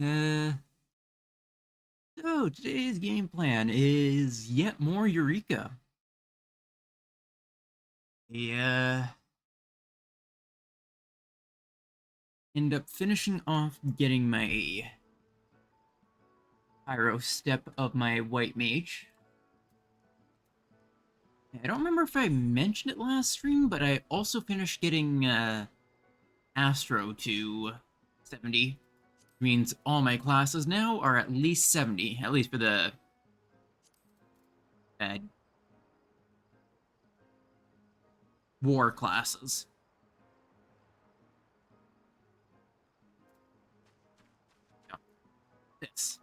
Uh, so today's game plan is yet more Eureka. Yeah, end up finishing off getting my pyro step of my white mage. I don't remember if I mentioned it last stream, but I also finished getting Astro to 70. Means all my classes now are at least 70, at least for the uh, war classes. No, this,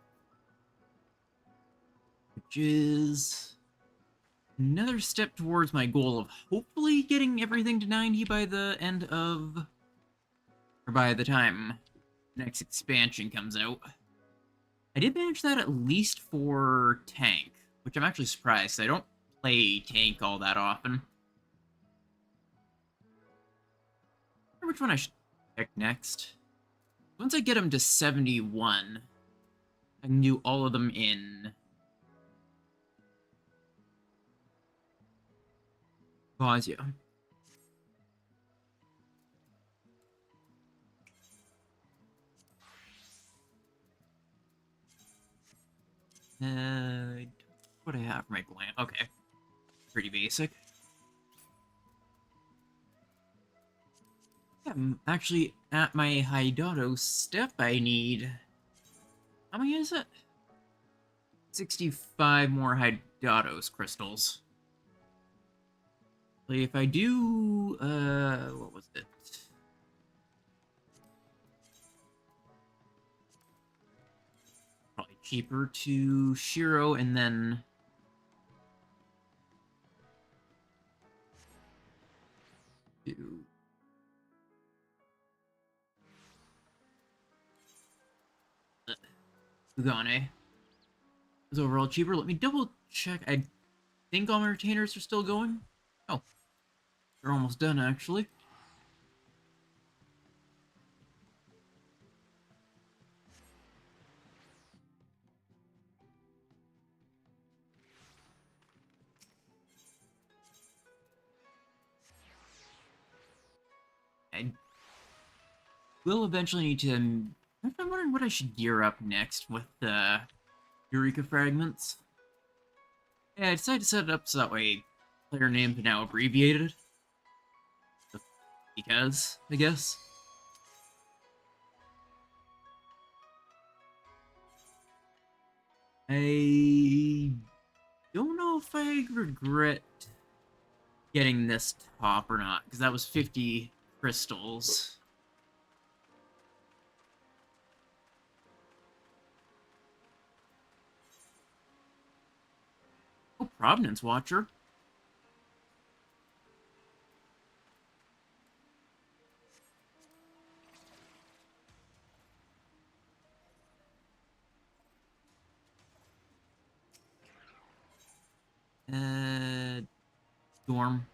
which is another step towards my goal of hopefully getting everything to 90 by the end of, or by the time next expansion comes out. I did manage that at least for tank, which I'm actually surprised. I don't play tank all that often. I wonder which one I should pick next. Once I get them to 71, I can do all of them in Bosnia. What do I have for my glam? Okay, pretty basic. Yeah, I'm actually at my Hydatos step. I need... How many is it? 65 more Hydatos crystals. If I do... what was it? Probably cheaper to Shiro and then... to... Ugane. Is overall cheaper. Let me double check. I think all my retainers are still going. Oh, they're almost done, actually. I will eventually need to... I'm wondering what I should gear up next with the Eureka fragments. Yeah, I decided to set it up so that way player names are now abbreviated. Because, I guess. I don't know if I regret getting this top or not, because that was 50 crystals. Oh, Provenance Watcher. Storm.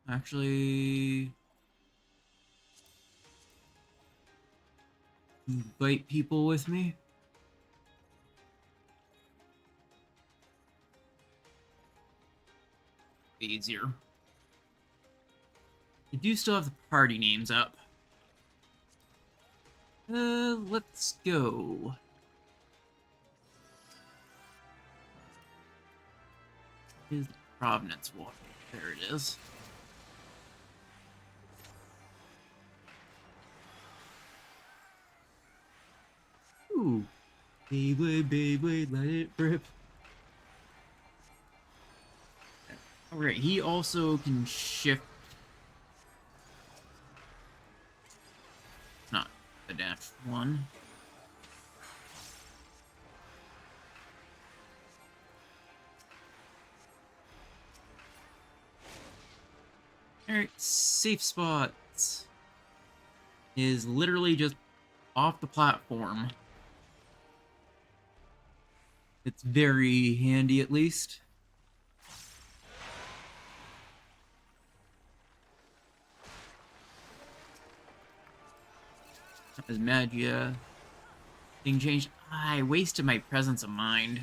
Actually, invite people with me. Easier. I do still have the party names up. Let's go. Is the Provenance Water? There it is. Ooh. Beyblade, Beyblade, let it rip. Alright, he also can shift. Not the dash one. Alright, safe spots is literally just off the platform. It's very handy, at least. As Magia being changed. I wasted my presence of mind.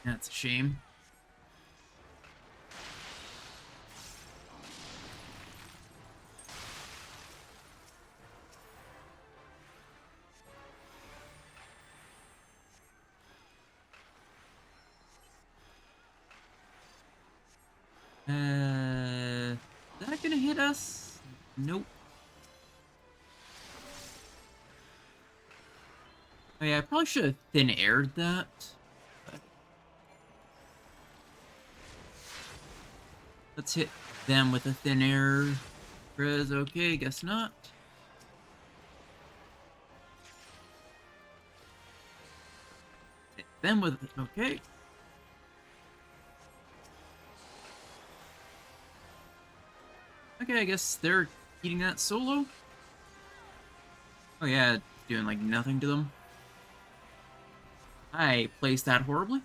That's a shame. Is that gonna hit us? Nope. Oh yeah, I probably should have thin aired that. But let's hit them with a thin air. Rez, okay, guess not. Hit them with okay. Okay, I guess they're eating that solo. Oh yeah, doing like nothing to them. I placed that horribly.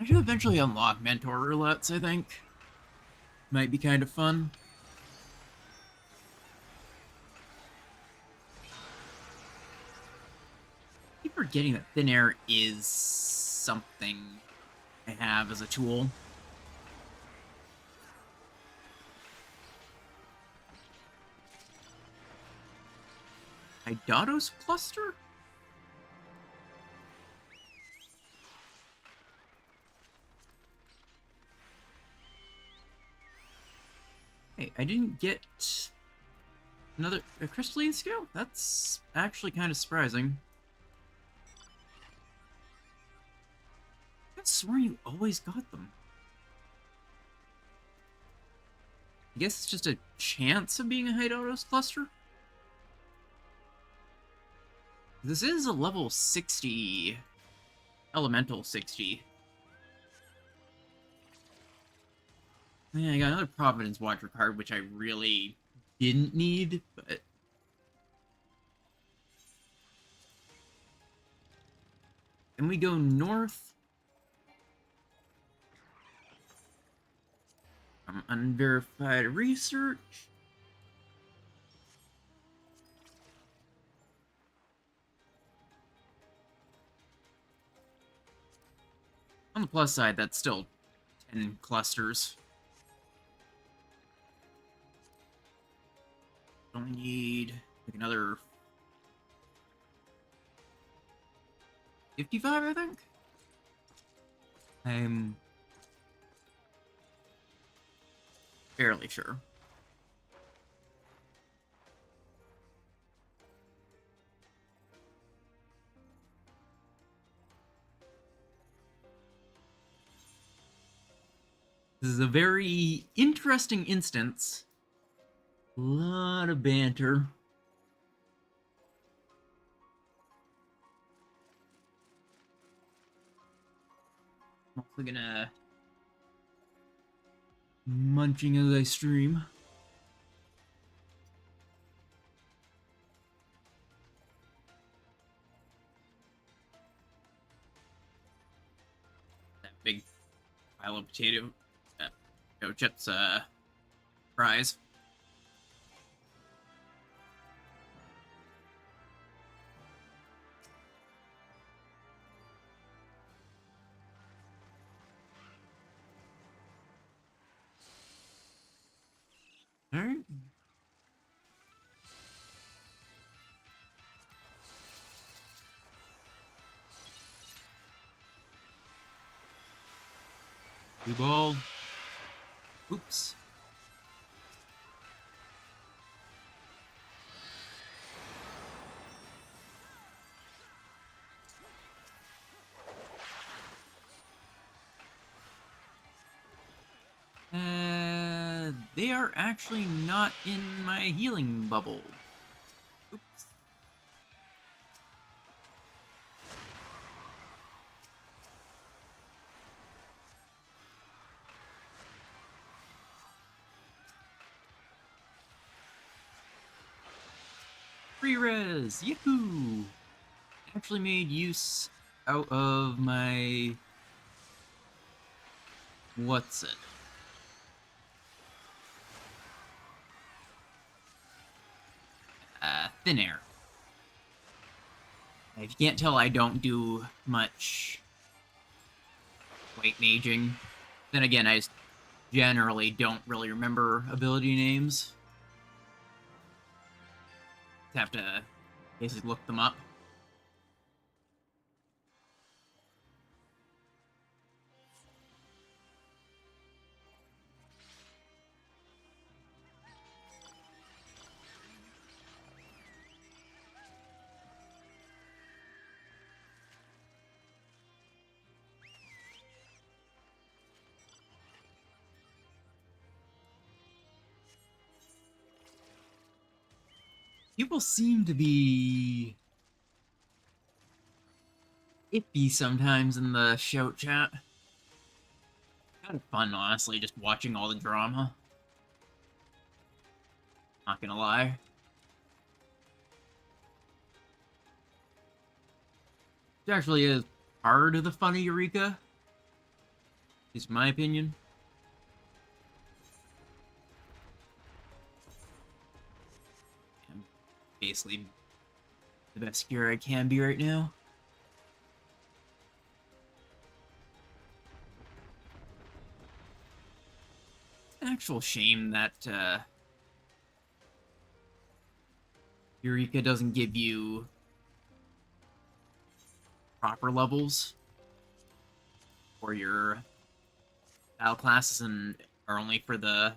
I should eventually unlock mentor roulettes, I think. Might be kind of fun. I keep forgetting that thin air is something I have as a tool. Hydatos cluster? Hey, I didn't get another crystalline scale? That's actually kind of surprising. I swear you always got them. I guess it's just a chance of being a Hydatos cluster? This is a level 60 elemental 60. Yeah, I got another Providence Watcher card, which I really didn't need, but... Then we go north. From unverified research. On the plus side, that's still 10 clusters. Only need like another 55, I think. I'm fairly sure. This is a very interesting instance. A lot of banter. I'm also gonna munching as I stream. That big pile of potato chips fries. All right. Blue ball. Oops. They are actually not in my healing bubble. Oops. Free res! Yahoo! Actually made use out of my... What's it? Thin air. If you can't tell, I don't do much white maging. Then again, I just generally don't really remember ability names. Have to basically look them up. People seem to be iffy sometimes in the shout chat. Kind of fun, honestly, just watching all the drama. Not gonna lie. It actually is part of the fun of Eureka. At least in my opinion. I'm basically the best gear I can be right now. It's an actual shame that Eureka doesn't give you proper levels for your battle classes and are only for the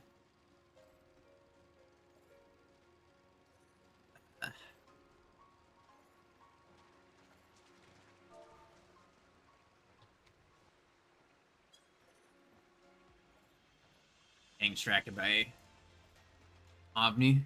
getting distracted by Omni.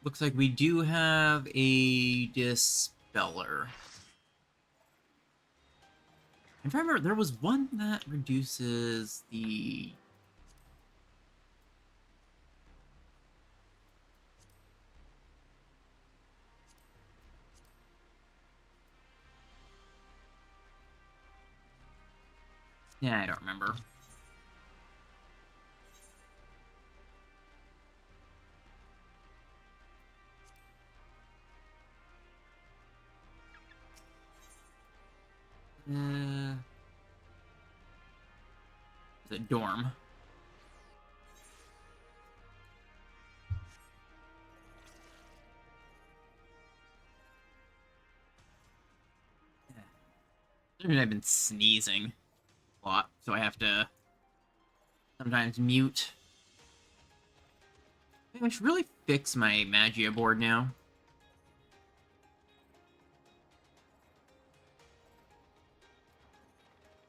Looks like we do have a Dispeller. If I remember, there was one that reduces the... Yeah, I don't remember. It's a dorm. I've been sneezing a lot, so I have to sometimes mute. Maybe I should really fix my Magia board now.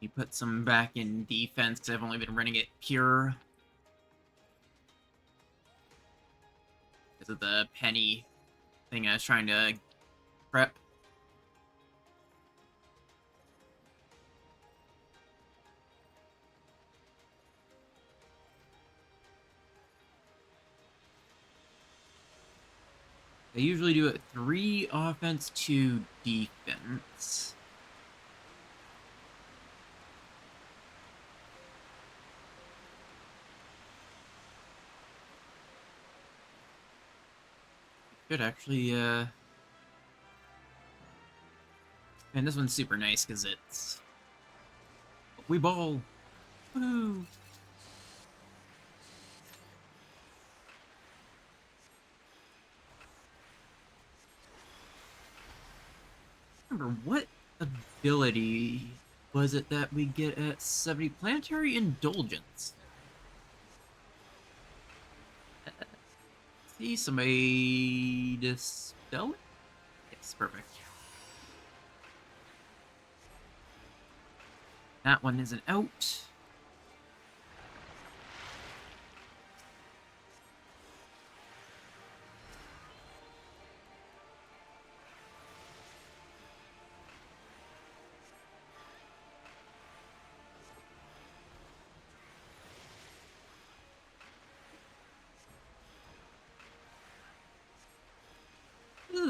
You put some back in defense, because I've only been running it pure. Because of the penny thing I was trying to prep. I usually do it 3 offense, 2 defense. Should actually, and this one's super nice because it's... We ball! Woo! Remember, what ability was it that we get at 70? Planetary Indulgence. See, somebody dispel it? Yes, perfect. That one isn't out.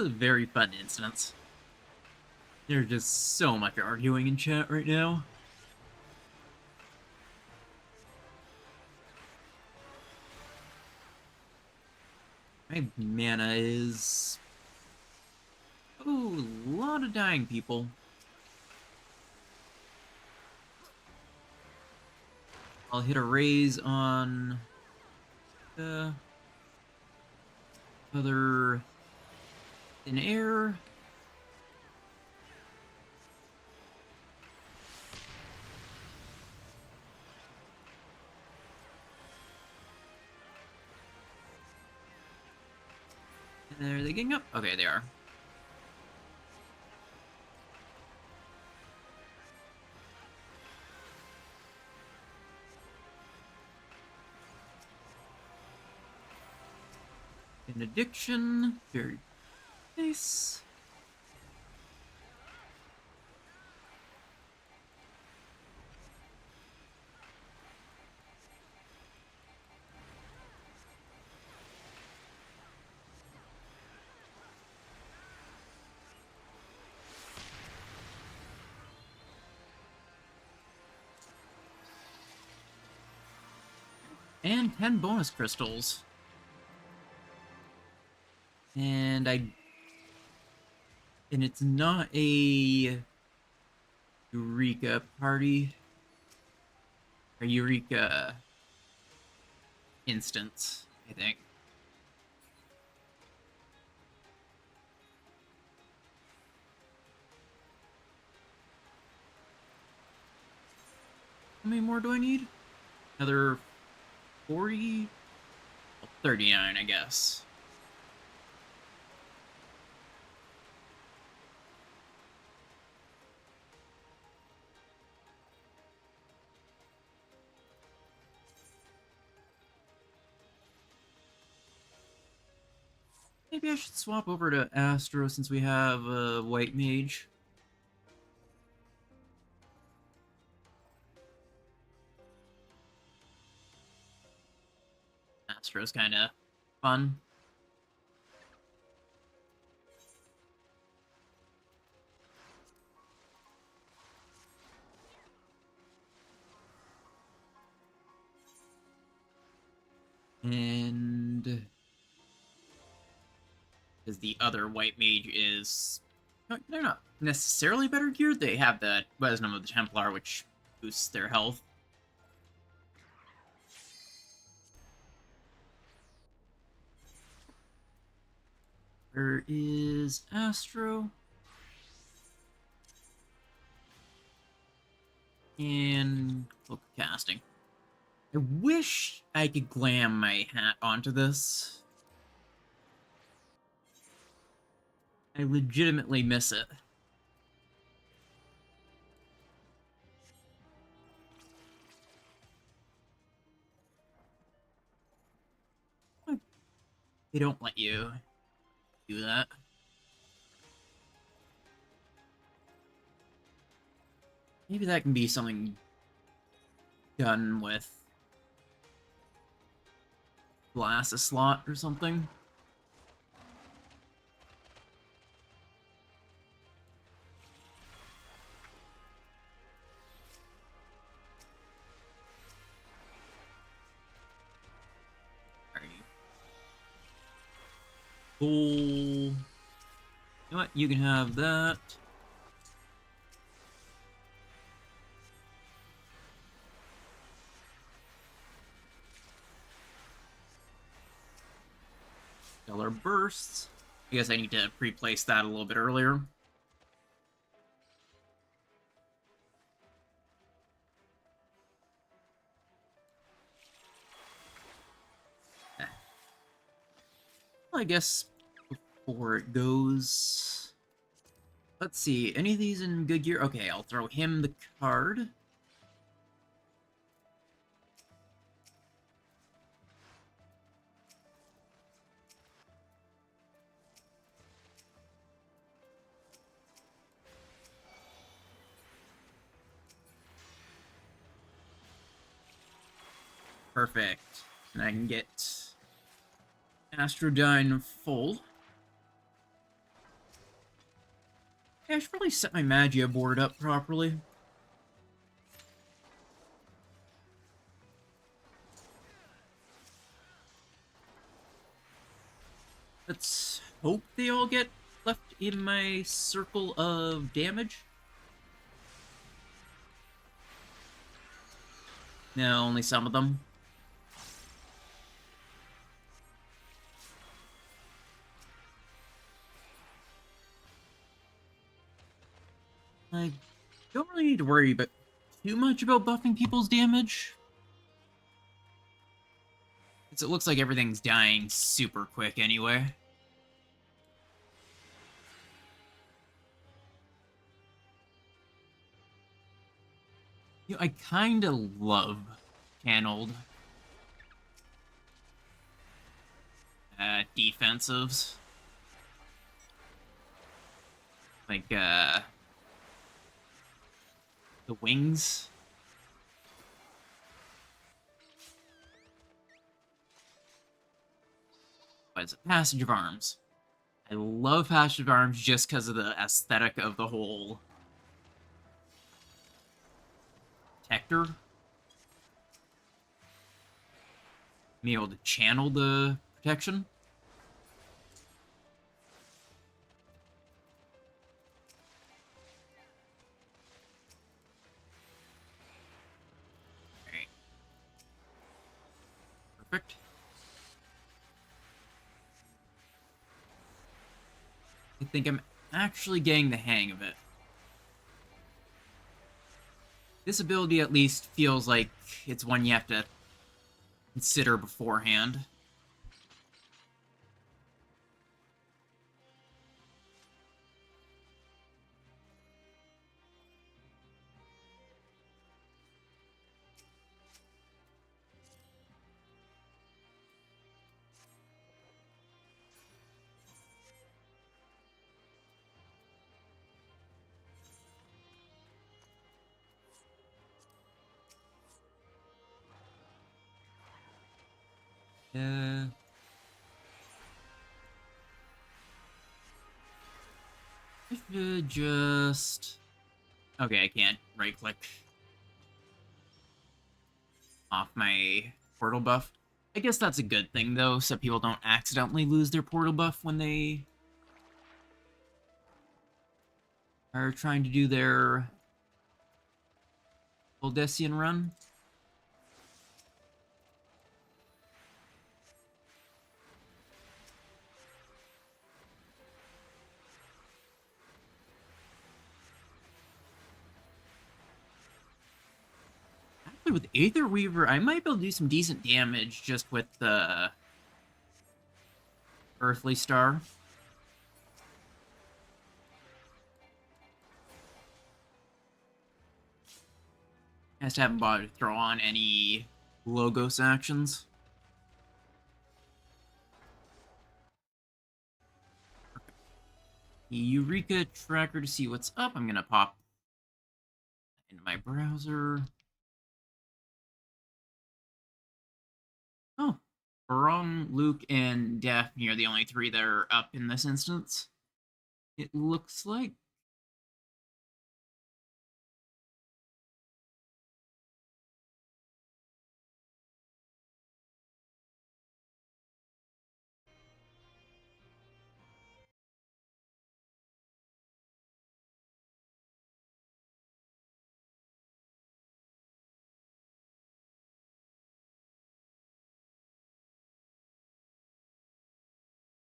is a very fun instance. There's just so much arguing in chat right now. My mana is... oh, a lot of dying people. I'll hit a raise on the other thin air. And are they getting up? Okay, they are. An addiction. Very nice. And 10 bonus crystals. And it's not a Eureka party. A Eureka instance, I think. How many more do I need? Another 40? Well, 39, I guess. Maybe I should swap over to Astro since we have a white mage. Astro's kind of fun. And because the other white mage is... they're not necessarily better geared. They have the Wisdom of the Templar, which boosts their health. Where is Astro? And Cloak of Casting. I wish I could glam my hat onto this. I legitimately miss it. They don't let you do that. Maybe that can be something done with glass a slot or something. Cool. You know what? You can have that. Stellar bursts. I guess I need to pre-place that a little bit earlier. Well, I guess before it goes... let's see, any of these in good gear? Okay, I'll throw him the card. Perfect. And I can get Astrodyne full. Yeah, I should probably set my Magia board up properly. Let's hope they all get left in my circle of damage. No, only some of them. I don't really need to worry about too much about buffing people's damage. Because it looks like everything's dying super quick anyway. You know, I kind of love channeled defensives. Like, the wings. What is it? Passage of Arms. I love Passage of Arms just because of the aesthetic of the whole protector. Being able to channel the protection. Alright. Perfect. I think I'm actually getting the hang of it. This ability at least feels like it's one you have to consider beforehand. I should just... Okay, I can't right-click off my portal buff. I guess that's a good thing, though, so people don't accidentally lose their portal buff when they are trying to do their Goldessian run. Actually, with Aether Weaver, I might be able to do some decent damage just with the Earthly Star. I just haven't bothered to throw on any Logos actions. The Eureka tracker to see what's up. I'm gonna pop into my browser. Oh, Barong, Luke, and Daphne are the only three that are up in this instance. It looks like.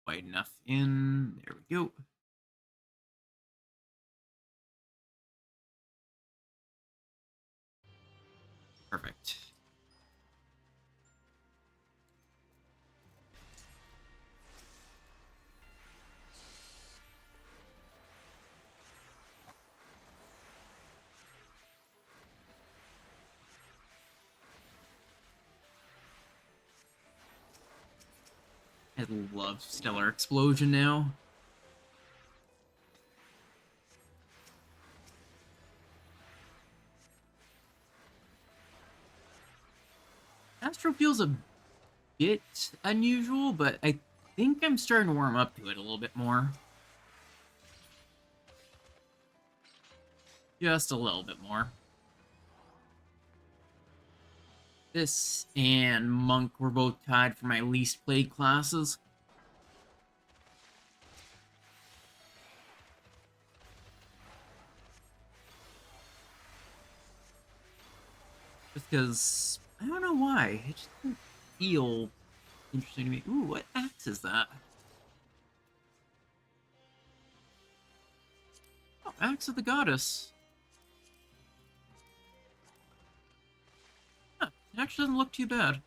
Quite enough in. There we go. Perfect. I love Stellar Explosion now. Astro feels a bit unusual, but I think I'm starting to warm up to it a little bit more. Just a little bit more. This and Monk were both tied for my least played classes. Just because, I don't know why, it just didn't feel interesting to me. Ooh, what axe is that? Oh, Axe of the Goddess. Huh, it actually doesn't look too bad.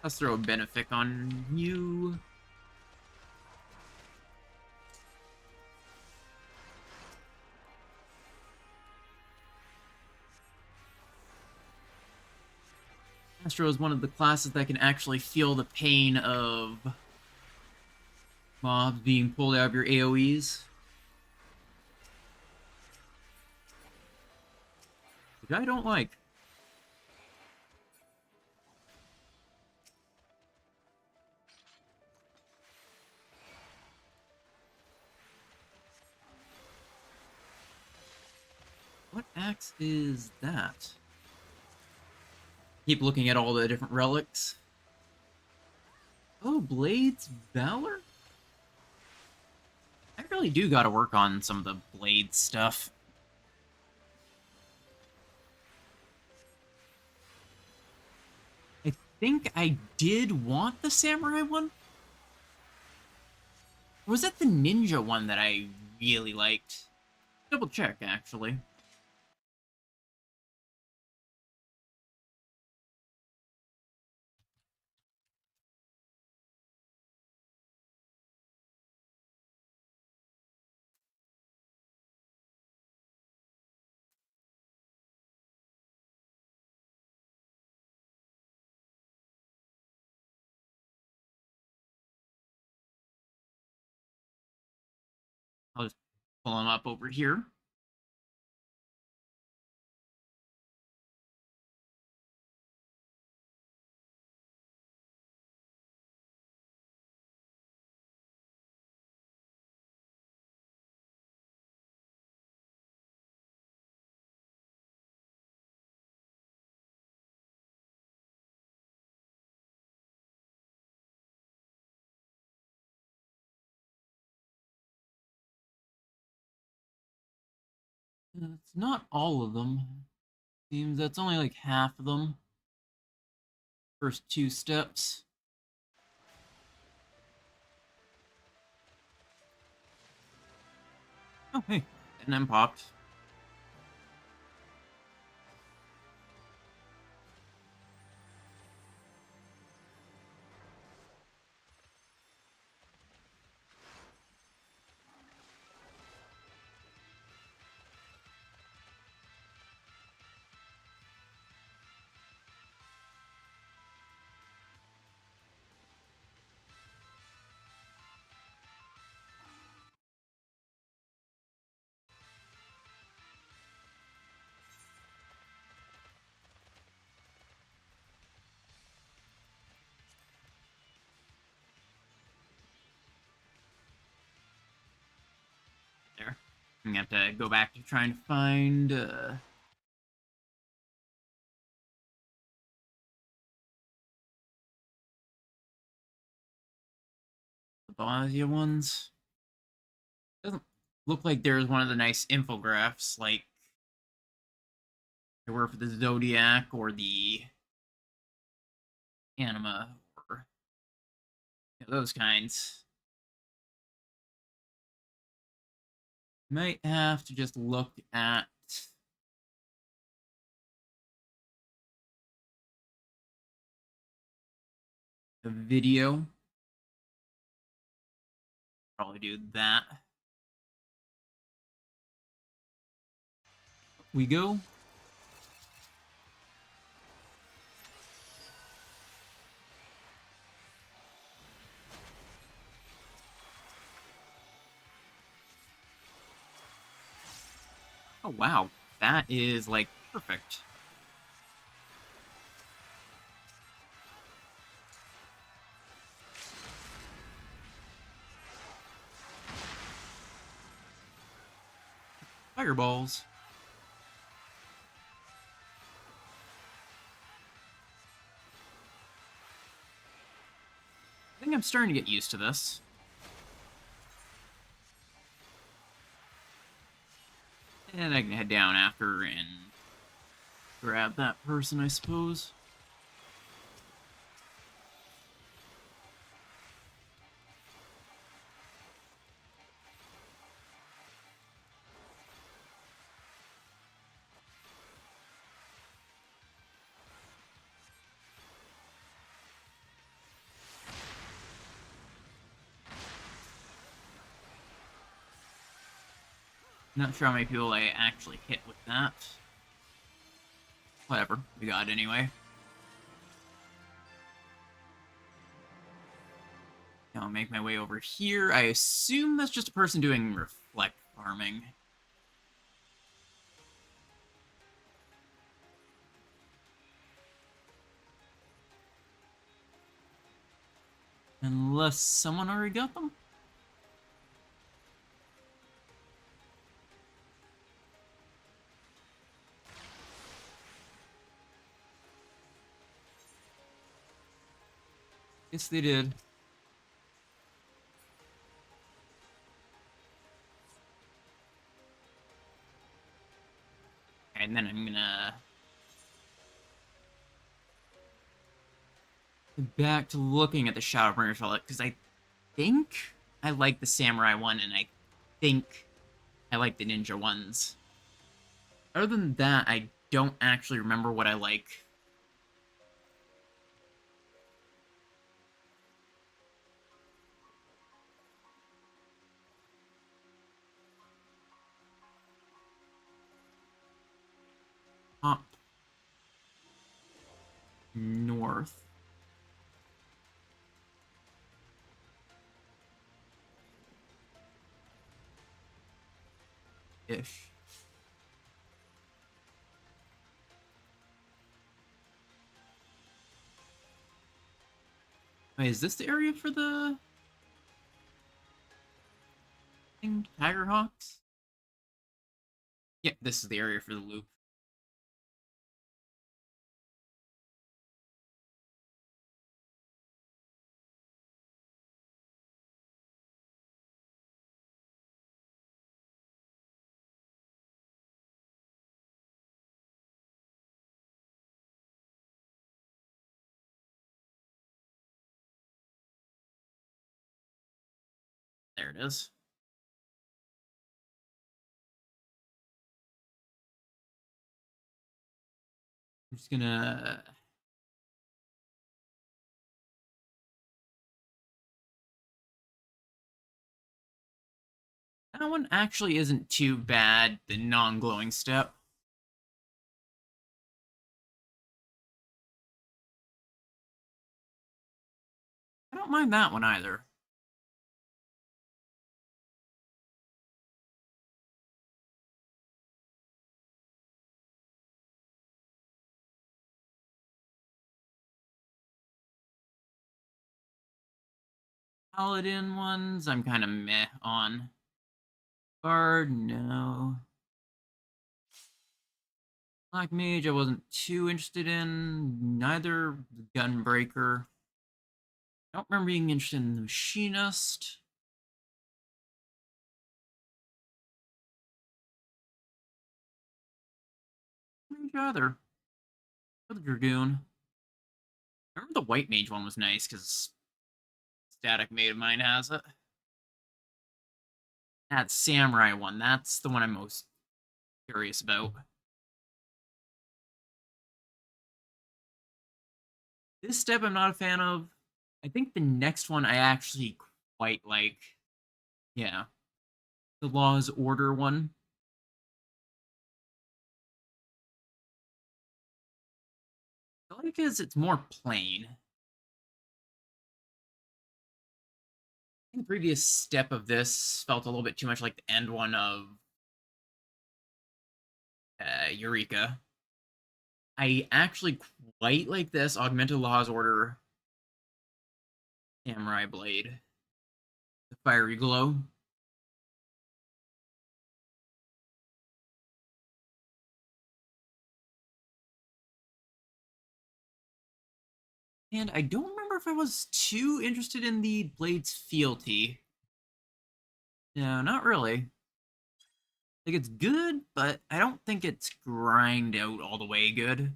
Let's throw a benefic on you. Astro is one of the classes that can actually feel the pain of mobs being pulled out of your AoEs. Which I don't like. What axe is that? Keep looking at all the different relics. Oh, Blades Valor? I really do gotta work on some of the blade stuff. I think I did want the samurai one. Or was that the ninja one that I really liked? Double check, actually. I'll just pull them up over here. It's not all of them. Seems that's only like half of them. First two steps. Oh, hey. And then popped. There. I'm gonna have to go back to trying to find the Bosnia ones. Doesn't look like there's one of the nice infographs like there were for the Zodiac or the Anima or those kinds. Might have to just look at the video. Probably do that. We go. Oh wow, that is like perfect. fireballs. I think I'm starting to get used to this. And I can head down after and grab that person, I suppose. Not sure how many people I actually hit with that. Whatever, we got it anyway. Now I'll make my way over here. I assume that's just a person doing reflect farming. Unless someone already got them? Yes, they did. And then I'm gonna get back to looking at the Shadowbringers relic, because I think I like the Samurai one, and I think I like the Ninja ones. Other than that, I don't actually remember what I like. Up north. Ish. Wait, is this the area for the Tiger Hawks? Yeah, this is the area for the loop. There it is. I'm just gonna... That one actually isn't too bad, the non-glowing step. I don't mind that one either. Paladin ones, I'm kind of meh on. Bard, no. Black Mage, I wasn't too interested in. Neither Gunbreaker. I don't remember being interested in the Machinist. Mage either. Or the Dragoon. I remember the White Mage one was nice, because Static Mage of mine has it. That Samurai one, that's the one I'm most curious about. This step I'm not a fan of. I think the next one I actually quite like. Yeah. The Law's Order one. I like because it's more plain. I think the previous step of this felt a little bit too much like the end one of Eureka. I actually quite like this Augmented Law's Order Samurai Blade. The Fiery Glow. And I don't remember if I was too interested in the blade's fealty. No, not really. Like, it's good, but I don't think it's grind out all the way good.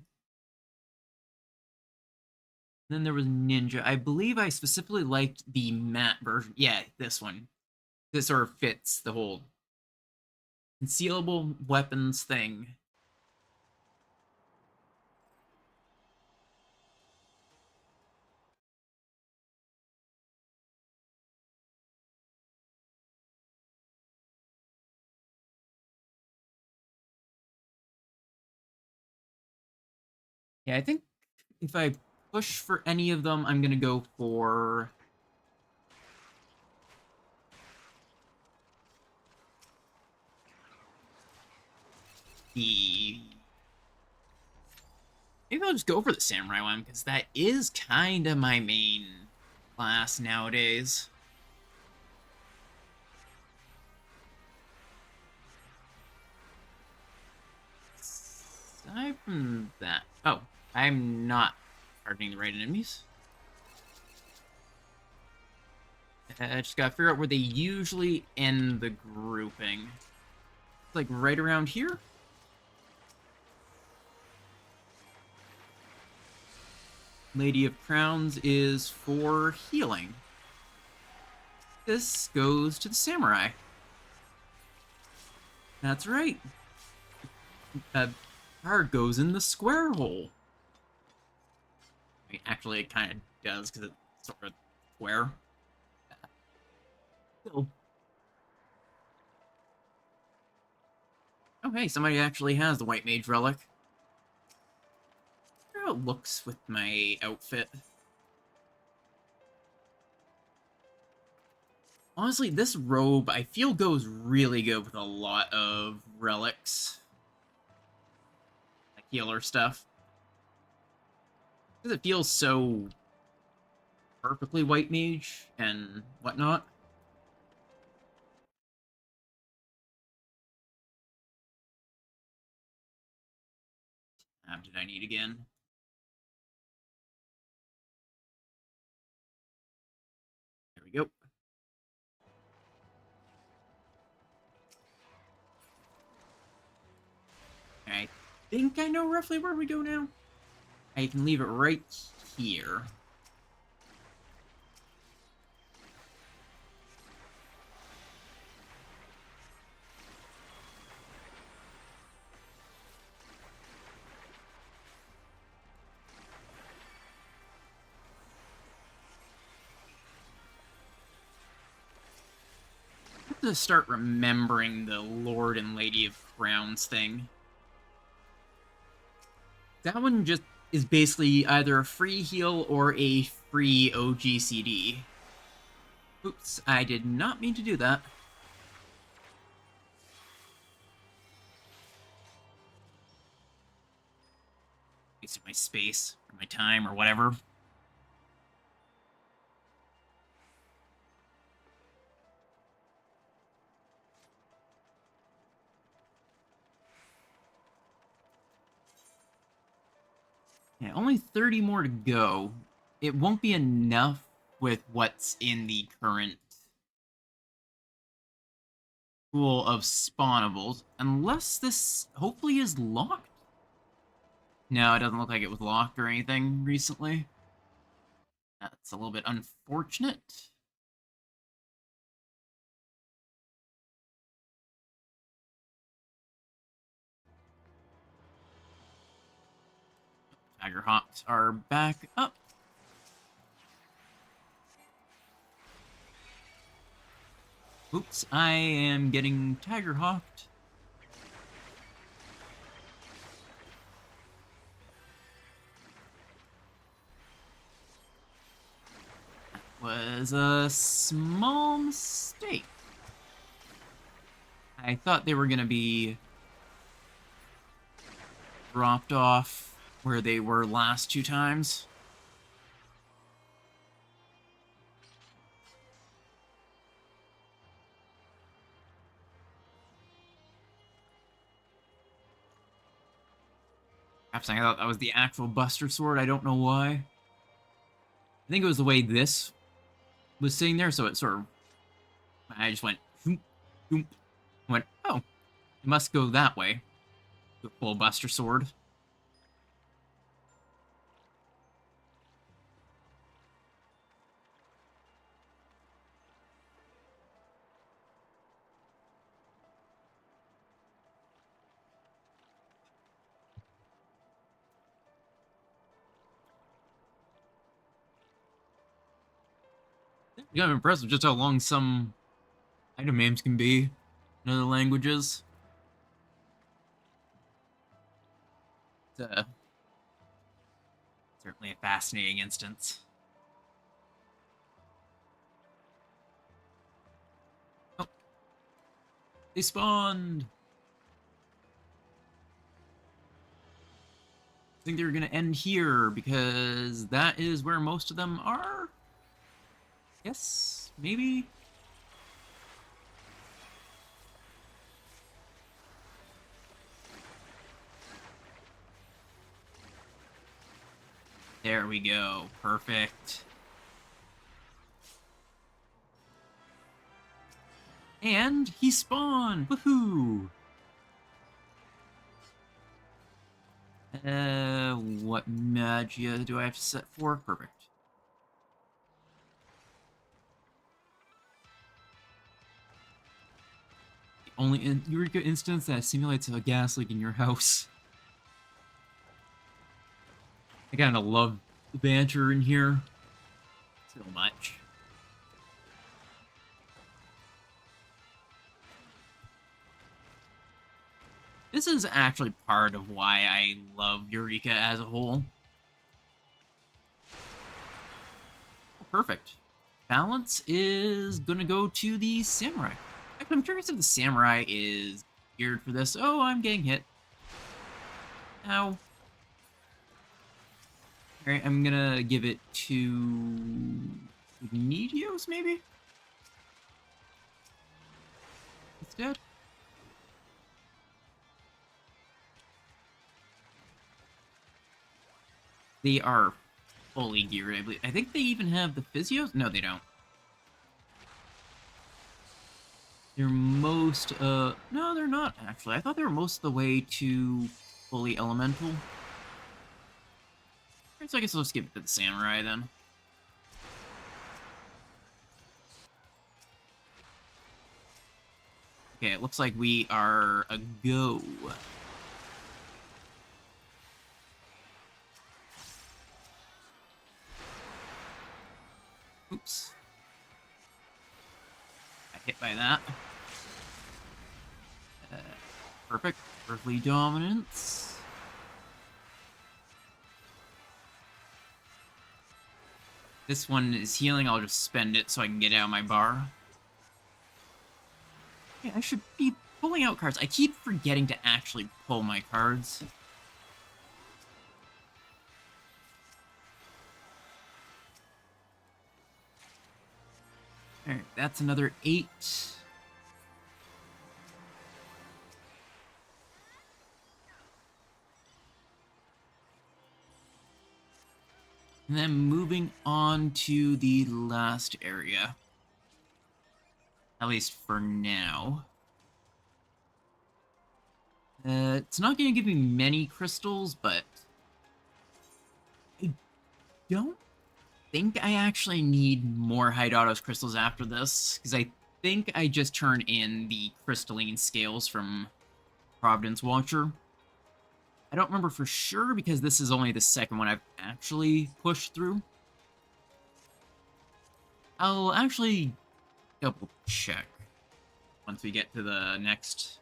Then there was Ninja. I believe I specifically liked the matte version. Yeah, this one. This sort of fits the whole concealable weapons thing. Yeah, I think if I push for any of them, I'm gonna go for the. Maybe I'll just go for the samurai one because that is kind of my main class nowadays. Aside from that, oh, I'm not targeting the right enemies. I just gotta figure out where they usually end the grouping. Like right around here. Lady of Crowns is for healing. This goes to the samurai. That's right. Card goes in the square hole. I mean, actually, it kind of does because it's sort of square. Still. Oh, hey, somebody actually has the White Mage relic. I wonder how it looks with my outfit. Honestly, this robe, I feel, goes really good with a lot of relics. Like healer stuff. Because it feels so perfectly White Mage and whatnot. Did I need again? There we go. I think I know roughly where we go now. I can leave it right here. I have to start remembering the Lord and Lady of Crowns thing. That one just is basically either a free heal or a free OGCD. Oops, I did not mean to do that. Wasted my space, or my time, or whatever. Yeah, only 30 more to go. It won't be enough with what's in the current pool of spawnables, unless this hopefully is locked. No, it doesn't look like it was locked or anything recently. That's a little bit unfortunate. Tiger Hawks are back up. Oops, I am getting Tiger Hawked. Was a small mistake. I thought they were gonna be dropped off where they were last two times. Perhaps I thought that was the actual Buster Sword, I don't know why. think it was the way this was sitting there, so it sort of... I just went... Shoop, shoop, went, oh, it must go that way. The full Buster Sword. Yeah, I'm impressed with just how long some item names can be in other languages. It's certainly a fascinating instance. Oh, they spawned! I think they're gonna end here because that is where most of them are. Yes, maybe. There we go. Perfect. And he spawned! Woohoo! What magia do I have to set for? Perfect. The only Eureka instance that simulates a gas leak in your house. I kinda love the banter in here so much. This is actually part of why I love Eureka as a whole. Oh, perfect. Balance is gonna go to the samurai. Actually, I'm curious if the samurai is geared for this. Oh, I'm getting hit. Ow. Alright, I'm gonna give it to Medios, maybe? Instead? They are fully geared, I believe. I think they even have the physios? No, they don't. They're most, no, they're not, actually. I thought they were most of the way to fully elemental. Alright, so I guess I'll just give it to the samurai, then. Okay, it looks like we are a go. Oops. Got hit by that. Perfect. Earthly dominance. This one is healing. I'll just spend it so I can get out of my bar. Yeah, I should be pulling out cards. I keep forgetting to actually pull my cards. Alright, that's another 8. And then moving on to the last area. At least for now. It's not going to give me many crystals, but I don't think I actually need more Hydatos crystals after this, because I think I just turned in the crystalline scales from Providence Watcher. I don't remember for sure, because this is only the second one I've actually pushed through. I'll actually double check once we get to the next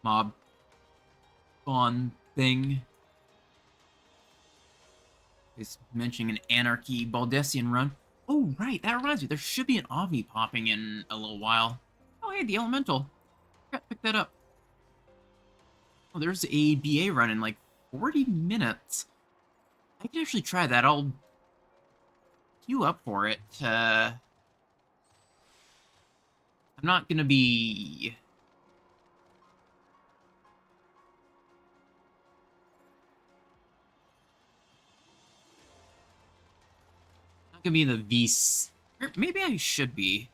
mob spawn thing. He's mentioning an Anarchy Baldessian run. Oh, right, that reminds me. There should be an Avi popping in a little while. Oh, hey, the Elemental. Pick that up. Oh, there's a BA run in like 40 minutes. I can actually try that. I'll queue up for it. I'm not gonna be... Gonna be in the VC. Or maybe I should be.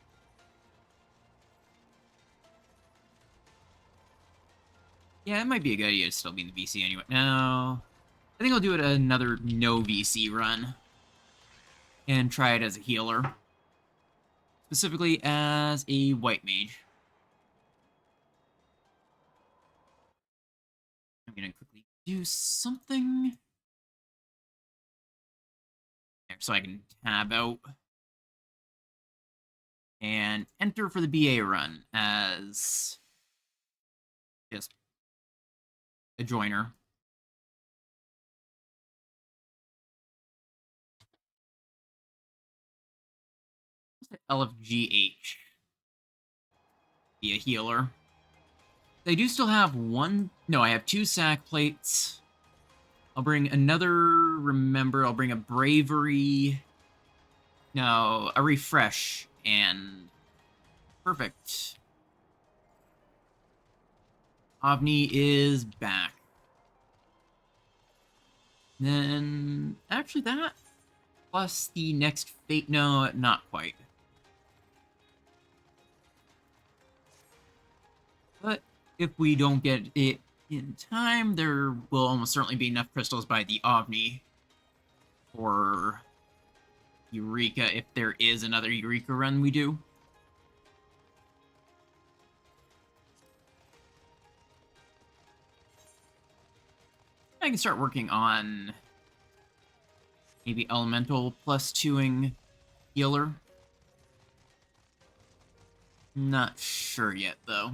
Yeah, it might be a good idea to still be in the VC anyway. No. I think I'll do it another no VC run. And try it as a healer. Specifically as a white mage. I'm gonna quickly do something. There, so I can tab out. And enter for the BA run as just a joiner. LFGH. Be a healer. I do still have one. No, I have 2 sack plates. I'll bring another. Remember, I'll bring a bravery. No, a refresh. And perfect. Avni is back. Then, actually, that plus the next fate. No, not quite. But if we don't get it in time, there will almost certainly be enough crystals by the Avni for Eureka if there is another Eureka run we do. I can start working on maybe elemental plus 2ing healer. Not sure yet, though.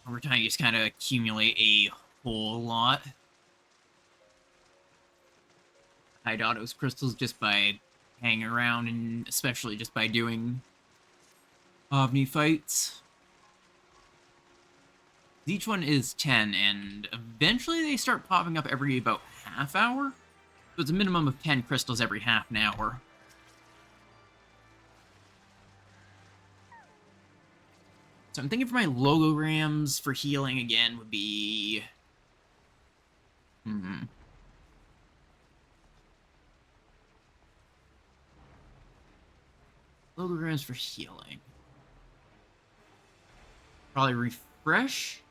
Over time, you just kind of accumulate a whole lot. Hydatos crystals just by hanging around, and especially just by doing Avni fights. Each one is 10, and eventually they start popping up every about half hour. So it's a minimum of 10 crystals every half an hour. So I'm thinking for my logograms for healing again would be... Logograms for healing. Probably refresh.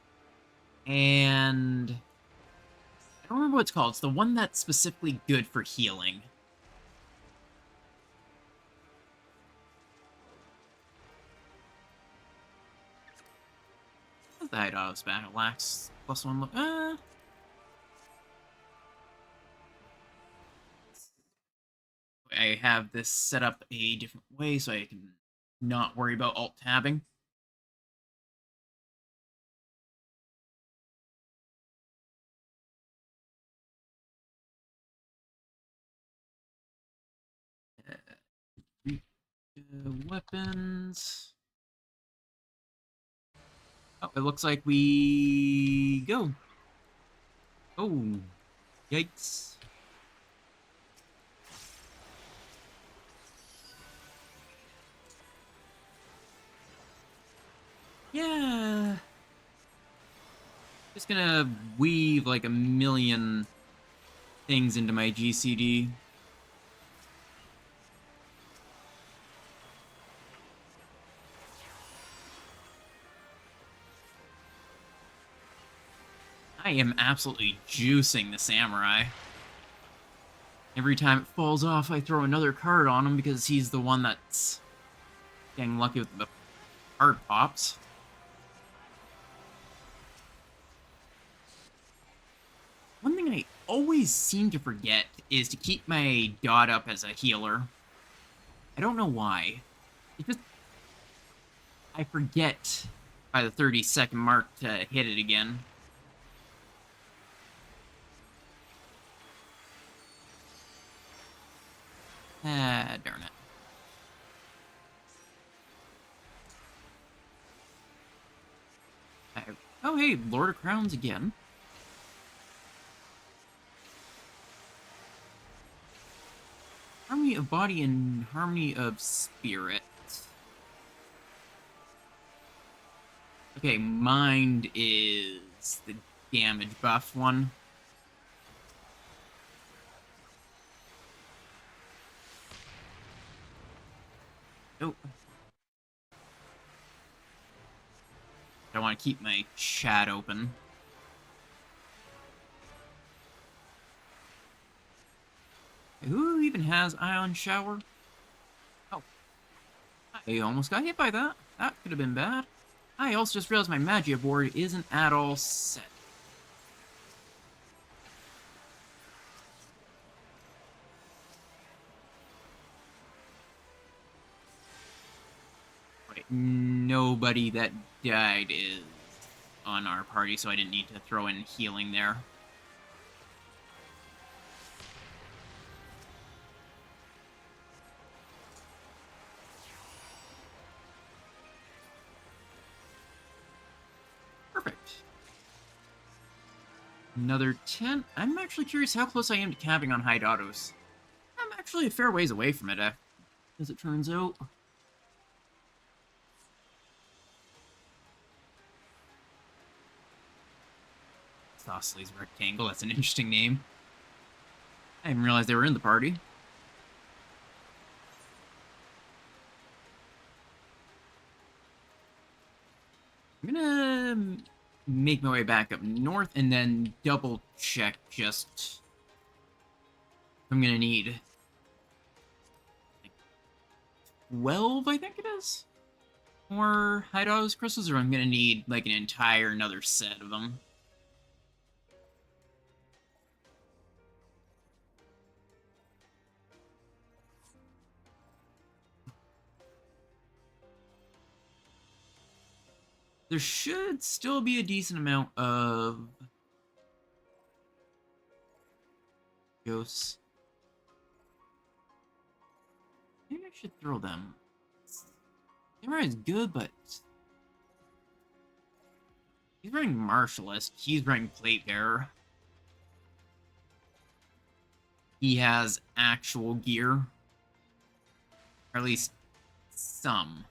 And... I don't remember what it's called. It's the one that's specifically good for healing. The Hydatos back. It lacks +1 look. I have this set up a different way so I can not worry about alt-tabbing. Weapons. Oh, it looks like we go. Oh, yikes. Yeah. Just gonna weave like a million things into my GCD. I am absolutely juicing the samurai. Every time it falls off, I throw another card on him because he's the one that's getting lucky with the card pops. One thing I always seem to forget is to keep my dot up as a healer. I don't know why. It just... I forget by the 30-second mark to hit it again. Ah, darn it. Oh, hey, Lord of Crowns again. Harmony of body and harmony of spirit. Okay, mind is the damage buff one. Oh, I want to keep my chat open. Who even has Ion Shower? Oh, I almost got hit by that. That could have been bad. I also just realized my Magia board isn't at all set. Wait, nobody that died is on our party, so I didn't need to throw in healing there. Perfect. Another 10. I'm actually curious how close I am to capping on Hydatos. I'm actually a fair ways away from it, as it turns out. Thossley's Rectangle, that's an interesting name. I didn't realize they were in the party. I'm gonna make my way back up north and then double check just... I'm gonna need... 12, I think it is? More Hydatos crystals, or I'm gonna need like an entire another set of them. There should still be a decent amount of ghosts. Maybe I should throw them. Samurai is good, but he's running Martialist. He's running Plate Bearer. He has actual gear. Or at least some.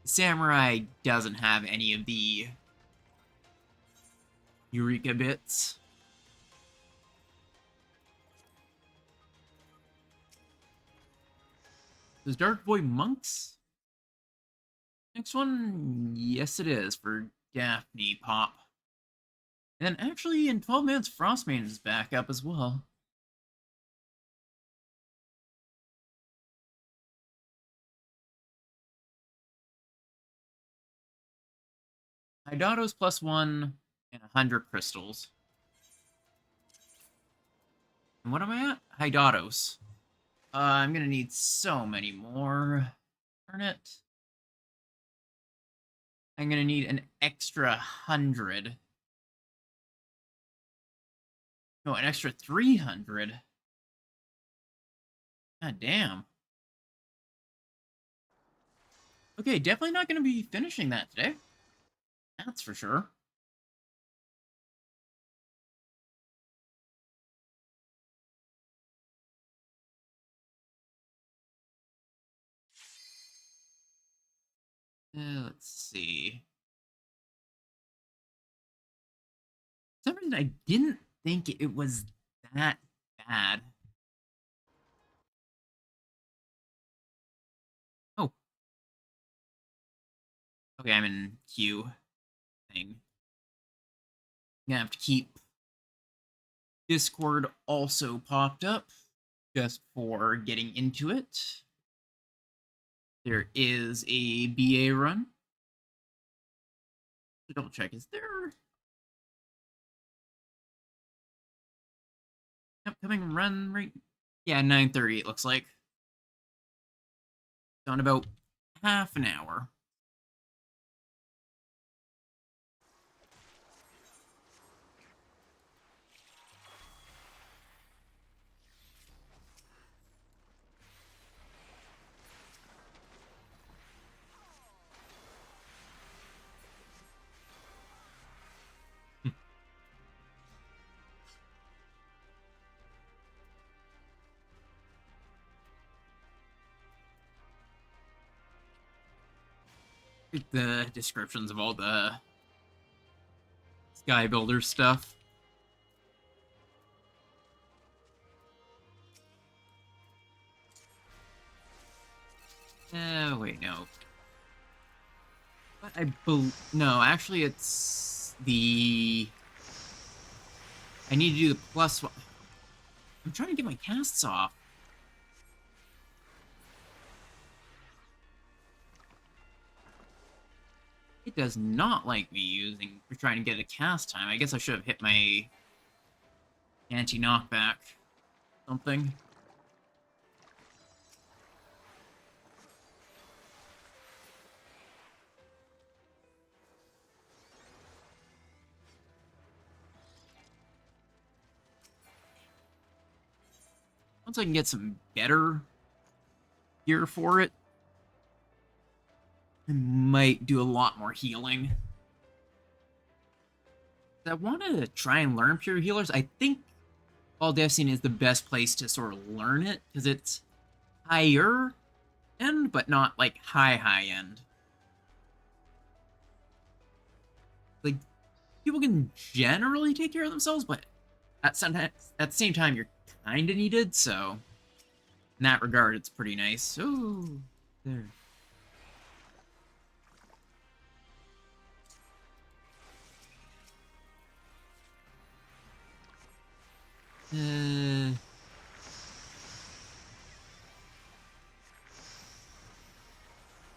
Samurai doesn't have any of the Eureka bits. Those Dark Void Monks? Next one, yes it is, for Daphne Pop. And then actually in 12 minutes, Frostmane is back up as well. Hydatos +1 and 100 crystals. And what am I at? Hydatos. I'm gonna need so many more. Darn it. I'm gonna need an extra 100. No, an extra 300. God damn. Okay, definitely not gonna be finishing that today. That's for sure. Let's see. For some reason, I didn't think it was that bad. Oh. Okay, I'm in queue thing. I'm gonna have to keep Discord also popped up just for getting into it. There is a BA run. Double check, is there upcoming run right? Yeah, 9:30 it looks like. On about half an hour. The descriptions of all the Sky Builder stuff. Wait, no. But no, actually it's the... I need to do the plus one. I'm trying to get my casts off. It does not like me trying to get a cast time. I guess I should have hit my anti-knockback something. Once I can get some better gear for it, I might do a lot more healing. I wanted to try and learn Pure Healers. I think All Deathscene is the best place to sort of learn it, because it's higher end, but not like high end. Like, people can generally take care of themselves, but at the same time, you're kind of needed, so in that regard, it's pretty nice. Oh, there.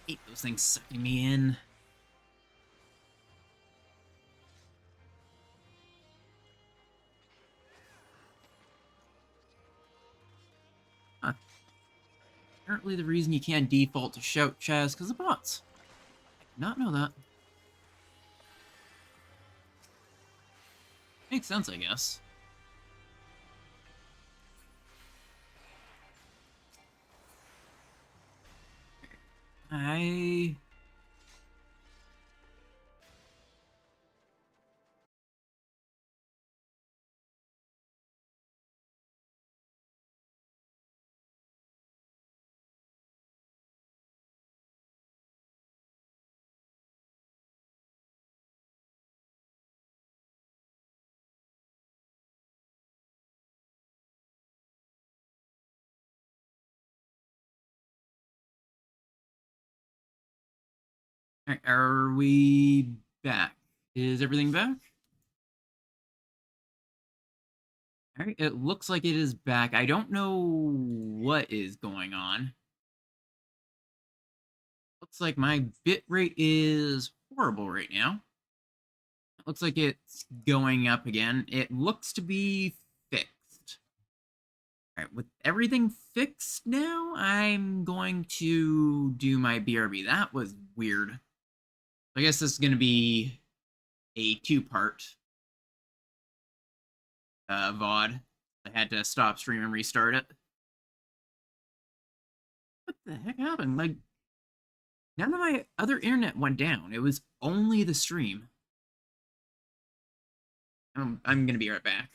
Hate those things sucking me in. Apparently the reason you can't default to shout Chaz because of bots. I did not know that. Makes sense, I guess. I Are we back? Is everything back? Alright, it looks like it is back. I don't know what is going on. Looks like my bit rate is horrible right now. It looks like it's going up again. It looks to be fixed. Alright, with everything fixed now, I'm going to do my BRB. That was weird. I guess this is going to be a two-part VOD. I had to stop stream and restart it. What the heck happened? Like, none of my other internet went down. It was only the stream. I'm going to be right back.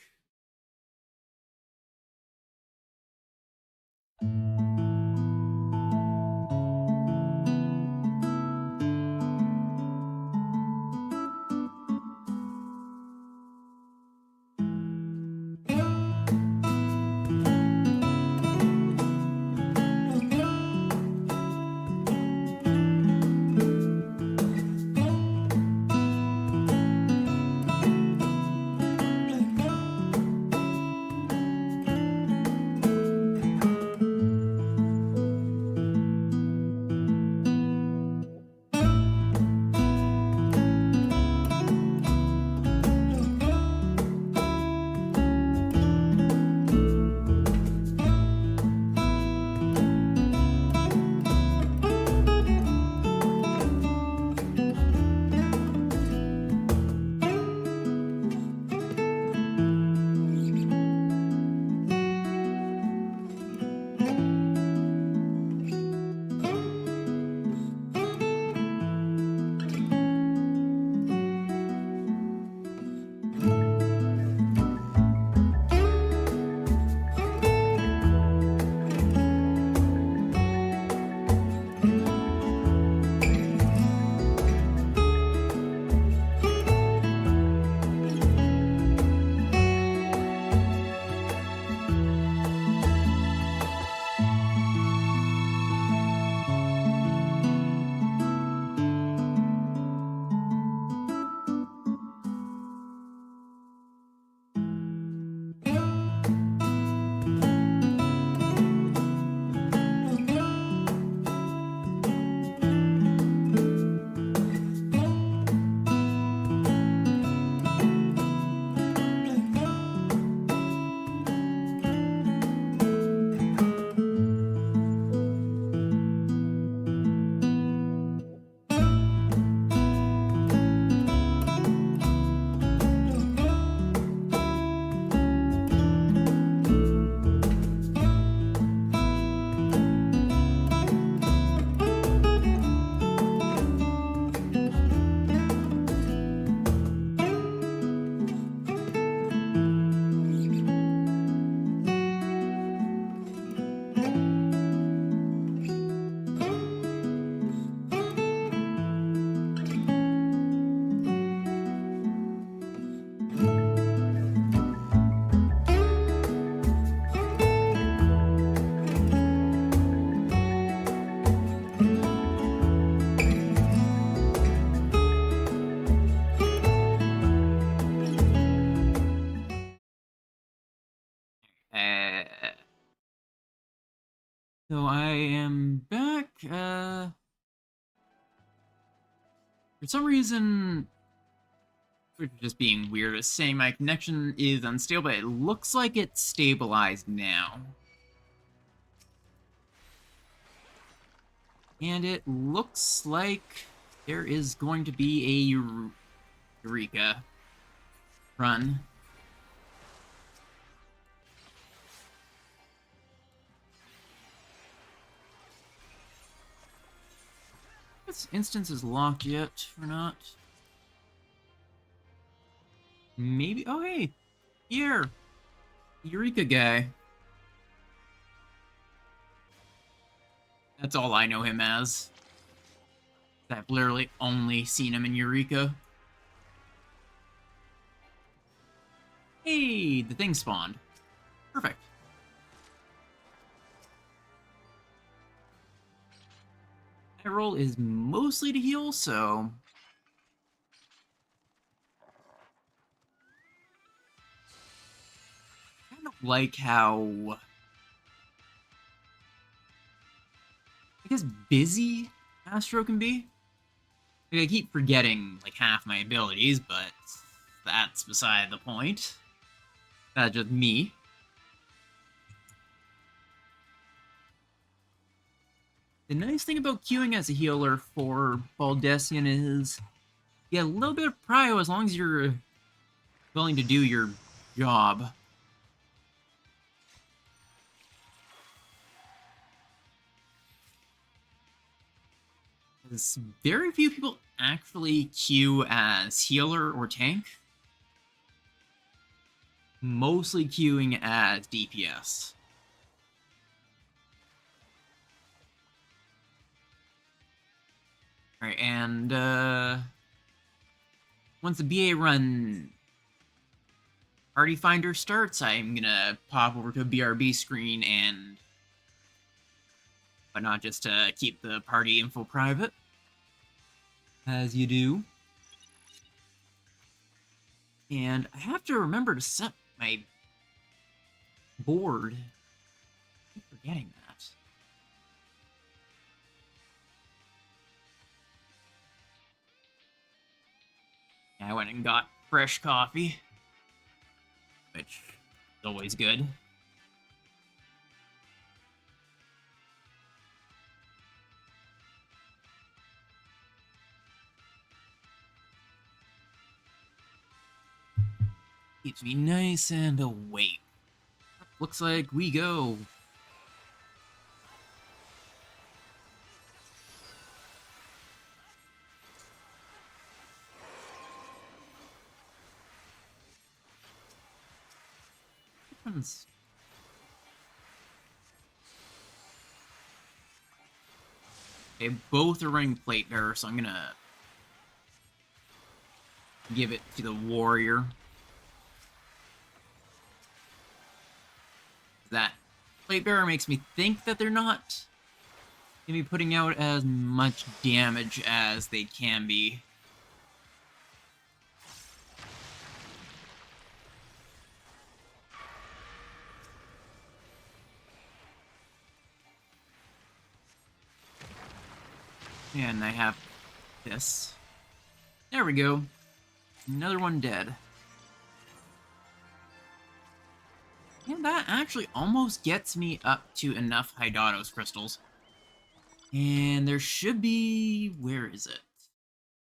So I am back. For some reason, which is just being weird, it's saying my connection is unstable, but it looks like it's stabilized now. And it looks like there is going to be a Eureka run. This instance is locked yet, or not? Maybe. Oh, hey! Here! Eureka guy. That's all I know him as. I've literally only seen him in Eureka. Hey, the thing spawned. Perfect. My role is mostly to heal, so... I kind of like how... I guess busy Astro can be. Like, I keep forgetting, like, half my abilities, but that's beside the point. That's just me. The nice thing about queuing as a healer for Baldessian is you get a little bit of prio as long as you're willing to do your job. Because very few people actually queue as healer or tank. Mostly queuing as DPS. Alright, and once the BA run Party Finder starts, I'm gonna pop over to a BRB screen and but not just to keep the party info private. As you do. And I have to remember to set my board. I keep forgetting that. I went and got fresh coffee, which is always good. Keeps me nice and awake. Looks like we go. Okay, both are running plate bearer, so I'm gonna give it to the warrior. That plate bearer makes me think that they're not gonna be putting out as much damage as they can be. And I have this. There we go. Another one dead. And that actually almost gets me up to enough Hydatos crystals. And there should be... where is it?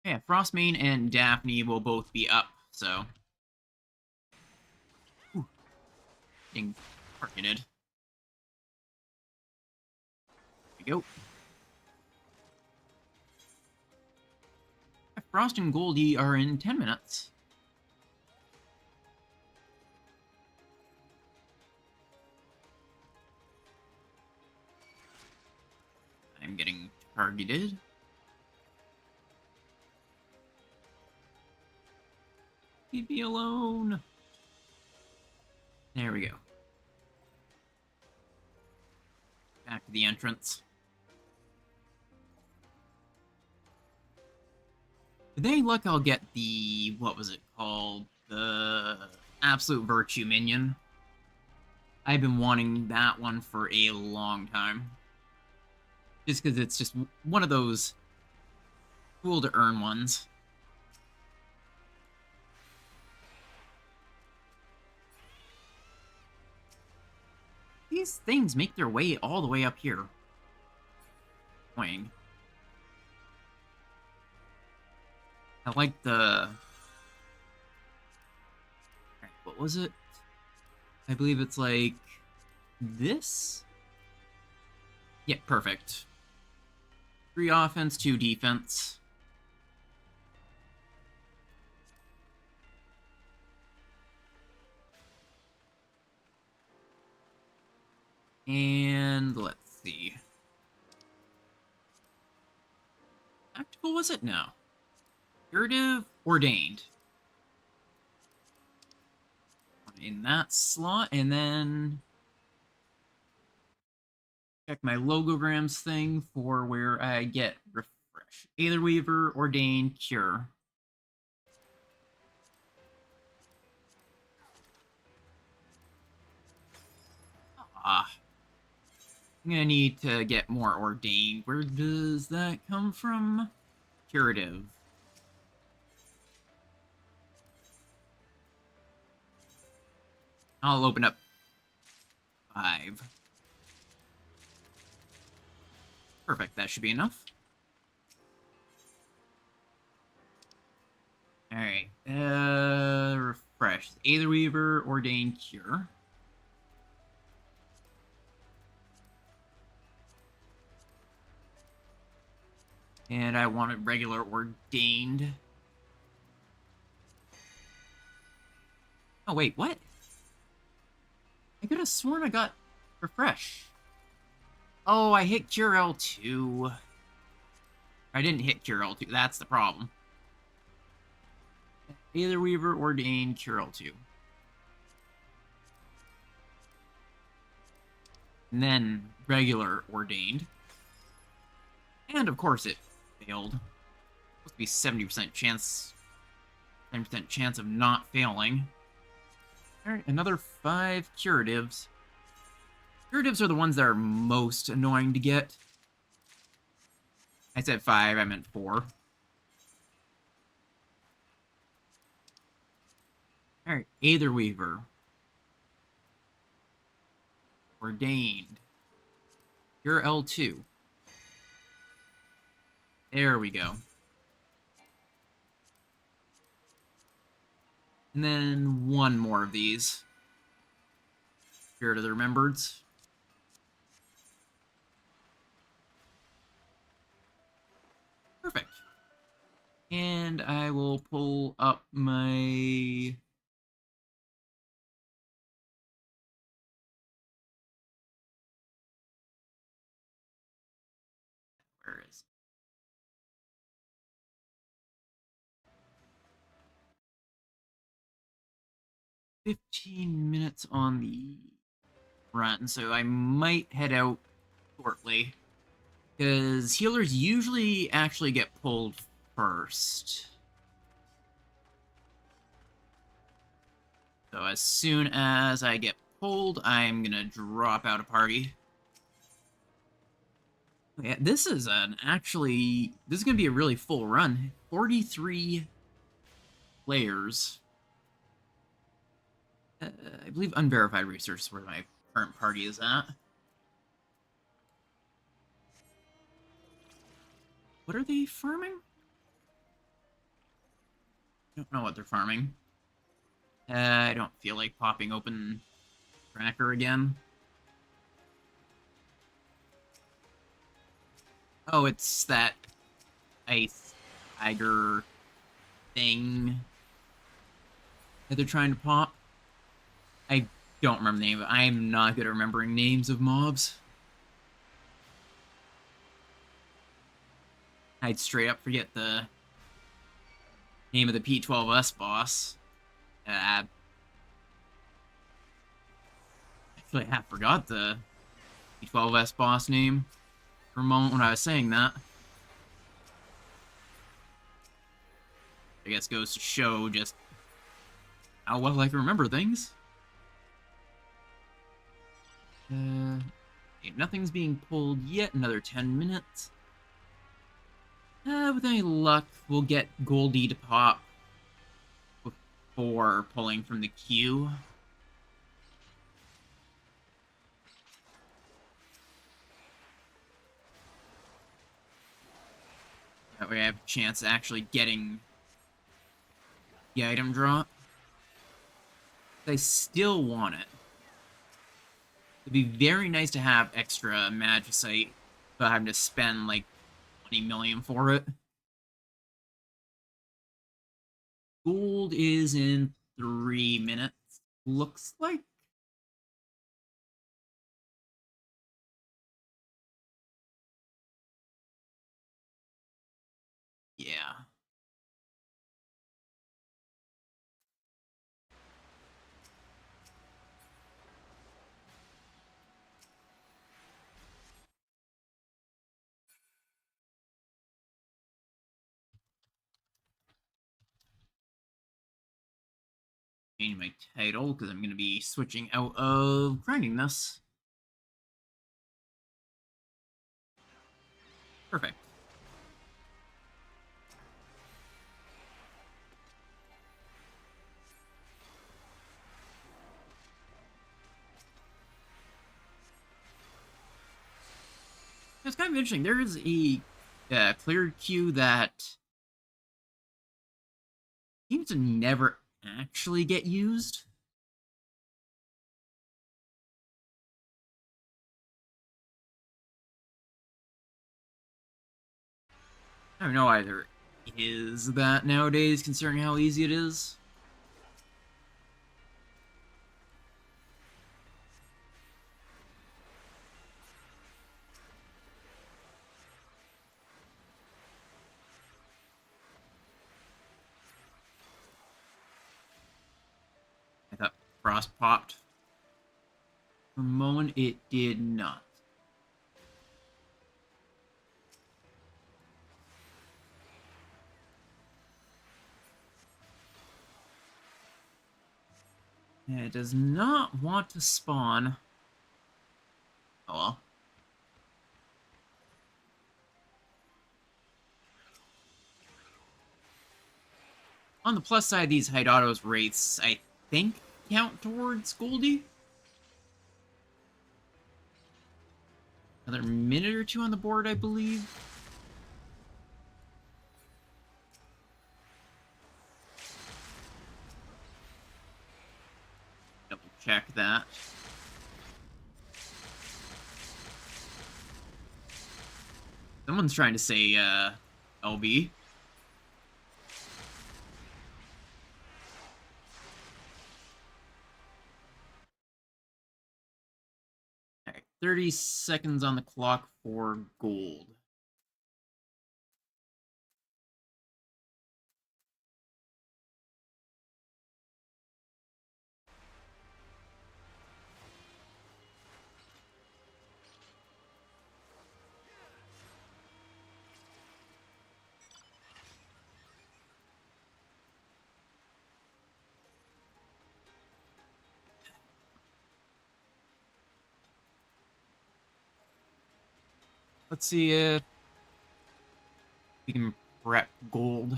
Yeah, Frostmane and Daphne will both be up, so... Ooh. Getting targeted. There we go. Frost and Goldie are in 10 minutes. I'm getting targeted. Leave me alone. There we go. Back to the entrance. With any luck, I'll get the, what was it called? The Absolute Virtue minion. I've been wanting that one for a long time. Just because it's just one of those cool to earn ones. These things make their way all the way up here. Annoying. I like the... What was it? I believe it's like... this? Yeah, perfect. 3 offense, 2 defense. And let's see. Tactical was it? No. Curative, ordained. In that slot, and then check my logograms thing for where I get refresh. Aether Weaver, ordained, cure. Ah. I'm gonna need to get more ordained. Where does that come from? Curative. I'll open up 5. Perfect, that should be enough. Alright, refresh. Aether Weaver, ordained, cure. And I wanted regular ordained. Oh, wait, what? I could have sworn I got refresh. Oh, I hit Cure L2. I didn't hit Cure L2. That's the problem. Aether Weaver, ordained, Cure L2. And then regular ordained. And of course it failed. Supposed to be 70% chance. 70% chance of not failing. Alright, another 5 curatives. Curatives are the ones that are most annoying to get. I said 5, I meant 4. Alright, Aether Weaver. Ordained. You're L2. There we go. And then 1 more of these. Spirit of the Remembreds. Perfect. And I will pull up my... Where is it? 15 minutes on the run, so I might head out shortly. Because healers usually actually get pulled first. So as soon as I get pulled, I'm gonna drop out a party. Yeah, this is gonna be a really full run. 43 players. I believe unverified research is where my current party is at. What are they farming? I don't know what they're farming. I don't feel like popping open tracker again. Oh, it's that ice tiger thing that they're trying to pop. I don't remember the name of it. I am not good at remembering names of mobs. I'd straight up forget the name of the P12S boss. Actually, I half forgot the P12S boss name for a moment when I was saying that. I guess goes to show just how well I can remember things. Okay, nothing's being pulled yet. Another 10 minutes. With any luck, we'll get Goldie to pop before pulling from the queue. That way I have a chance of actually getting the item drop. I still want it. It'd be very nice to have extra magicite, but having to spend like 20 million for it. Gold is in 3 minutes, looks like. Yeah. Change my title because I'm going to be switching out of grinding this. Perfect. It's kind of interesting. There is a cleared queue that seems to never actually get used. I don't know either. Is that nowadays, considering how easy it is? I thought Frost popped. For a moment, it did not. And it does not want to spawn. Oh well. On the plus side, these Hydatos rates, I think, count towards Goldie. Another minute or two on the board, I believe. Double check that. Someone's trying to say, LB. Alright, 30 seconds on the clock for gold. Let's see if we can prep gold.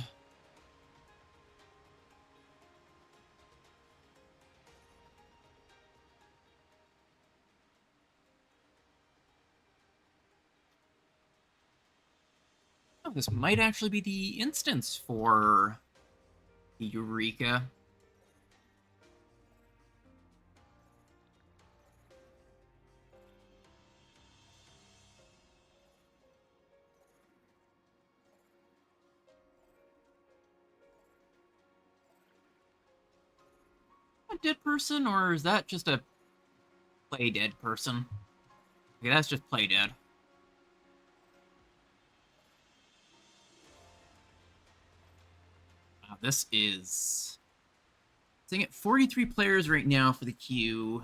Oh, this might actually be the instance for the Eureka. A dead person, or is that just a play dead person? Okay, that's just play dead. Wow, this is... Sitting at 43 players right now for the queue.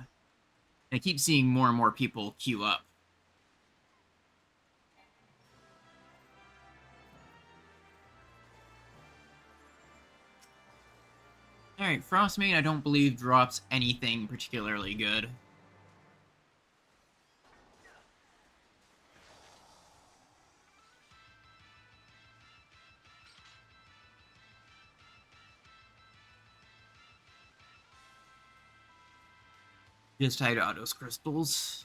And I keep seeing more and more people queue up. Alright, Frostmane I don't believe drops anything particularly good. Just Hydatos crystals.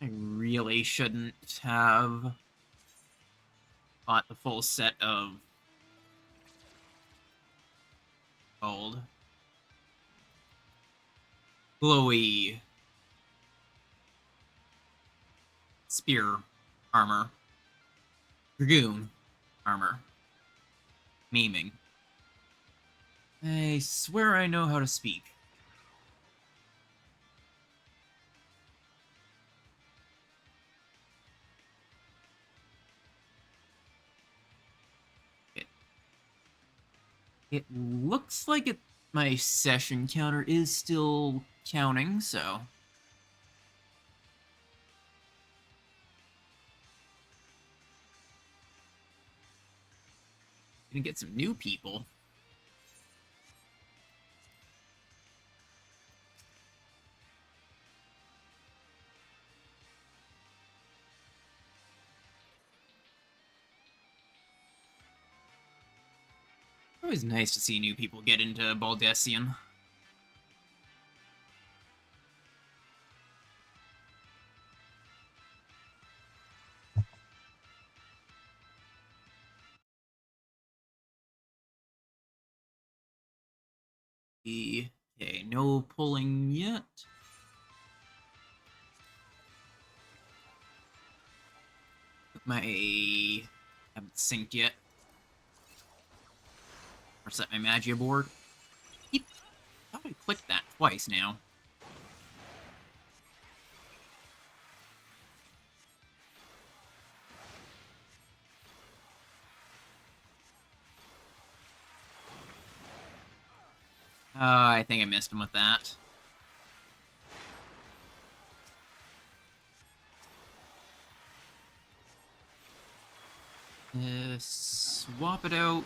I really shouldn't have bought the full set of gold. Glowy spear armor. Dragoon armor. Memeing. I swear I know how to speak. It looks like my session counter is still counting, so... Gonna get some new people. Always nice to see new people get into Baldessian. Okay, no pulling yet. Haven't synced yet. Or set my Mage board. I thought I clicked that twice now. I think I missed him with that. Swap it out.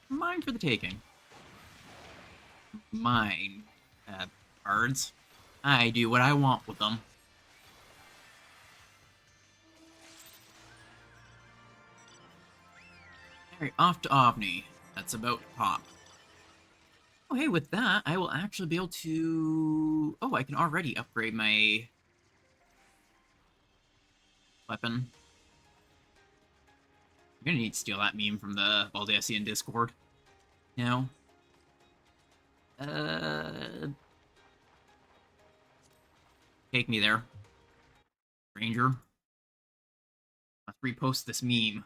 Mine for the taking. Mine, cards. I do what I want with them. Alright, off to Ovni. That's about to pop. Oh, hey, with that, I will actually be able to... Oh, I can already upgrade my weapon. I'm gonna need to steal that meme from the Baldessian Discord. You know? Take me there. Ranger. Let's repost this meme.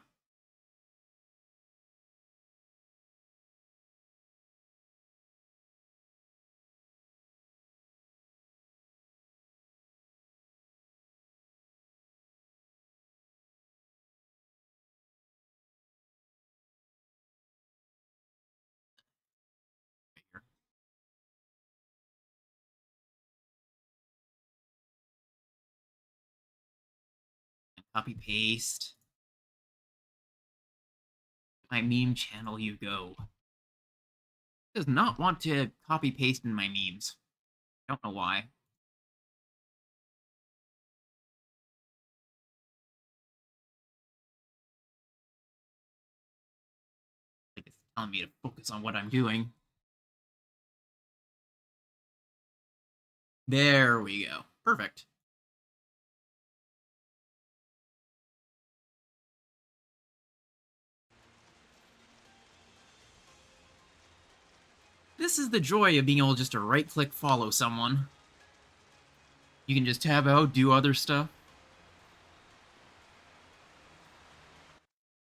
Copy paste. My meme channel you go. Does not want to copy paste in my memes. Don't know why. Like it's telling me to focus on what I'm doing. There we go. Perfect. This is the joy of being able just to right-click follow someone. You can just tab out, do other stuff.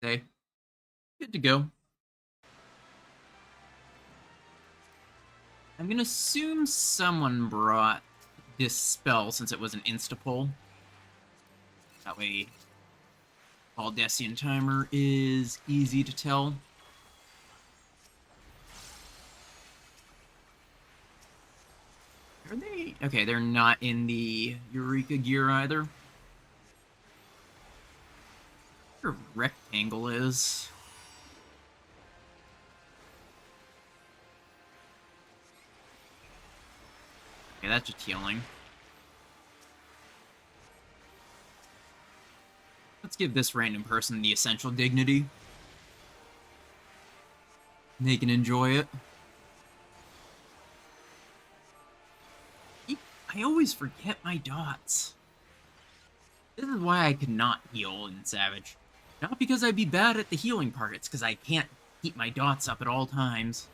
Okay. Good to go. I'm gonna assume someone brought Dispel since it was an insta-pull. That way, Baldessian timer is easy to tell. Are they? Okay, they're not in the Eureka gear either. Where rectangle is. Okay, that's just healing. Let's give this random person the essential dignity. They can enjoy it. I always forget my dots. This is why I could not heal in Savage. Not because I'd be bad at the healing part, it's because I can't keep my dots up at all times.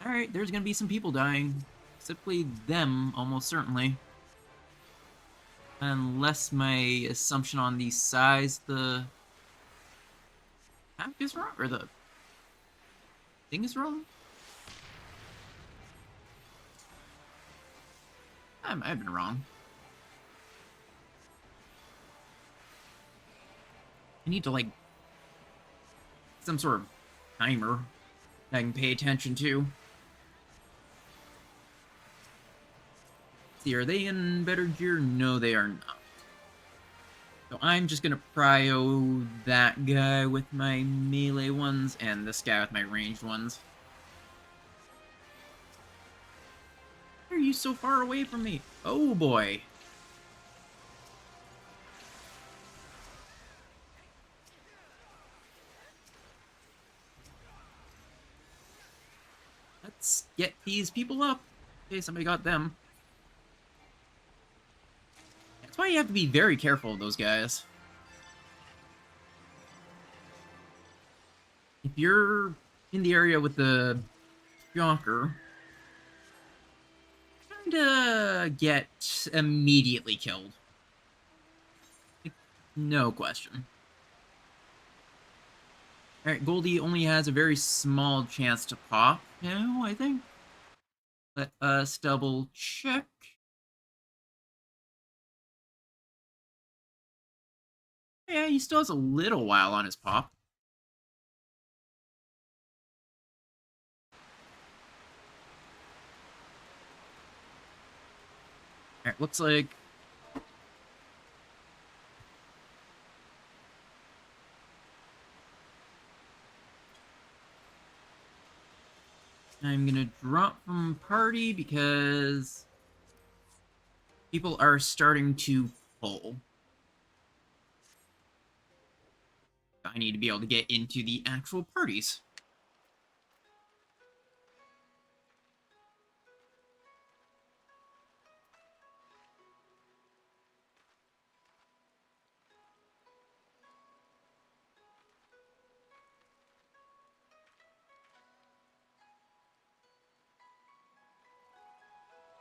Alright, there's gonna be some people dying. Specifically them, almost certainly. Unless my assumption on the size the map is wrong, or the thing is wrong. I've been wrong. I need to, like, some sort of timer that I can pay attention to. See, are they in better gear? No, they are not. So I'm just gonna prio that guy with my melee ones and this guy with my ranged ones. Why are you so far away from me? Oh boy. Let's get these people up. Okay, somebody got them. That's why you have to be very careful of those guys. If you're in the area with the Jonker, kinda get immediately killed. No question. Alright, Goldie only has a very small chance to pop now, I think. Let us double check. Yeah, he still has a little while on his pop. Alright, looks like I'm gonna drop from party because people are starting to pull. I need to be able to get into the actual parties.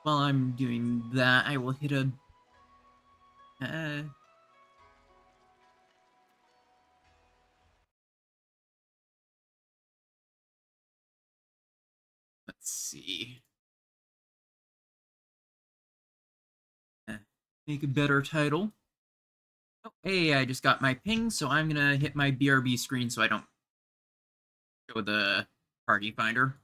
While I'm doing that, I will hit a... let's see. Make a better title. Oh, hey, I just got my ping, so I'm gonna hit my BRB screen so I don't show the party finder.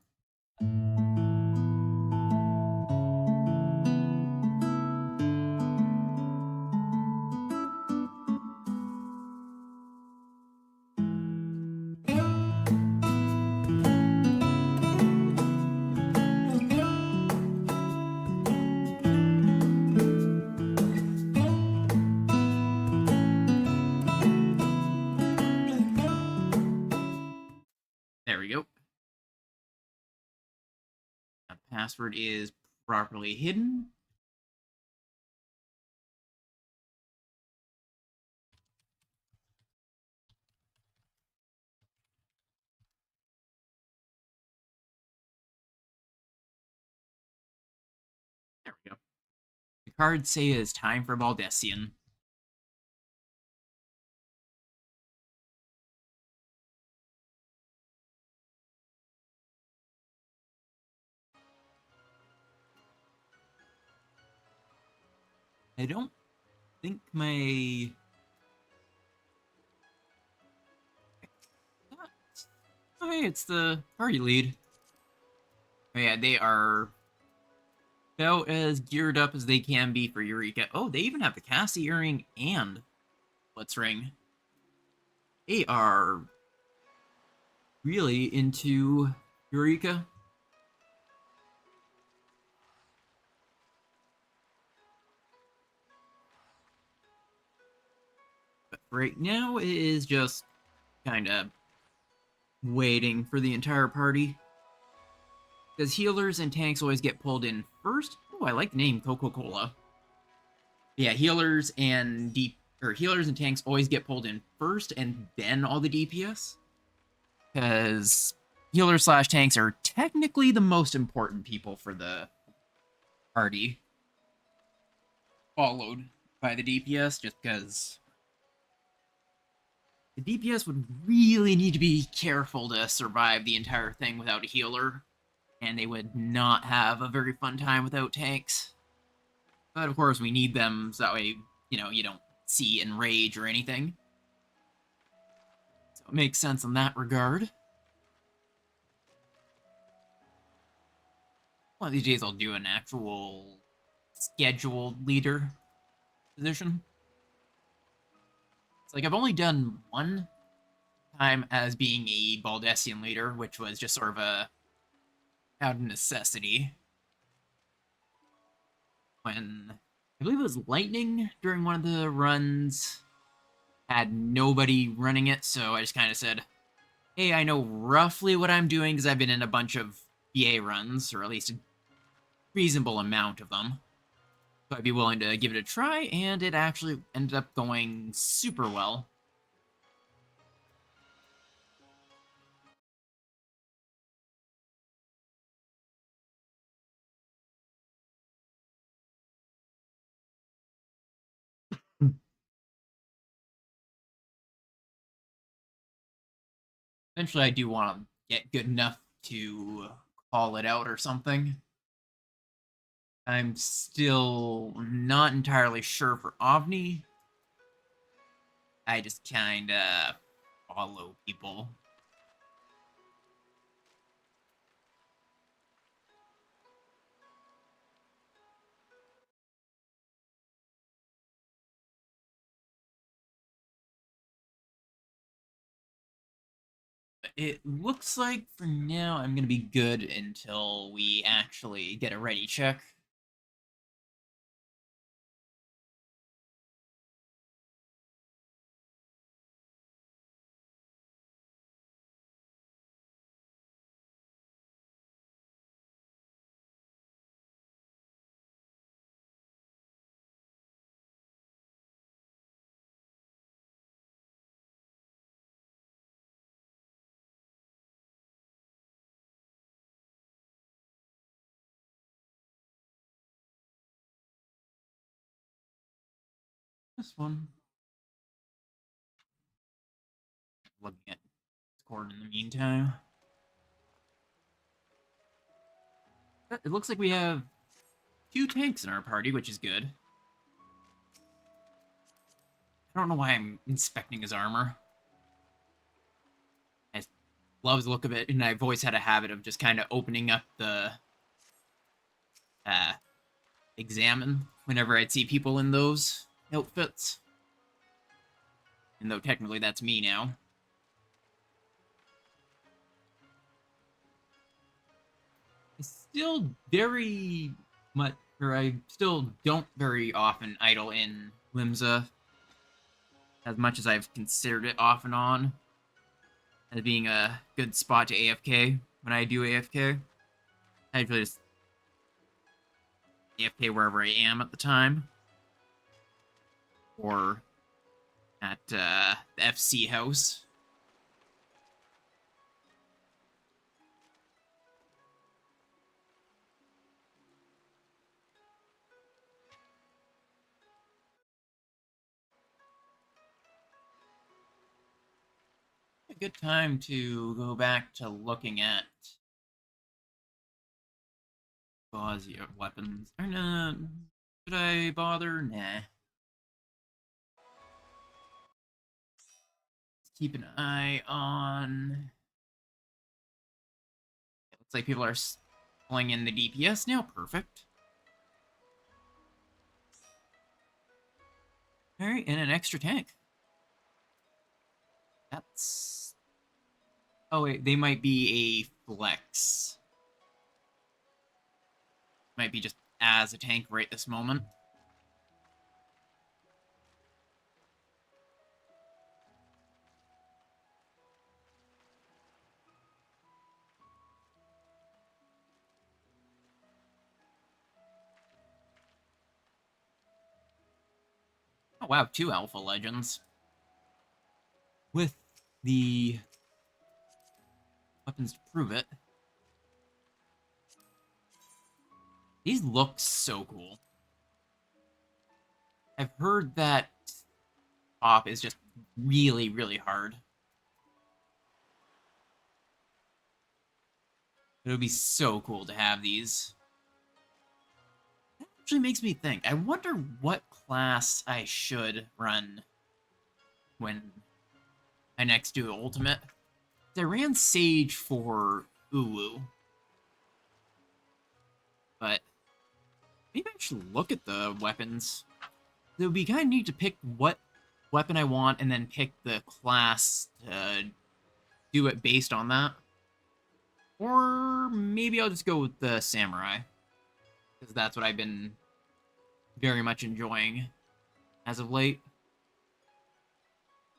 There we go. The password is properly hidden. There we go. The cards say it is time for Baldessian. I don't think my... oh, hey, it's the party lead. Oh yeah, they are about as geared up as they can be for Eureka. Oh, they even have the Cassie earring and Blitz ring. They are really into Eureka. right now is just kind of waiting for the entire party. Because healers and tanks always get pulled in first. Oh, I like the name Coca-Cola. Yeah, healers and healers and tanks always get pulled in first, and then all the DPS. Because healers slash tanks are technically the most important people for the party, followed by the DPS, just because the DPS would really need to be careful to survive the entire thing without a healer, and they would not have a very fun time without tanks. But of course, we need them so that way, you don't see enrage or anything. So it makes sense in that regard. One of these days I'll do an actual scheduled leader position. It's like I've only done one time as being a Baldessian leader, which was just sort of out of necessity. When I believe it was Lightning during one of the runs had nobody running it, so I just kind of said, hey, I know roughly what I'm doing because I've been in a bunch of BA runs, or at least a reasonable amount of them. So I'd be willing to give it a try, and it actually ended up going super well. Eventually, I do want to get good enough to call it out or something. I'm still not entirely sure for Ovni. I just kind of follow people. It looks like for now I'm going to be good until we actually get a ready check. This one. Looking at Discord in the meantime. It looks like we have 2 tanks in our party, which is good. I don't know why I'm inspecting his armor. I love the look of it, and I've always had a habit of just kind of opening up the examine whenever I'd see people in those outfits. And though technically that's me now. I still very much, or I still don't very often idle in Limsa, as much as I've considered it off and on as being a good spot to AFK when I do AFK. I usually just AFK wherever I am at the time, or at the FC house. A good time to go back to looking at Gauzy weapons. Or no, should I bother? Nah. Let's keep an eye on. It looks like people are pulling in the DPS now. Perfect. Alright, and an extra tank. That's... Oh wait, they might be a flex. Might be just as a tank right this moment. Oh wow, 2 Alpha Legends. With the weapons to prove it. These look so cool. I've heard that top is just really, really hard. It would be so cool to have these. That actually makes me think. I wonder what class I should run when I next do Ultimate. I ran Sage for Uwu, but maybe I should look at the weapons. It would be kind of neat to pick what weapon I want and then pick the class to do it based on that. Or maybe I'll just go with the Samurai, because that's what I've been very much enjoying as of late.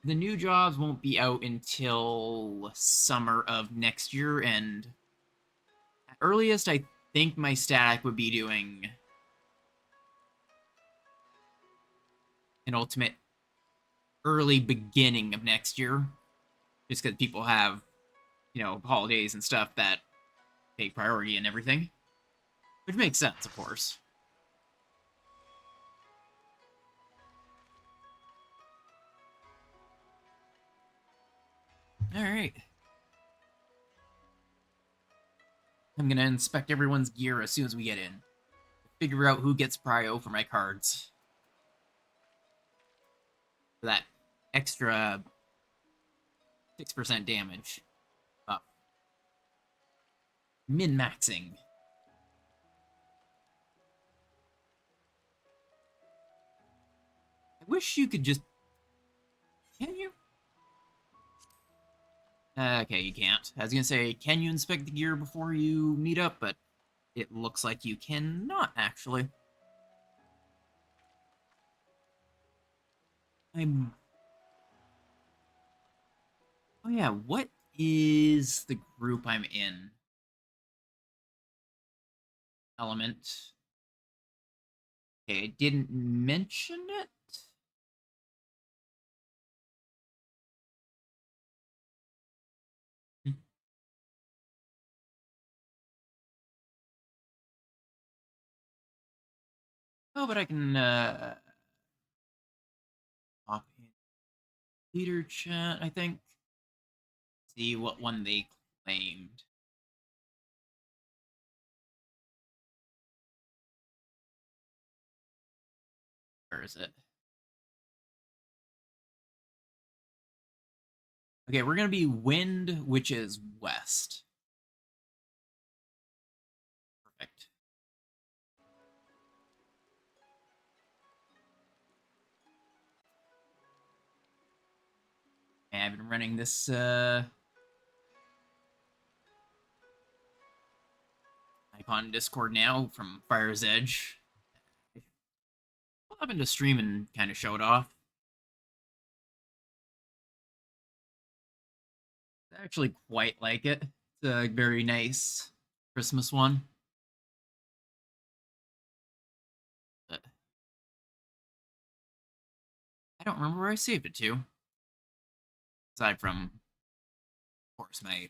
The new jobs won't be out until summer of next year, and at earliest, I think my static would be doing an ultimate early beginning of next year, just because people have, holidays and stuff that take priority and everything, which makes sense, of course. All right. I'm gonna inspect everyone's gear as soon as we get in. Figure out who gets prio for my cards. For that extra 6% damage. Up. Min-maxing. I wish you could just... Can you? Okay, you can't. I was gonna say, can you inspect the gear before you meet up? But it looks like you cannot, actually. I'm... Oh yeah, what is the group I'm in? Element. Okay, I didn't mention it? Oh, but I can, pop in leader chat, I think. See what one they claimed. Where is it? Okay, we're gonna be wind, which is west. Perfect. And I've been running this icon Discord now from Fire's Edge. I'll hop into stream and kind of show it off. I actually quite like it. It's a very nice Christmas one. But I don't remember where I saved it to. Aside from, of course, my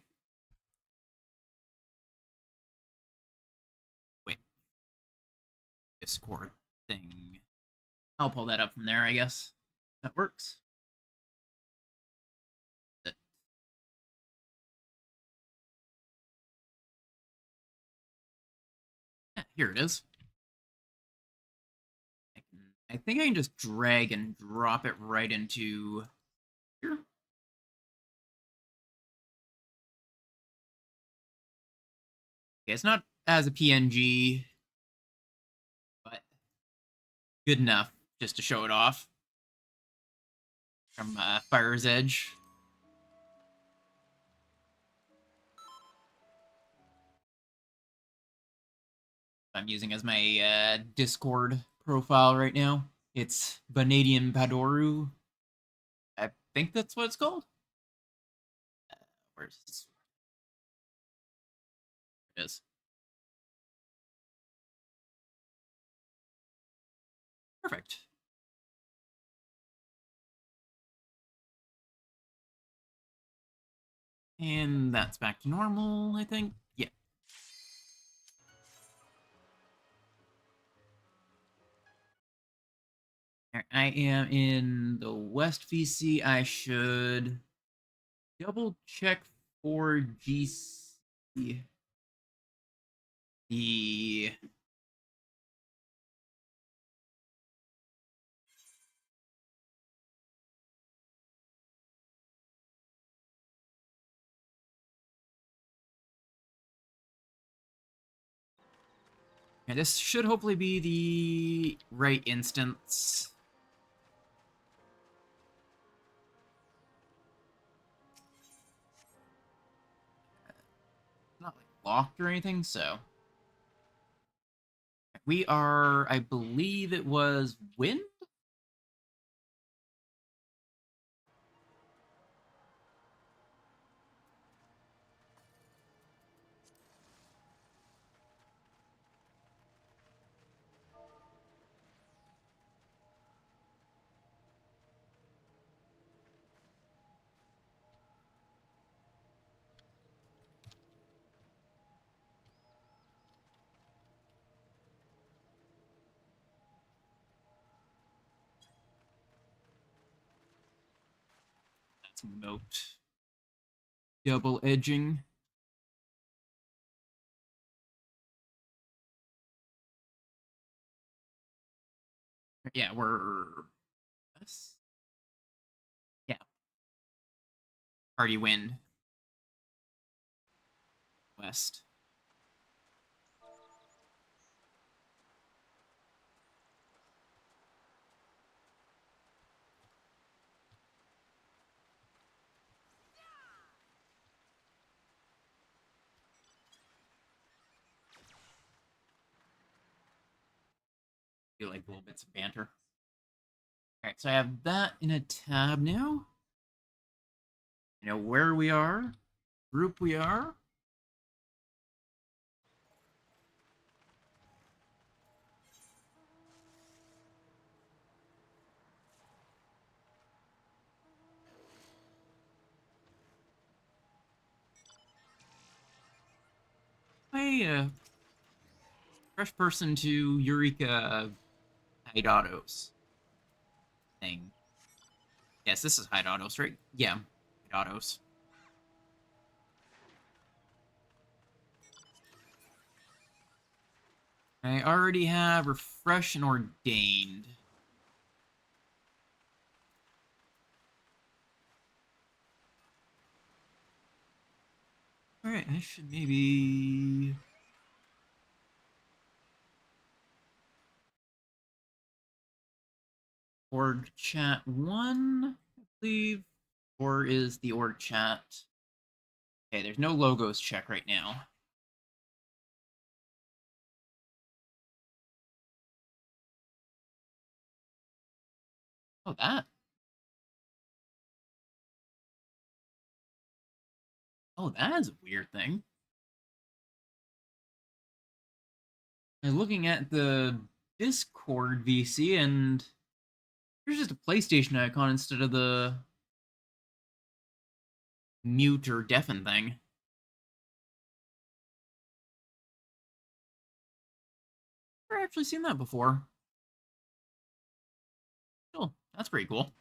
wait Discord thing. I'll pull that up from there, I guess. That works. Yeah, here it is. I think I can just drag and drop it right into here. Okay, it's not as a PNG, but good enough just to show it off from Fire's Edge. I'm using as my Discord profile right now. It's Vanadian Padoru. I think that's what it's called. Where's this? It is. Perfect. And that's back to normal, I think. Yeah. I am in the West VC. I should double check for GC. The yeah, this should hopefully be the right instance. Not like locked or anything, so we are, I believe it was wind. That's moat. Double edging. Yeah, we're yeah. Party wind. West. Feel like little bits of banter. Alright, so I have that in a tab now. You know where we are, group we are. Hey, fresh person to Eureka Hydatos thing. Yes, this is Hydatos, right? Yeah, Hydatos. I already have Refresh and Ordained. Alright, I should maybe... Org chat 1, I believe. Or is the org chat... Okay, there's no logos check right now. Oh, that. Oh, that is a weird thing. I'm looking at the Discord VC, and there's just a PlayStation icon instead of the mute or deafen thing. I've never actually seen that before. Oh, that's pretty cool.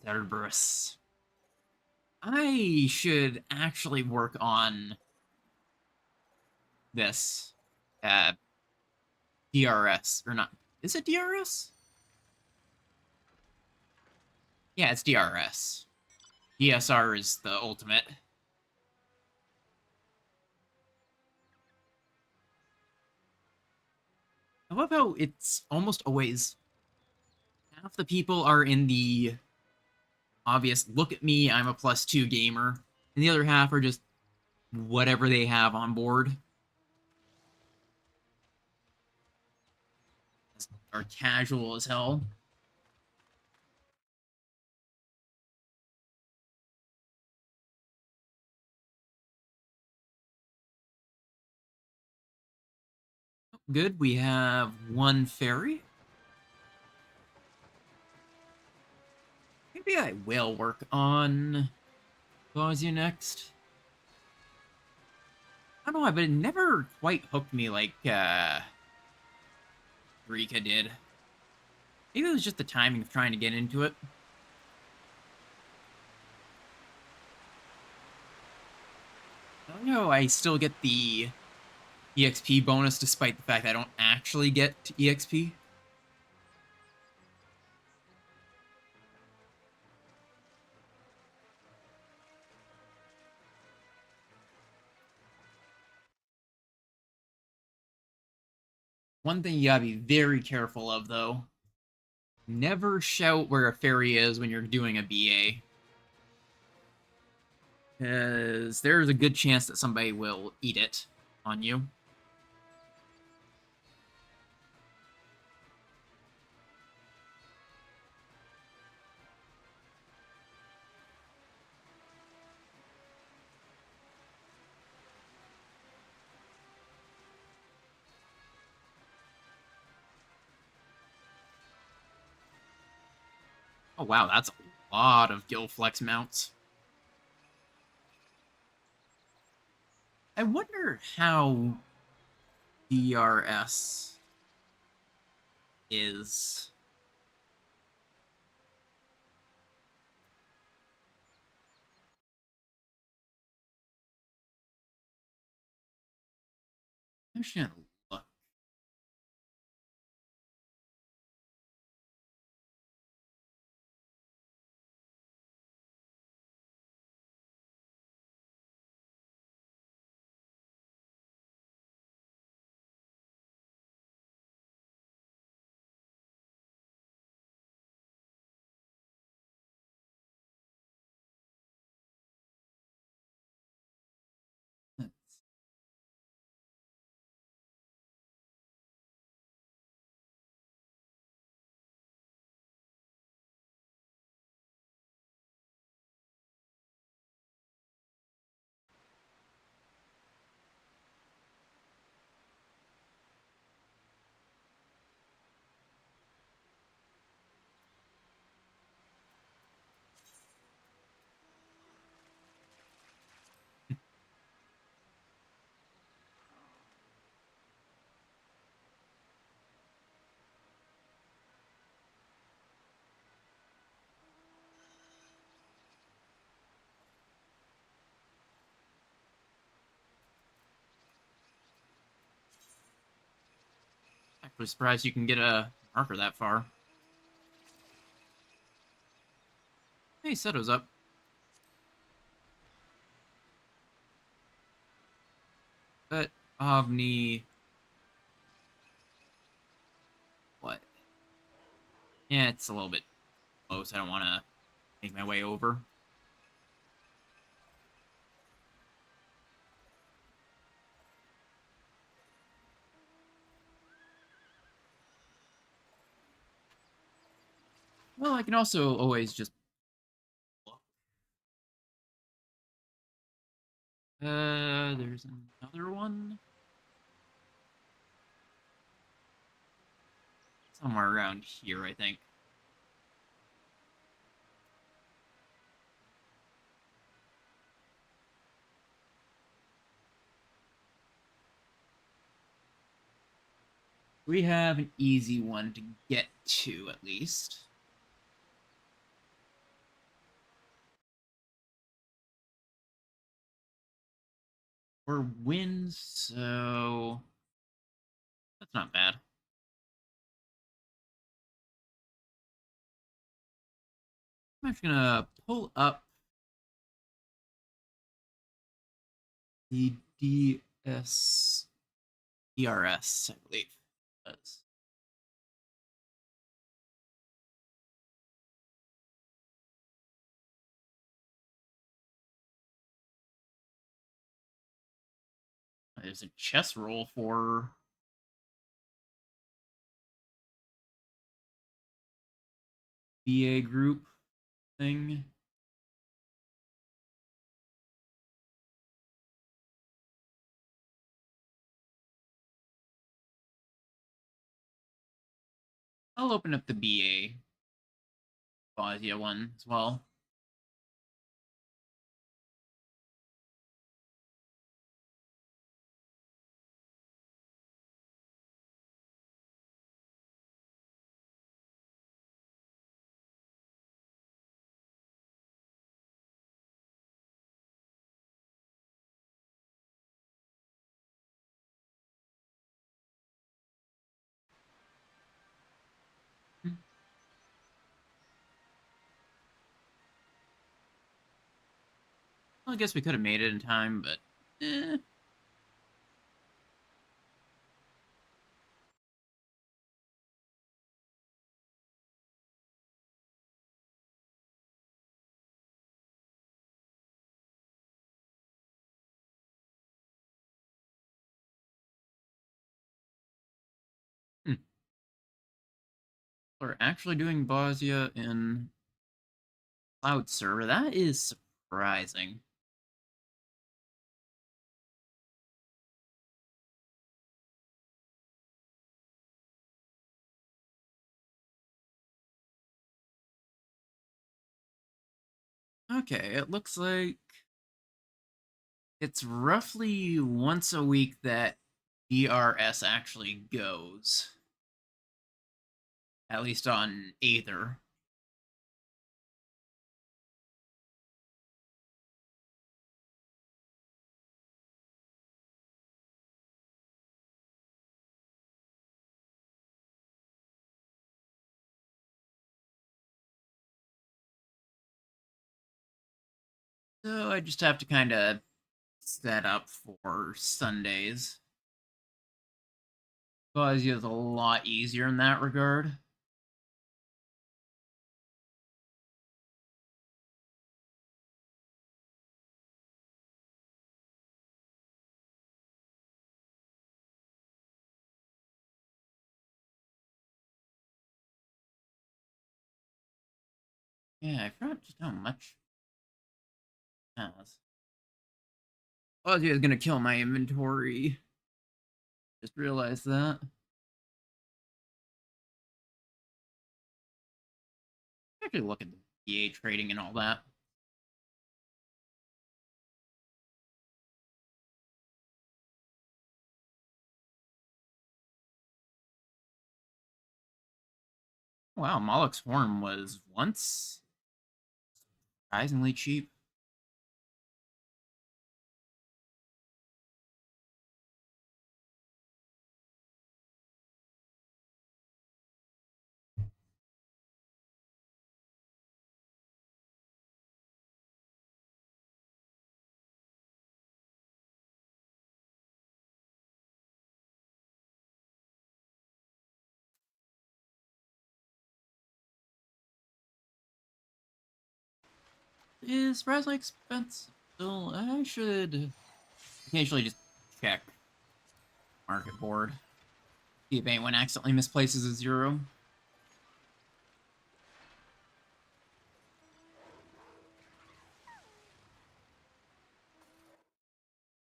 Cerberus. I should actually work on this. Uh, DRS. Or not. Is it DRS? Yeah, it's DRS. DSR is the ultimate. I love how it's almost always half the people are in the obvious look at me, I'm a +2 gamer, and the other half are just whatever they have on board. Are casual as hell. good. We have one fairy. Maybe I will work on Bosnia next. I don't know, but it never quite hooked me like Rika did. Maybe it was just the timing of trying to get into it. I don't know, I still get the EXP bonus despite the fact I don't actually get EXP. One thing you gotta be very careful of, though. Never shout where a fairy is when you're doing a BA. Because there's a good chance that somebody will eat it on you. Oh wow, that's a lot of Gilflex mounts. I wonder how DRS is. I should look. Actually surprised you can get a marker that far. Hey, Seto's up. But Omni. What? Yeah, it's a little bit close. I don't want to make my way over. Well, I can also always just look. There's another one. Somewhere around here, I think. We have an easy one to get to, at least. We're wins, so that's not bad. I'm actually gonna pull up the DRS, I believe. That's there's a chess roll for BA group thing. I'll open up the BA Bosnia one as well. Well, I guess we could have made it in time, but eh. Hmm. We're actually doing Bosnia in Cloud Server. That is surprising. Okay, it looks like it's roughly once a week that DRS actually goes. At least on Aether. So I just have to kind of set up for Sundays. Bosnia is a lot easier in that regard. Yeah, I forgot just how much it has. Bosnia is gonna kill my inventory. Just realized that. Actually, look at the EA trading and all that. Wow, Moloch's Horn was once surprisingly cheap. Is surprisingly expensive. Still, I should occasionally just check market board. See if anyone accidentally misplaces a zero.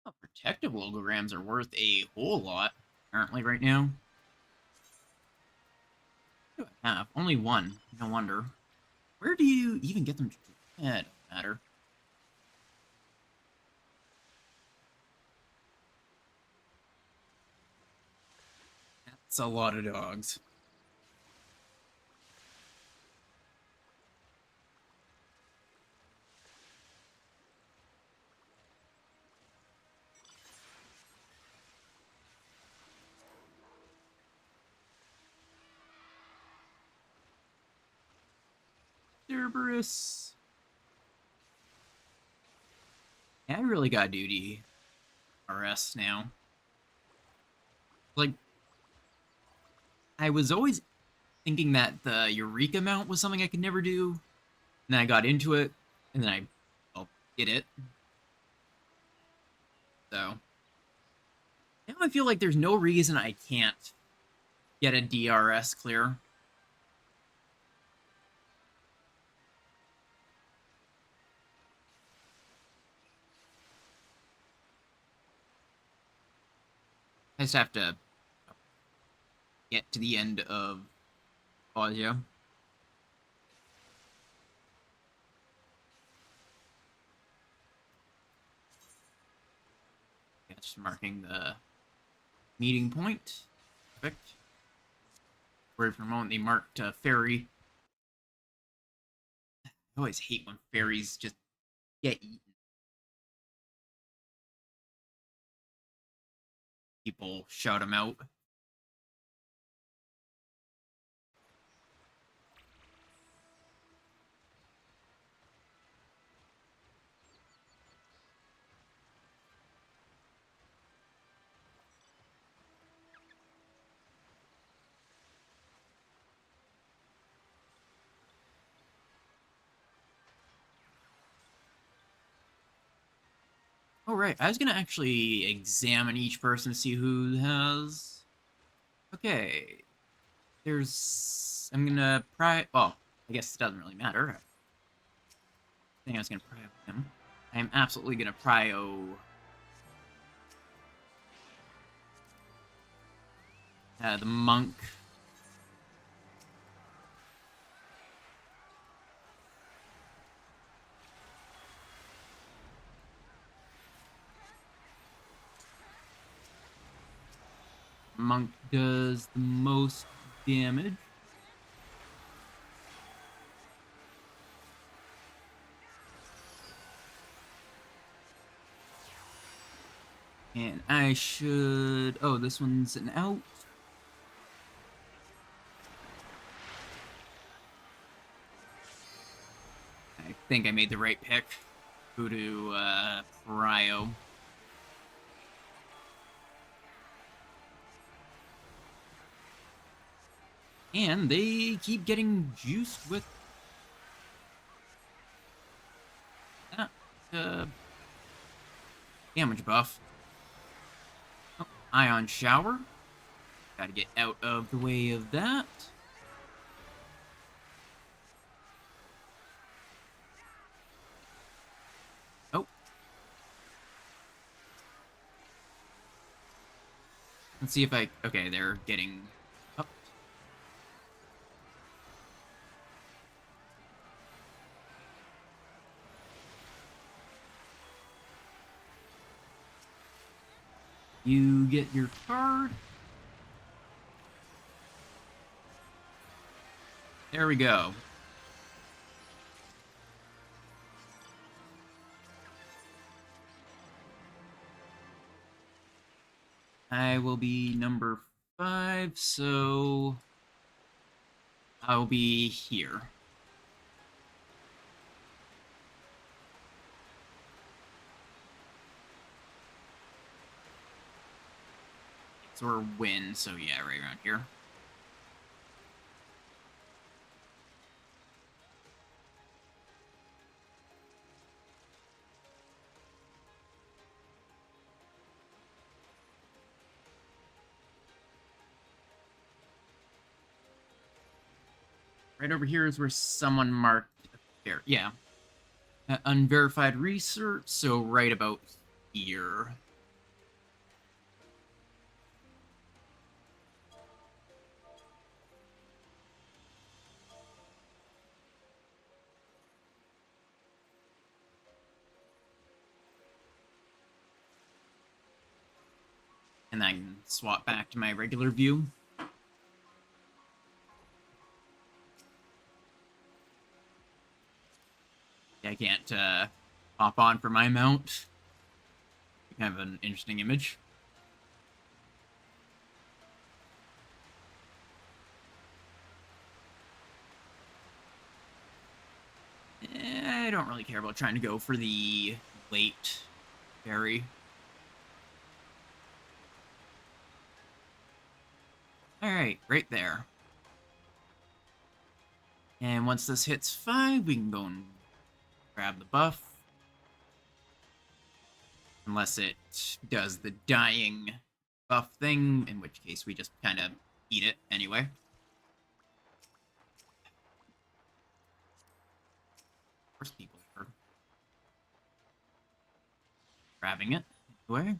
Oh, protective logograms are worth a whole lot, apparently, right now. What do I have? Only one. No wonder. Where do you even get them? Eh, it don't matter. That's a lot of dogs. Cerberus. Yeah, I really gotta do the RS now. Like, I was always thinking that the Eureka mount was something I could never do. And then I got into it, and then well, did it. So, now I feel like there's no reason I can't get a DRS clear. I just have to get to the end of Oh, yeah. Yeah, just marking the meeting point. Perfect. Worried for a moment they marked ferry. I always hate when ferries just get eaten. People shout them out. Oh, right. I was going to actually examine each person to see who has... Okay. There's... I'm going to pry... Well, I guess it doesn't really matter. I think I was going to pry him. I am absolutely going to prio... the monk. Monk does the most damage. And I should... Oh, this one's an out. I think I made the right pick. Who to prio. And they keep getting juiced with that damage buff. Oh, ion shower. Gotta get out of the way of that. Oh. Let's see if I... Okay, they're getting up. You get your card. There we go. I will be number 5, so I'll be here. So we're win, so yeah, right around here. Right over here is where someone marked there. Yeah. Unverified research, so right about here. And then I can swap back to my regular view. Yeah, I can't hop on for my mount. Kind of an interesting image. I don't really care about trying to go for the late berry. Alright, right there. And once this hits 5, we can go and grab the buff. Unless it does the dying buff thing, in which case we just kind of eat it anyway. Of course people are grabbing it anyway.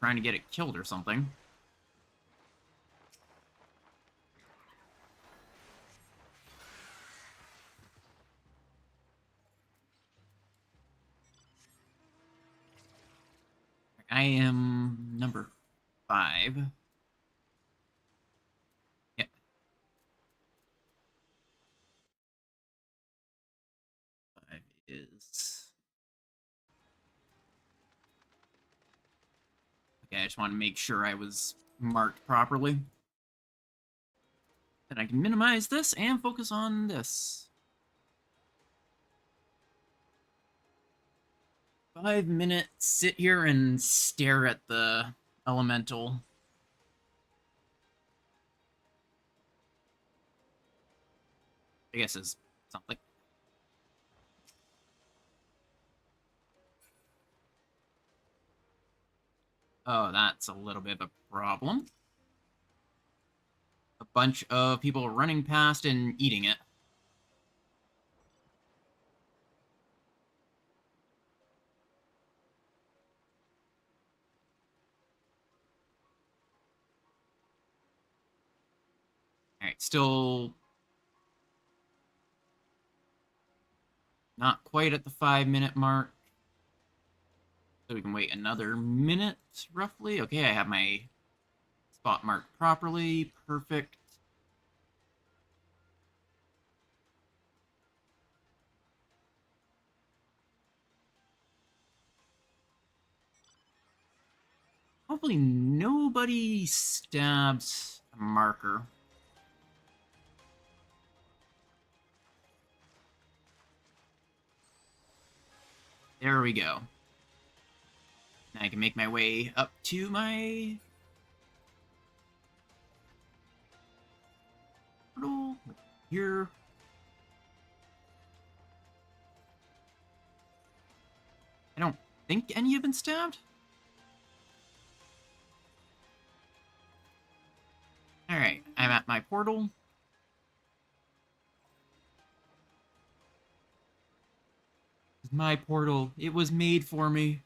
trying to get it killed or something. I am number 5. Yeah. Five is... Okay, I just want to make sure I was marked properly. Then I can minimize this and focus on this. 5 minutes, sit here and stare at the elemental. I guess is something. Oh, that's a little bit of a problem. A bunch of people running past and eating it. Alright, still not quite at the 5-minute mark. So we can wait another minute, roughly. Okay, I have my spot marked properly. Perfect. Hopefully nobody stabs a marker. There we go. Now I can make my way up to my portal here. I don't think any have been stabbed. Alright, I'm at my portal. It's my portal. It was made for me.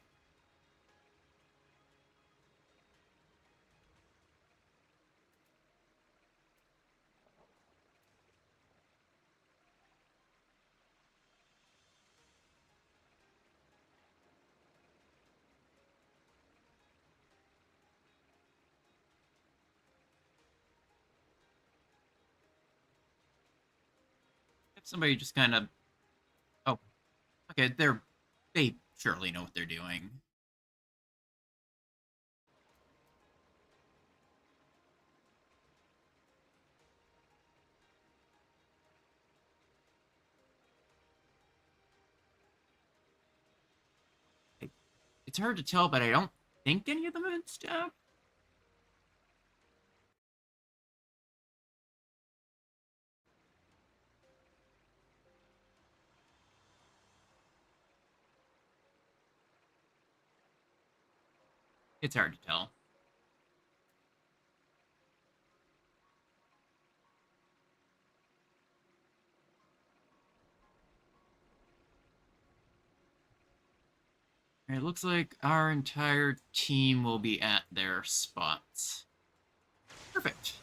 If somebody just kind of... Oh, okay, they surely know what they're doing. It's hard to tell, but I don't think any of them have been stabbed. It's hard to tell. It looks like our entire team will be at their spots. Perfect.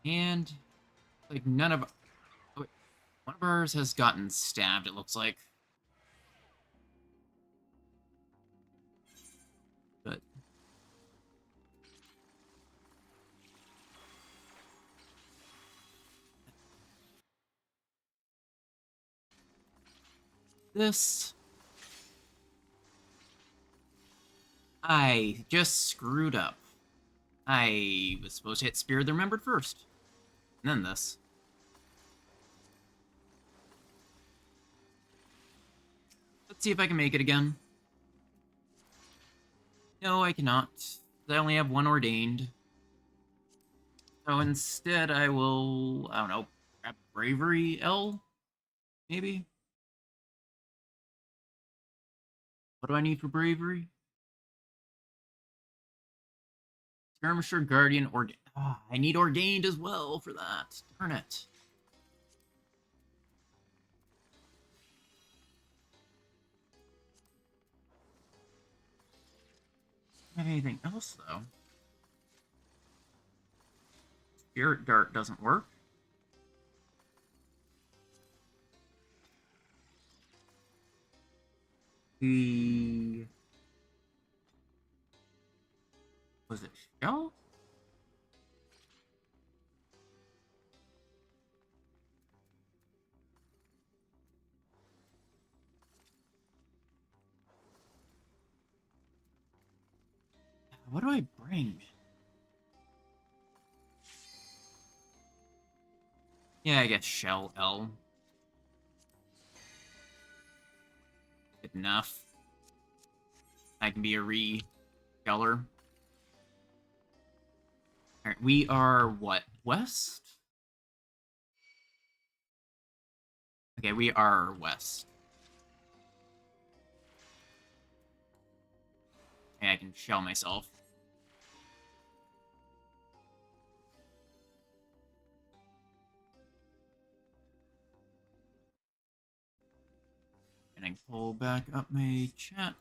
And like none of... Oh, wait. One of ours has gotten stabbed, it looks like. But this... I just screwed up. I was supposed to hit Spear of the Remembered first. And then this. Let's see if I can make it again. No, I cannot. I only have one ordained. So instead I will, I don't know, grab Bravery L? Maybe? What do I need for Bravery? Skirmisher, Guardian, Ordained. Oh, I need Ordained as well for that. Darn it. Have anything else, though? Spirit Dart doesn't work. The... Was it Shell? What do I bring? Yeah, I guess Shell L. Good enough. I can be a re-Sheller. Alright, we are what? West? Okay, we are west. Okay, I can shell myself. And I can pull back up my chat.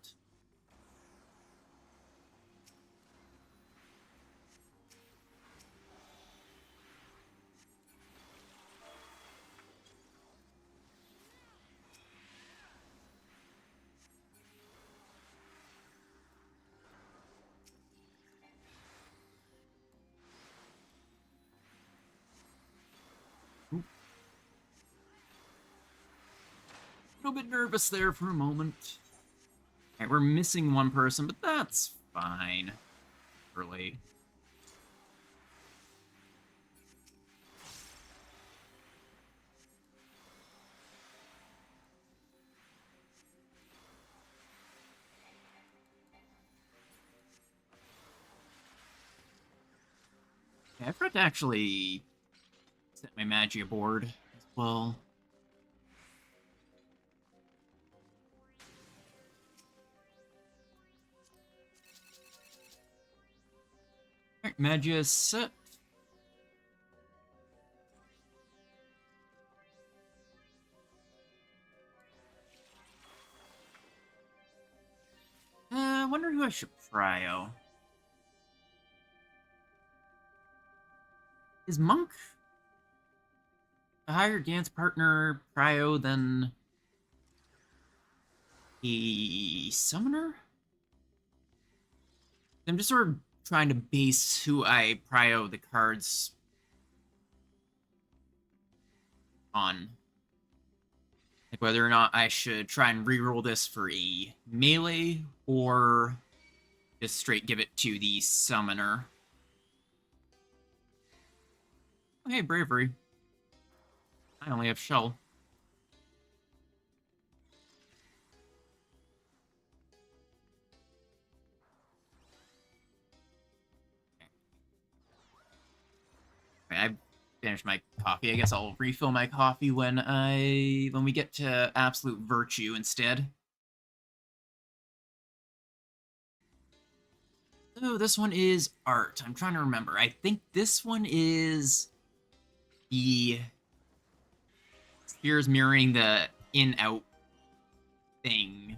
Oop. A little bit nervous there for a moment. Alright, we're missing one person, but that's fine. Early. Yeah, I forgot to actually set my Mage aboard as well. Alright, Mage is set. I wonder who I should prio. Is Monk a higher dance partner prio than a summoner? I'm just sort of trying to base who I prio the cards on. Like whether or not I should try and reroll this for a melee or just straight give it to the summoner. Okay, bravery. I only have shell. Okay, I've finished my coffee. I guess I'll refill my coffee when we get to absolute virtue instead. Oh, this one is art. I'm trying to remember. I think this one is the here's mirroring the in-out thing.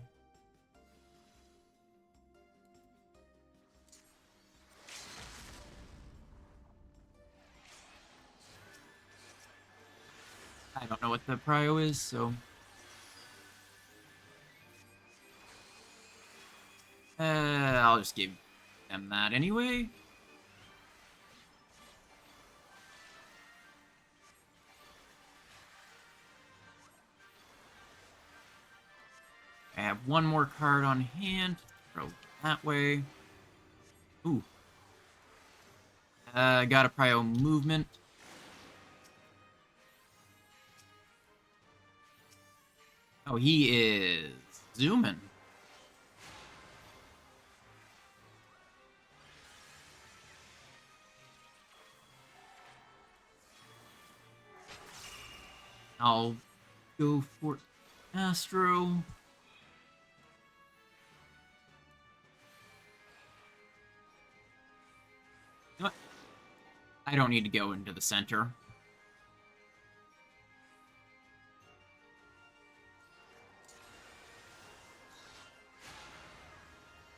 I don't know what the prio is, so I'll just give them that anyway. I have one more card on hand. Throw that way. Ooh. Got a prio movement. Oh, he is zooming. I'll go for Astro. You know what? I don't need to go into the center.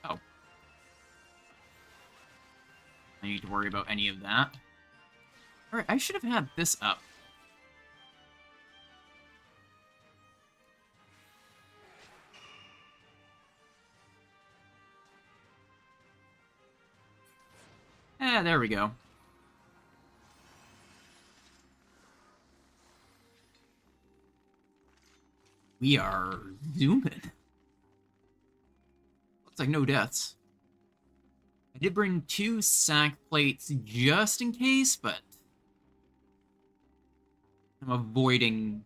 Oh. need to worry about any of that. Alright, I should have had this up. There we go. We are zooming. Looks like no deaths. I did bring 2 sack plates just in case, but I'm avoiding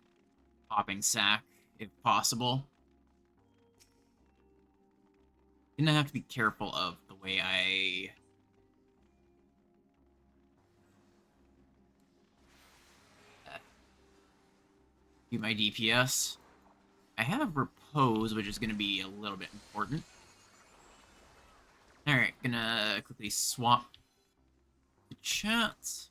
popping sack if possible. Gonna have to be careful of the way I do my DPS. I have repose, which is gonna be a little bit important. Alright, gonna quickly swap the chats.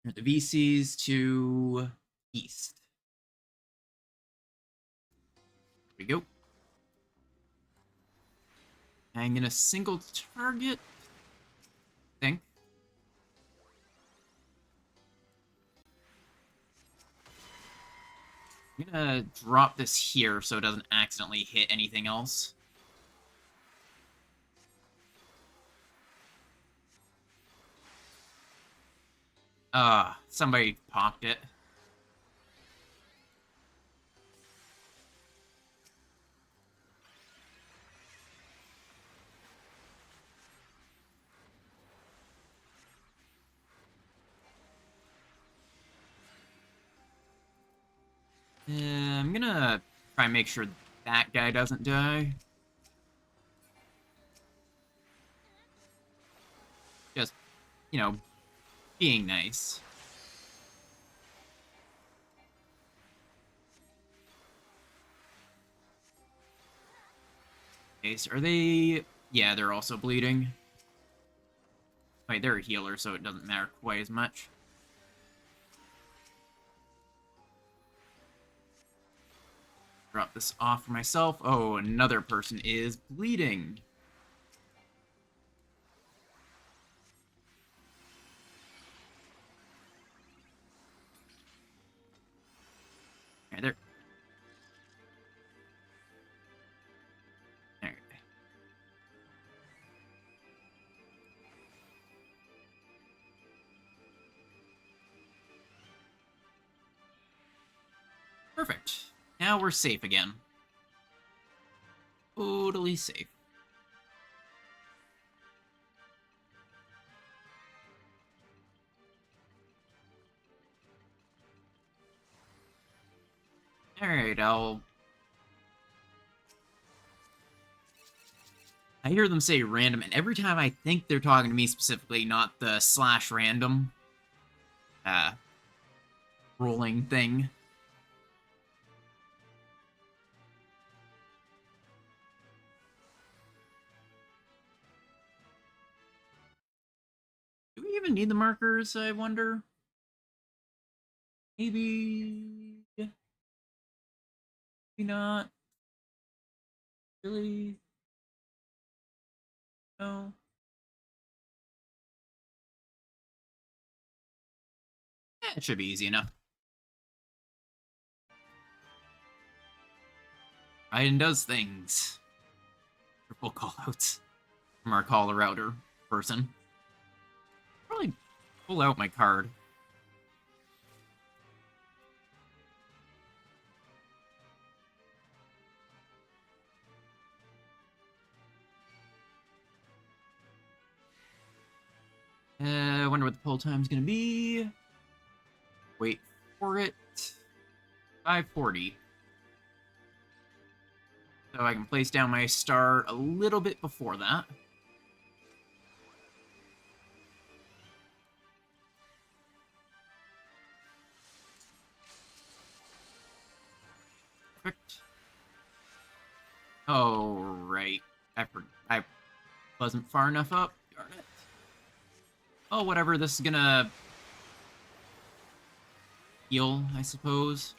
The VCs to east. There we go. I'm gonna single target. I think. I'm gonna drop this here so it doesn't accidentally hit anything else. Somebody popped it. I'm gonna try and make sure that guy doesn't die. Just, you know, being nice. Okay, so are they... Yeah, they're also bleeding. Wait, they're a healer, so it doesn't matter quite as much. Drop this off for myself. Oh, another person is bleeding. Okay, there. There. Perfect. Now we're safe again. Totally safe. Alright, I hear them say random, and every time I think they're talking to me specifically, not the /random rolling thing. Do we even need the markers, I wonder? Maybe... Maybe not. Really? No. Yeah, it should be easy enough. Raiden does things. Triple callouts from our caller router person. Probably pull out my card. I wonder what the pull time's gonna be. Wait for it. 5:40. So I can place down my star a little bit before that. Perfect. Oh, right. I wasn't far enough up. Darn it. Oh, whatever. This is gonna heal, I suppose.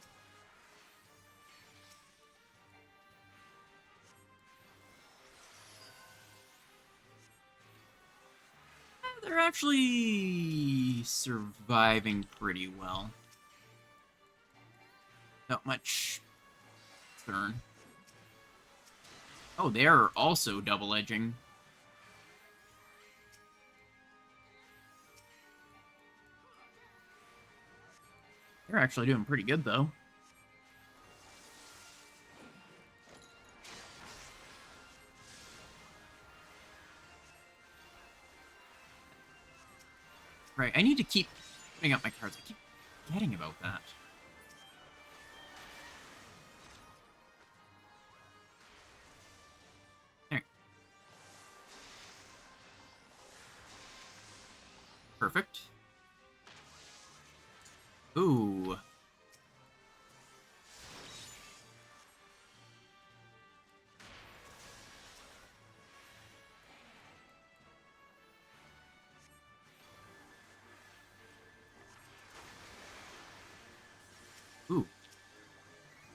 actually surviving pretty well. Not much concern. Oh, they're also double edging. They're actually doing pretty good, though. Right, I need to keep putting up my cards. I keep forgetting about that. There. Perfect. Ooh. Ooh.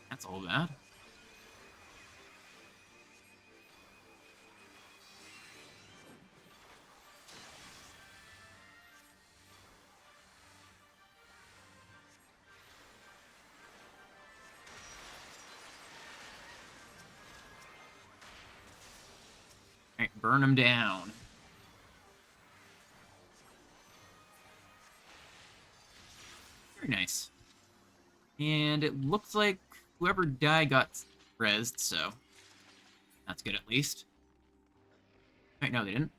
That's all bad. Alright, burn them down. Very nice. And it looks like whoever died got rezzed, so that's good at least. Wait, no, they didn't.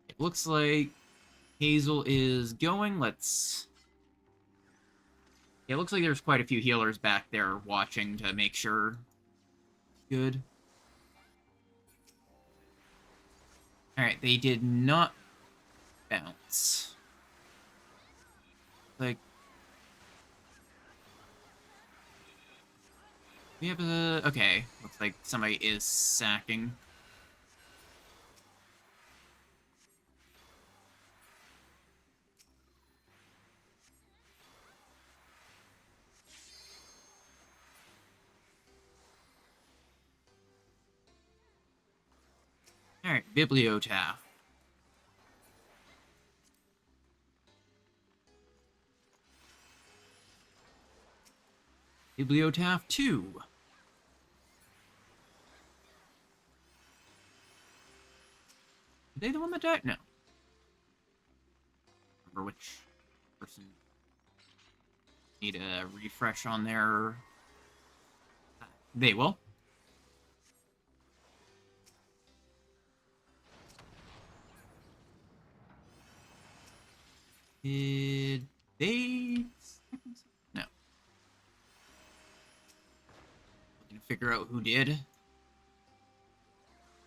It looks like Hazel is going. Let's... Yeah, it looks like there's quite a few healers back there watching to make sure. Good. Alright, they did not bounce. Like... We have a... Okay, looks like somebody is sacking. Alright, Bibliotaph. Bibliotaph 2. Are they the one that died? No. Remember which person. Need a refresh on their... They will. Did they... No. Looking to figure out who did.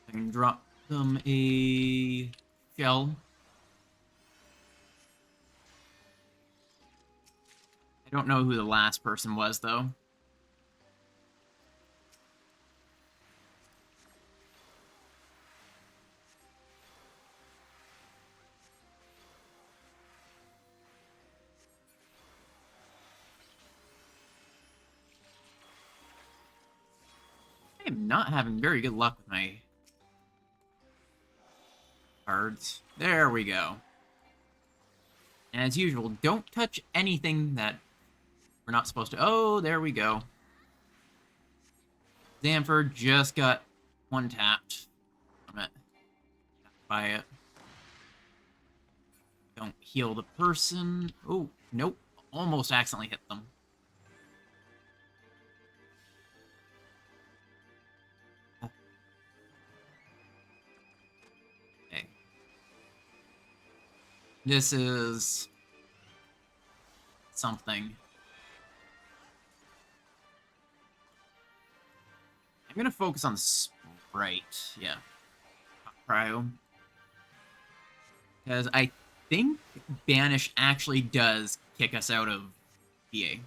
I can drop them a shell. I don't know who the last person was, though. I am not having very good luck with my cards. There we go. And as usual, don't touch anything that we're not supposed to... Oh, there we go. Zamford just got one tapped from it. By it. Don't heal the person. Oh, nope. Almost accidentally hit them. Okay. This is... something. I'm gonna focus on Sprite. Yeah. Cryo. Because I think Banish actually does kick us out of PA.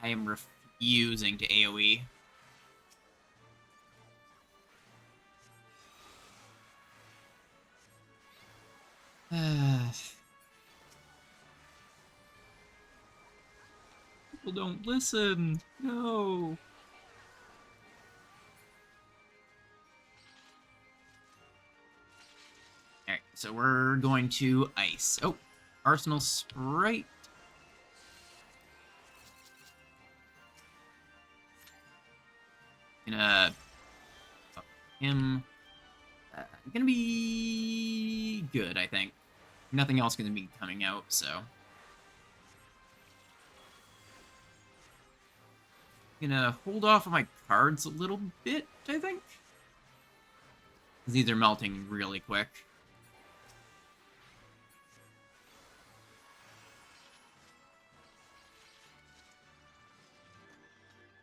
I am refusing to AoE. People don't listen. No. Alright, so we're going to ice. Oh, Arsenal Sprite. Gonna up him. Gonna be good, I think. Nothing else gonna be coming out, so. Gonna hold off on my cards a little bit, I think. These are melting really quick.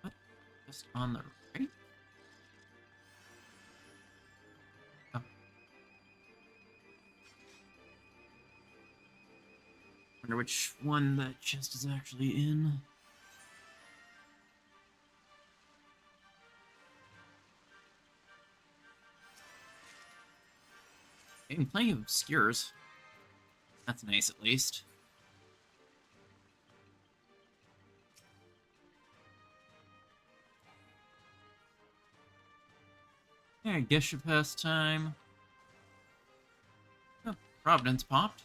What? Just on the right? Oh. Wonder which one that chest is actually in. Hey, plenty of obscures. That's nice, at least. Yeah, I guess your pastime. Oh, Providence popped.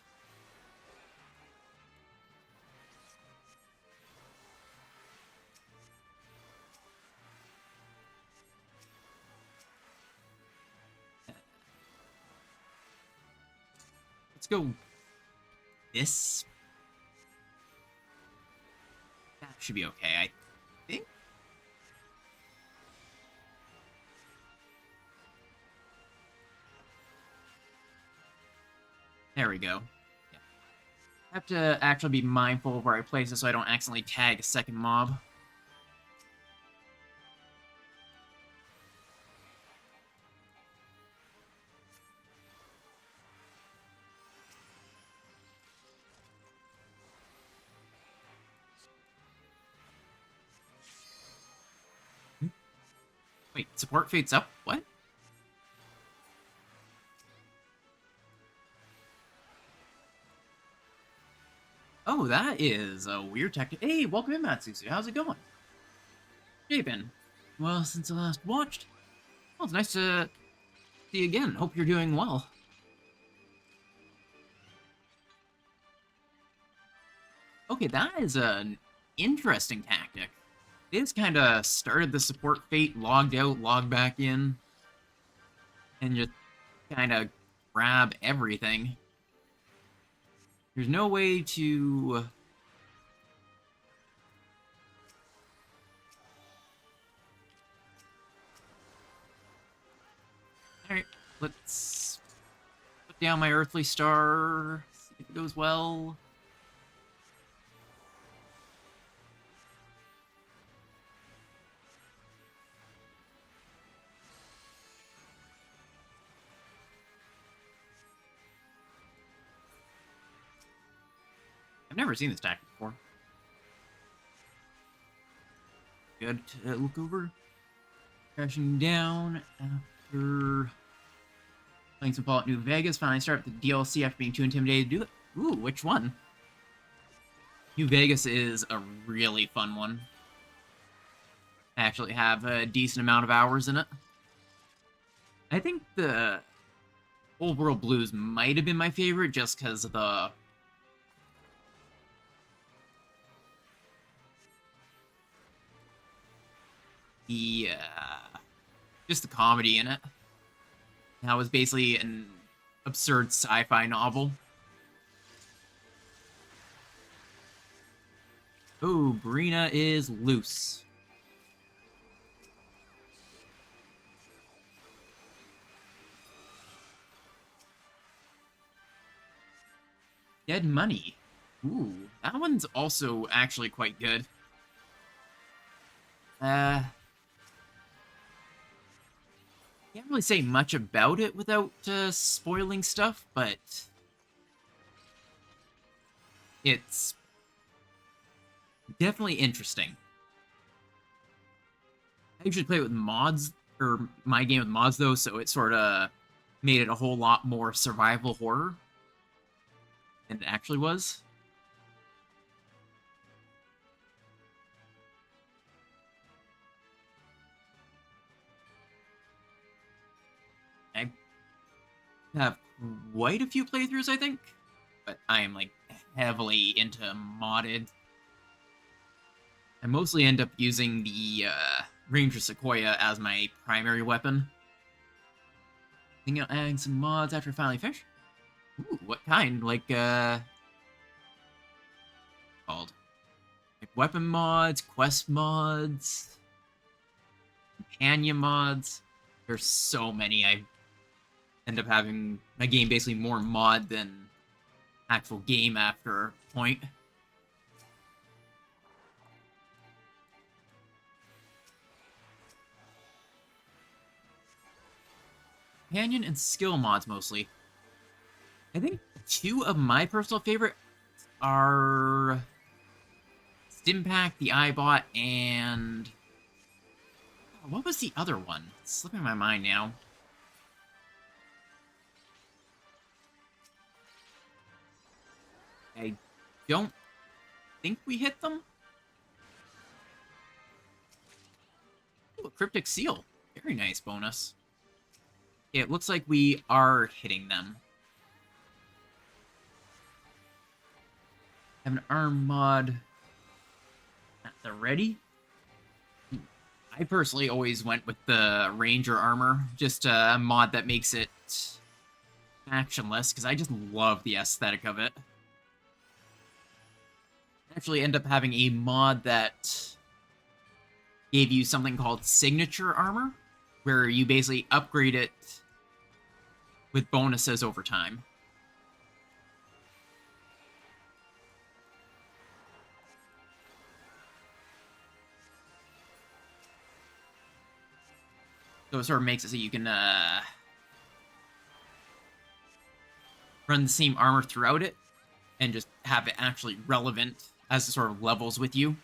Let's go this. That should be okay, I think. There we go. Yeah. I have to actually be mindful of where I place it so I don't accidentally tag a second mob. Wait, support fates up? What? Oh, that is a weird tactic. Hey, welcome in, Matsusu. How's it going? Jabin. Well, since I last watched. Well, it's nice to see you again. Hope you're doing well. Okay, that is an interesting tactic. They just kind of started the support fate, logged out, logged back in, and just kind of grab everything. There's no way to... Alright, let's put down my Earthly Star, see if it goes well. I've never seen this tactic before. Good to look over. Crashing down after playing some Fallout New Vegas. Finally start up the DLC after being too intimidated to do it. Ooh, which one? New Vegas is a really fun one. I actually have a decent amount of hours in it. I think the Old World Blues might have been my favorite just because of the... just the comedy in it. That was basically an absurd sci-fi novel. Oh, Brina is loose. Dead Money. Ooh, that one's also actually quite good. Can't really say much about it without spoiling stuff, but it's definitely interesting. I usually play it with mods, or my game with mods though, so it sort of made it a whole lot more survival horror than it actually was. have quite a few playthroughs, I think. But I am, like, heavily into modded. I mostly end up using the Ranger Sequoia as my primary weapon. Thinking of adding some mods after finally finish. Ooh, what kind? Like, called? Like weapon mods, quest mods, companion mods. There's so many. I end up having my game basically more mod than actual game after a point. Companion and skill mods mostly. I think two of my personal favorite are Stimpack, the iBot, and what was the other one? It's slipping my mind now. I don't think we hit them. Ooh, a Cryptic Seal. Very nice bonus. It looks like we are hitting them. Have an arm mod at the ready. I personally always went with the Ranger armor, just a mod that makes it actionless, because I just love the aesthetic of it. I actually end up having a mod that gave you something called signature armor, where you basically upgrade it with bonuses over time. So it sort of makes it so you can run the same armor throughout it, and just have it actually relevant as it sort of levels with you.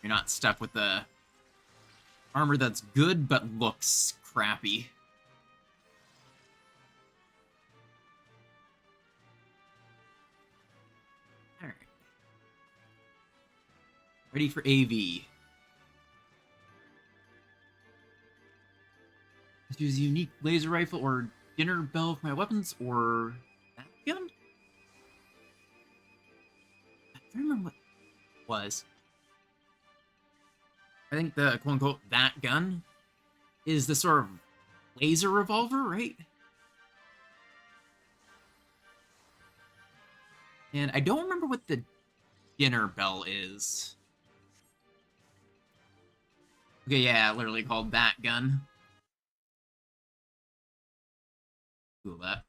You're not stuck with the armor that's good but looks crappy. Alright. Ready for AV. Let's use a unique laser rifle or dinner bell for my weapons, or that gun? I don't remember what it was. I think the quote-unquote that gun is the sort of laser revolver, right? And I don't remember what the dinner bell is. Okay, yeah, literally called that gun. Cool that.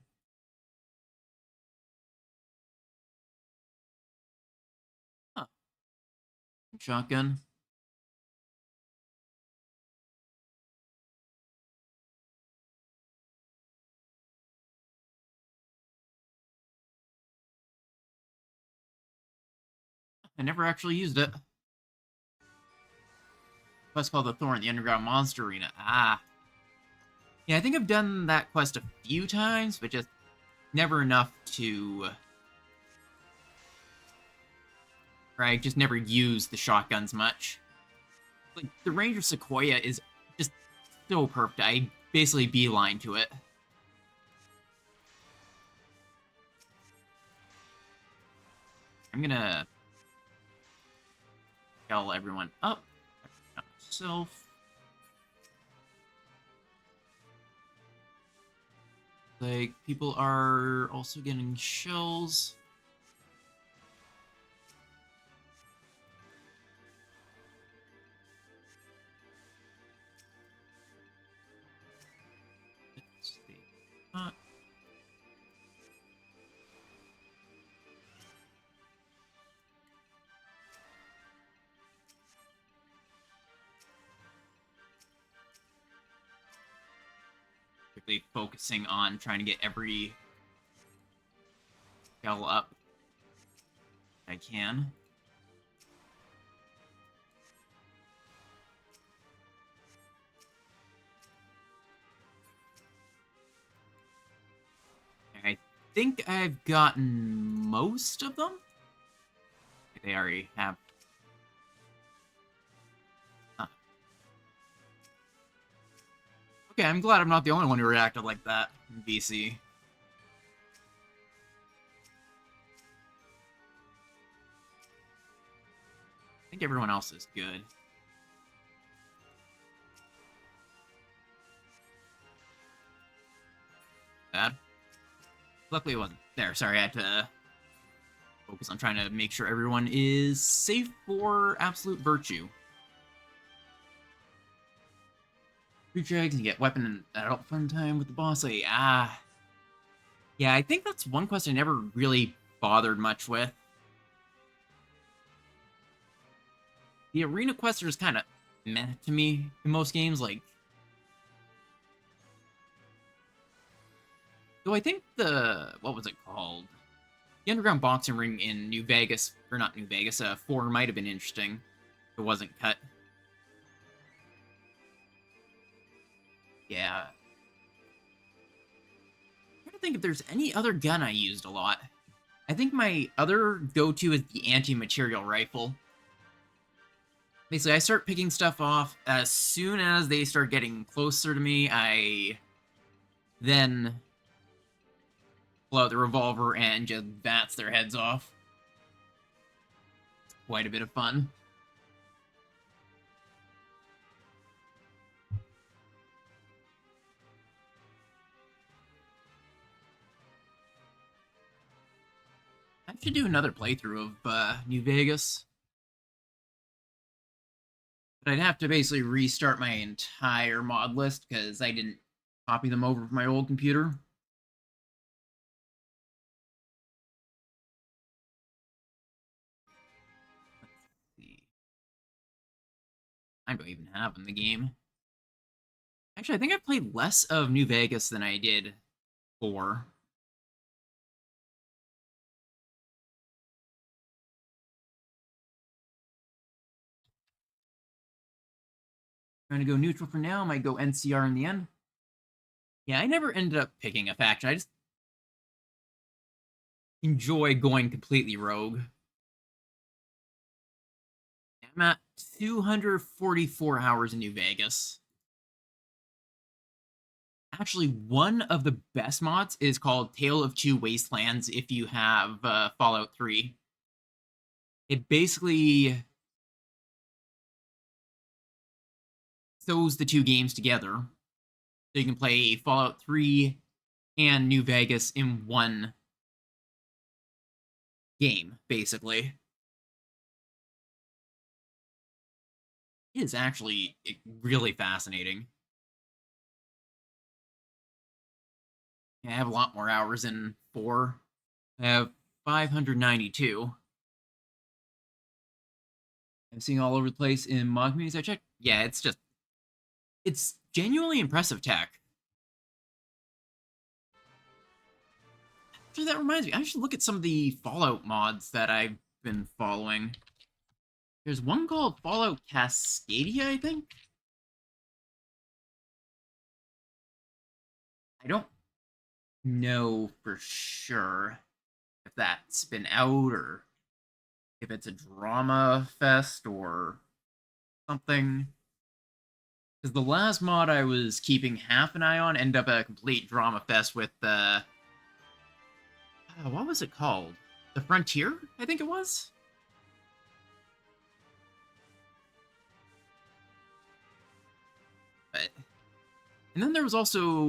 Huh. Shotgun. I never actually used it. Quest called the Thorn, the Underground Monster Arena. Ah. Yeah, I think I've done that quest a few times, but just never enough to... Or I just never used the shotguns much. Like, the Ranger Sequoia is just so perfect. I basically beeline to it. I'm gonna tell everyone up. Not myself. Like, people are also getting shells. Let's see. Quickly focusing on trying to get every shell up I can. I think I've gotten most of them. They already have. Huh. Okay, I'm glad I'm not the only one who reacted like that in BC. I think everyone else is good. Bad. Luckily it wasn't there. Sorry, I had to focus on trying to make sure everyone is safe for absolute virtue. Root drags and get weapon and adult fun time with the boss. Yeah, I think that's one quest I never really bothered much with. The arena quests are just kind of meh to me in most games. Like, though I think what was it called? The underground boxing ring in New Vegas, or not New Vegas, 4 might have been interesting if it wasn't cut. Yeah. I'm trying to think if there's any other gun I used a lot. I think my other go-to is the anti-material rifle. Basically, I start picking stuff off as soon as they start getting closer to me. I then pull out the revolver and just bats their heads off. It's quite a bit of fun. I should do another playthrough of New Vegas. But I'd have to basically restart my entire mod list because I didn't copy them over from my old computer. Let's see. I don't even have in the game. Actually, I think I've played less of New Vegas than I did 4. Trying to go neutral for now. Might go NCR in the end. Yeah, I never ended up picking a faction. I just enjoy going completely rogue. I'm at 244 hours in New Vegas. Actually, one of the best mods is called Tale of Two Wastelands if you have Fallout 3. It basically sews the two games together. So you can play Fallout 3 and New Vegas in one game, basically. It is actually really fascinating. I have a lot more hours in 4. I have 592. I'm seeing all over the place in mod communities I checked. Yeah, it's genuinely impressive tech. Actually, that reminds me, I should look at some of the Fallout mods that I've been following. There's one called Fallout Cascadia, I think. I don't know for sure if that's been out or if it's a drama fest or something. Because the last mod I was keeping half an eye on ended up a complete drama fest with what was it called? The Frontier, I think it was? But, and then there was also,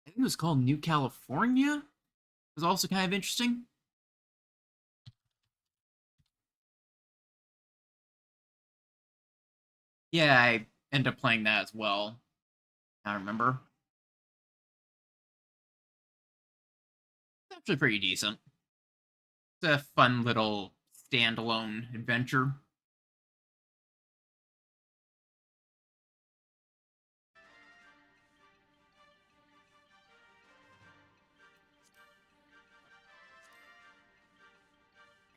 I think it was called New California. It was also kind of interesting. Yeah, I ended up playing that as well. I remember. It's actually pretty decent. It's a fun little standalone adventure.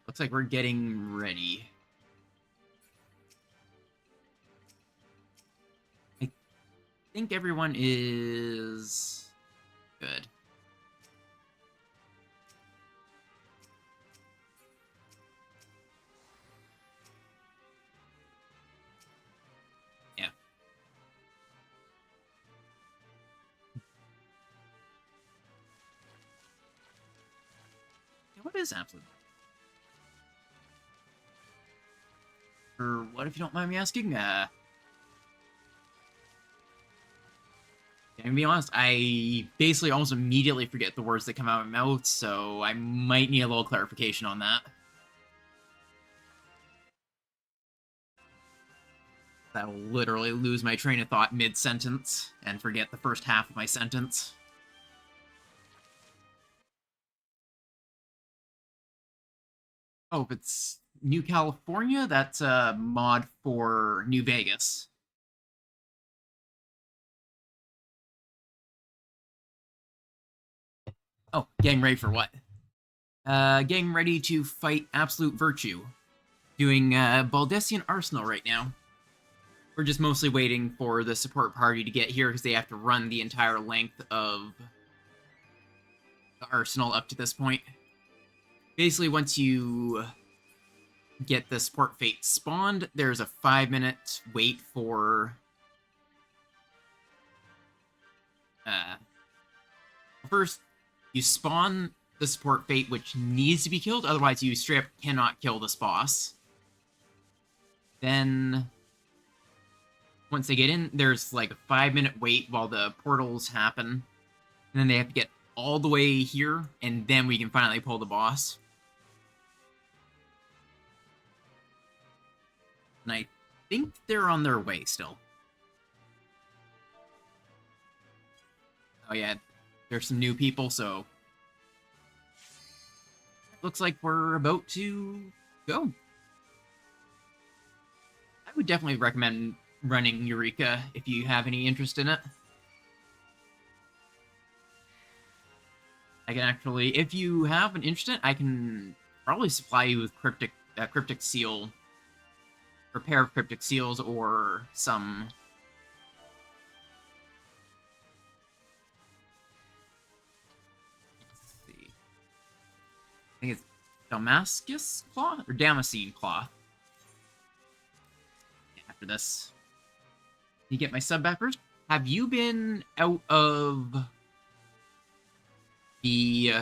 Looks like we're getting ready. I think everyone is good. Yeah. is absolute? Or what, if you don't mind me asking? To be honest, I basically almost immediately forget the words that come out of my mouth, so I might need a little clarification on that. I will literally lose my train of thought mid-sentence and forget the first half of my sentence. Oh, if it's New California, that's a mod for New Vegas. Oh, getting ready for what? Getting ready to fight Absolute Virtue. Doing Baldessian Arsenal right now. We're just mostly waiting for the support party to get here because they have to run the entire length of the Arsenal up to this point. Basically, once you get the support fate spawned, there's a 5-minute wait for... First, you spawn the support fate, which needs to be killed, otherwise you straight up cannot kill this boss. Then... once they get in, there's like a 5-minute wait while the portals happen. And then they have to get all the way here, and then we can finally pull the boss. And I think they're on their way still. Oh yeah, there's some new people, so... looks like we're about to go. I would definitely recommend running Eureka if you have any interest in it. I can actually, if you have an interest in it, I can probably supply you with cryptic seal, or pair of cryptic seals, or some... let's see. I think it's Damascus cloth or Damascene cloth. After this. You get my sub back first. Have you been out of the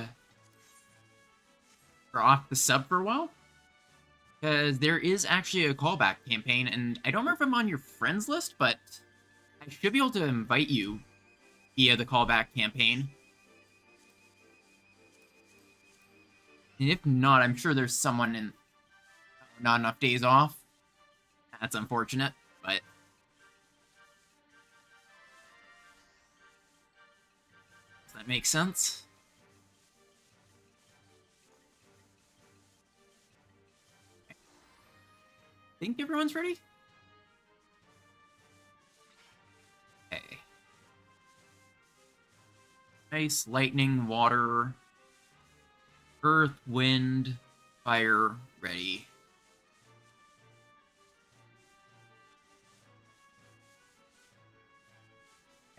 or off the sub for a while? Because there is actually a callback campaign, and I don't remember if I'm on your friends list, but I should be able to invite you via the callback campaign. And if not, I'm sure there's someone in not enough days off. That's unfortunate, but... does that make sense? I think everyone's ready? Okay. Ice, lightning, water, earth, wind, fire, ready.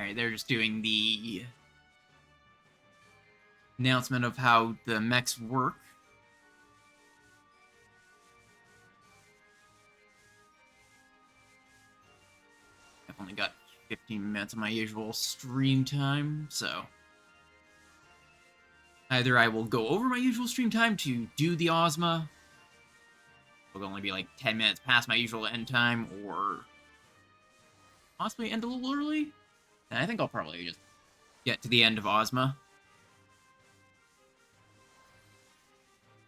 Alright, they're just doing the announcement of how the mechs work. I've only got 15 minutes of my usual stream time, so... either I will go over my usual stream time to do the Ozma, it'll only be like 10 minutes past my usual end time, or possibly end a little early. And I think I'll probably just get to the end of Ozma.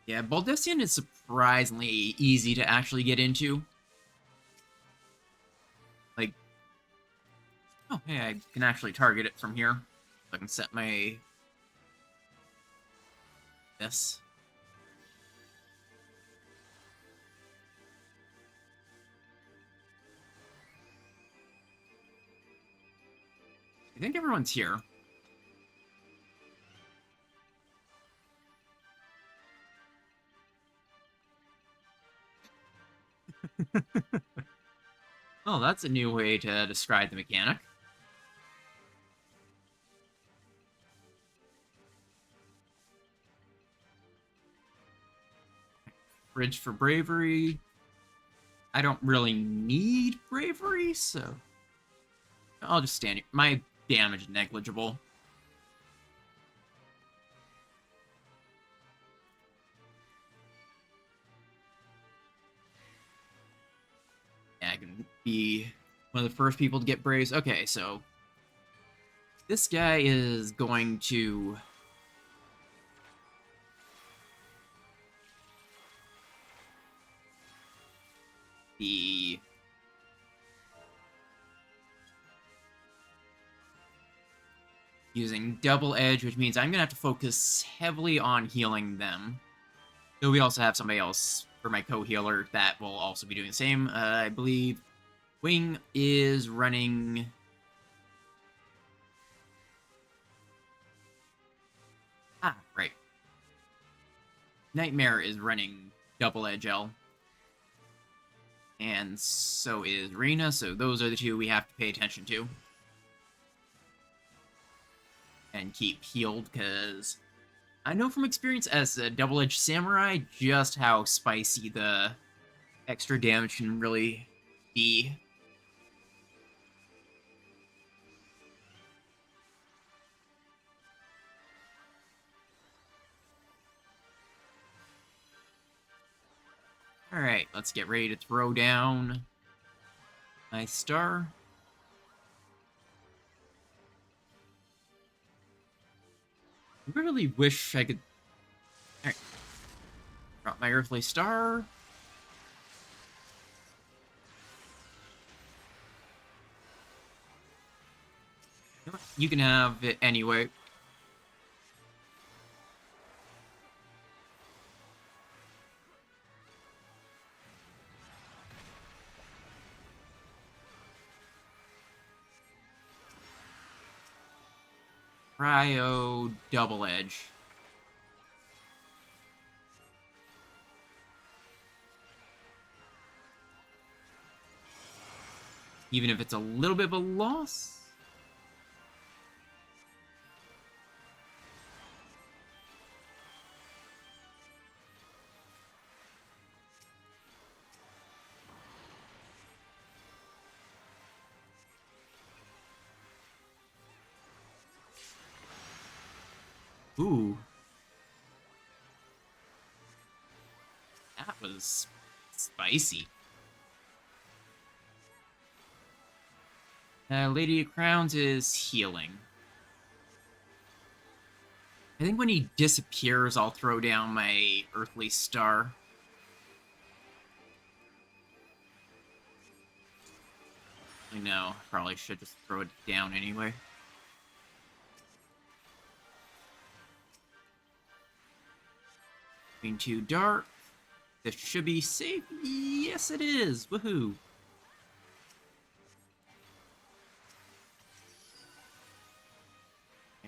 Yeah, Baldessian is surprisingly easy to actually get into. Like, oh, hey, I can actually target it from here. So I can set my... this. I think everyone's here. Oh, that's a new way to describe the mechanic. Bridge for bravery. I don't really need bravery, so I'll just stand here. My damage is negligible. be one of the first people to get braves. Okay, so this guy is going to be using double edge, which means I'm going to have to focus heavily on healing them. Though we also have somebody else for my co-healer that will also be doing the same. I believe Wing is running... Ah, right. Nightmare is running double edge L. And so is Rena, so those are the two we have to pay attention to. And keep healed, because I know from experience as a double-edged samurai just how spicy the extra damage can really be. Alright, let's get ready to throw down my star. I really wish I could... Alright. Drop my earthly star. You know what? You can have it anyway. Cryo double edge. Even if it's a little bit of a loss. Ooh. That was spicy. Lady of Crowns is healing. I think when he disappears, I'll throw down my earthly star. I know, probably should just throw it down anyway. Being too dark. This should be safe. Yes, it is. Woohoo.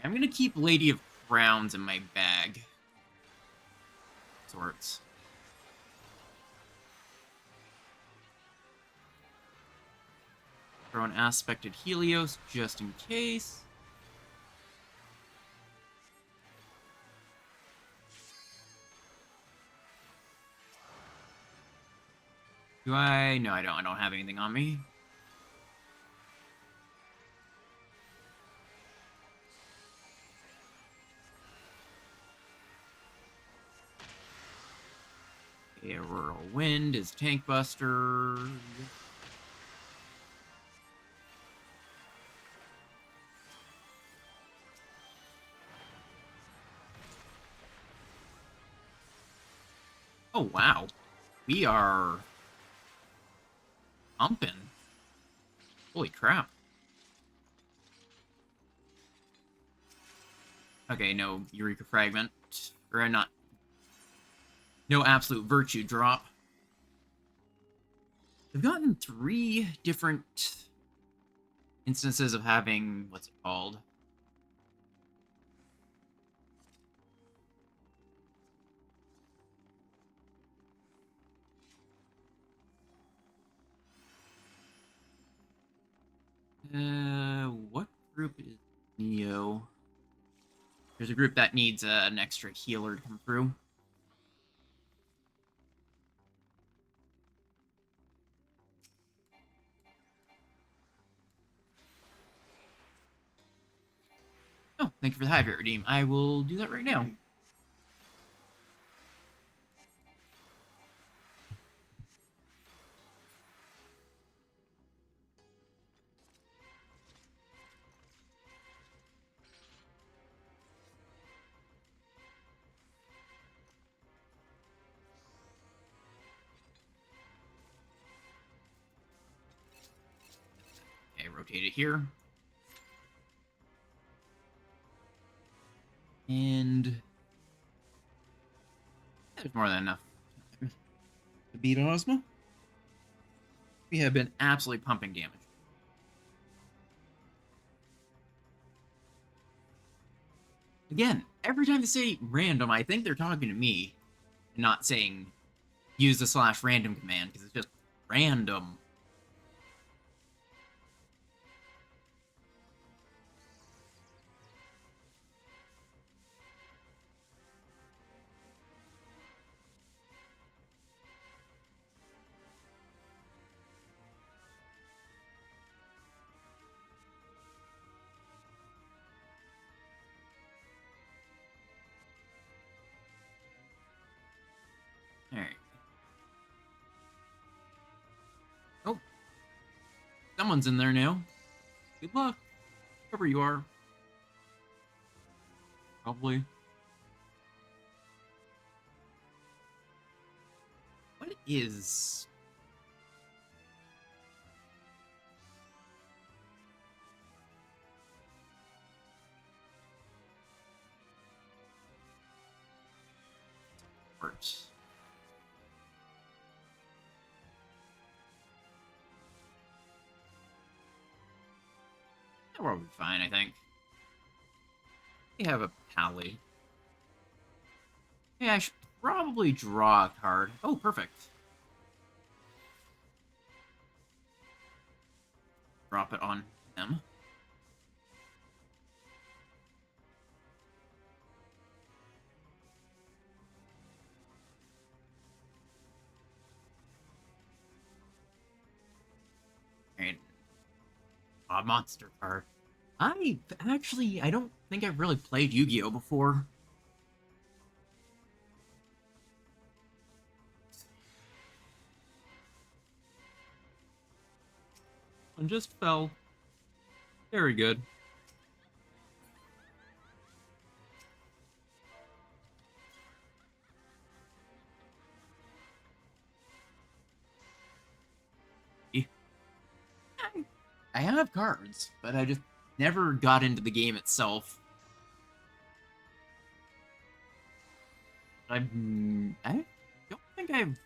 I'm gonna keep Lady of Crowns in my bag. Sorts. Throw an Aspected Helios just in case. Do I? No, I don't. I don't have anything on me. Aurora Wind is Tank Buster. Oh, wow. We are pumping. Holy crap. Okay, no Eureka Fragment. Or not. No Absolute Virtue drop. I've gotten 3 different instances of having... What's it called? What group is Neo? There's a group that needs an extra healer to come through. Oh, thank you for the Hydrate Redeem. I will do that right now. rotate it here. And there's more than enough time to beat Ozma. We have been absolutely pumping damage. Again, every time they say random, I think they're talking to me, and not saying use the /random command, because it's just random. Alright. Oh. Someone's in there now. Good luck. Whoever you are. Probably. What is... Words. That will be fine, I think. We have a pally. Yeah, I should probably draw a card. Oh, perfect. Drop it on them. Alright. A monster card. I don't think I've really played Yu-Gi-Oh! Before. One just fell. Very good. I have cards, but I just never got into the game itself. I don't think I've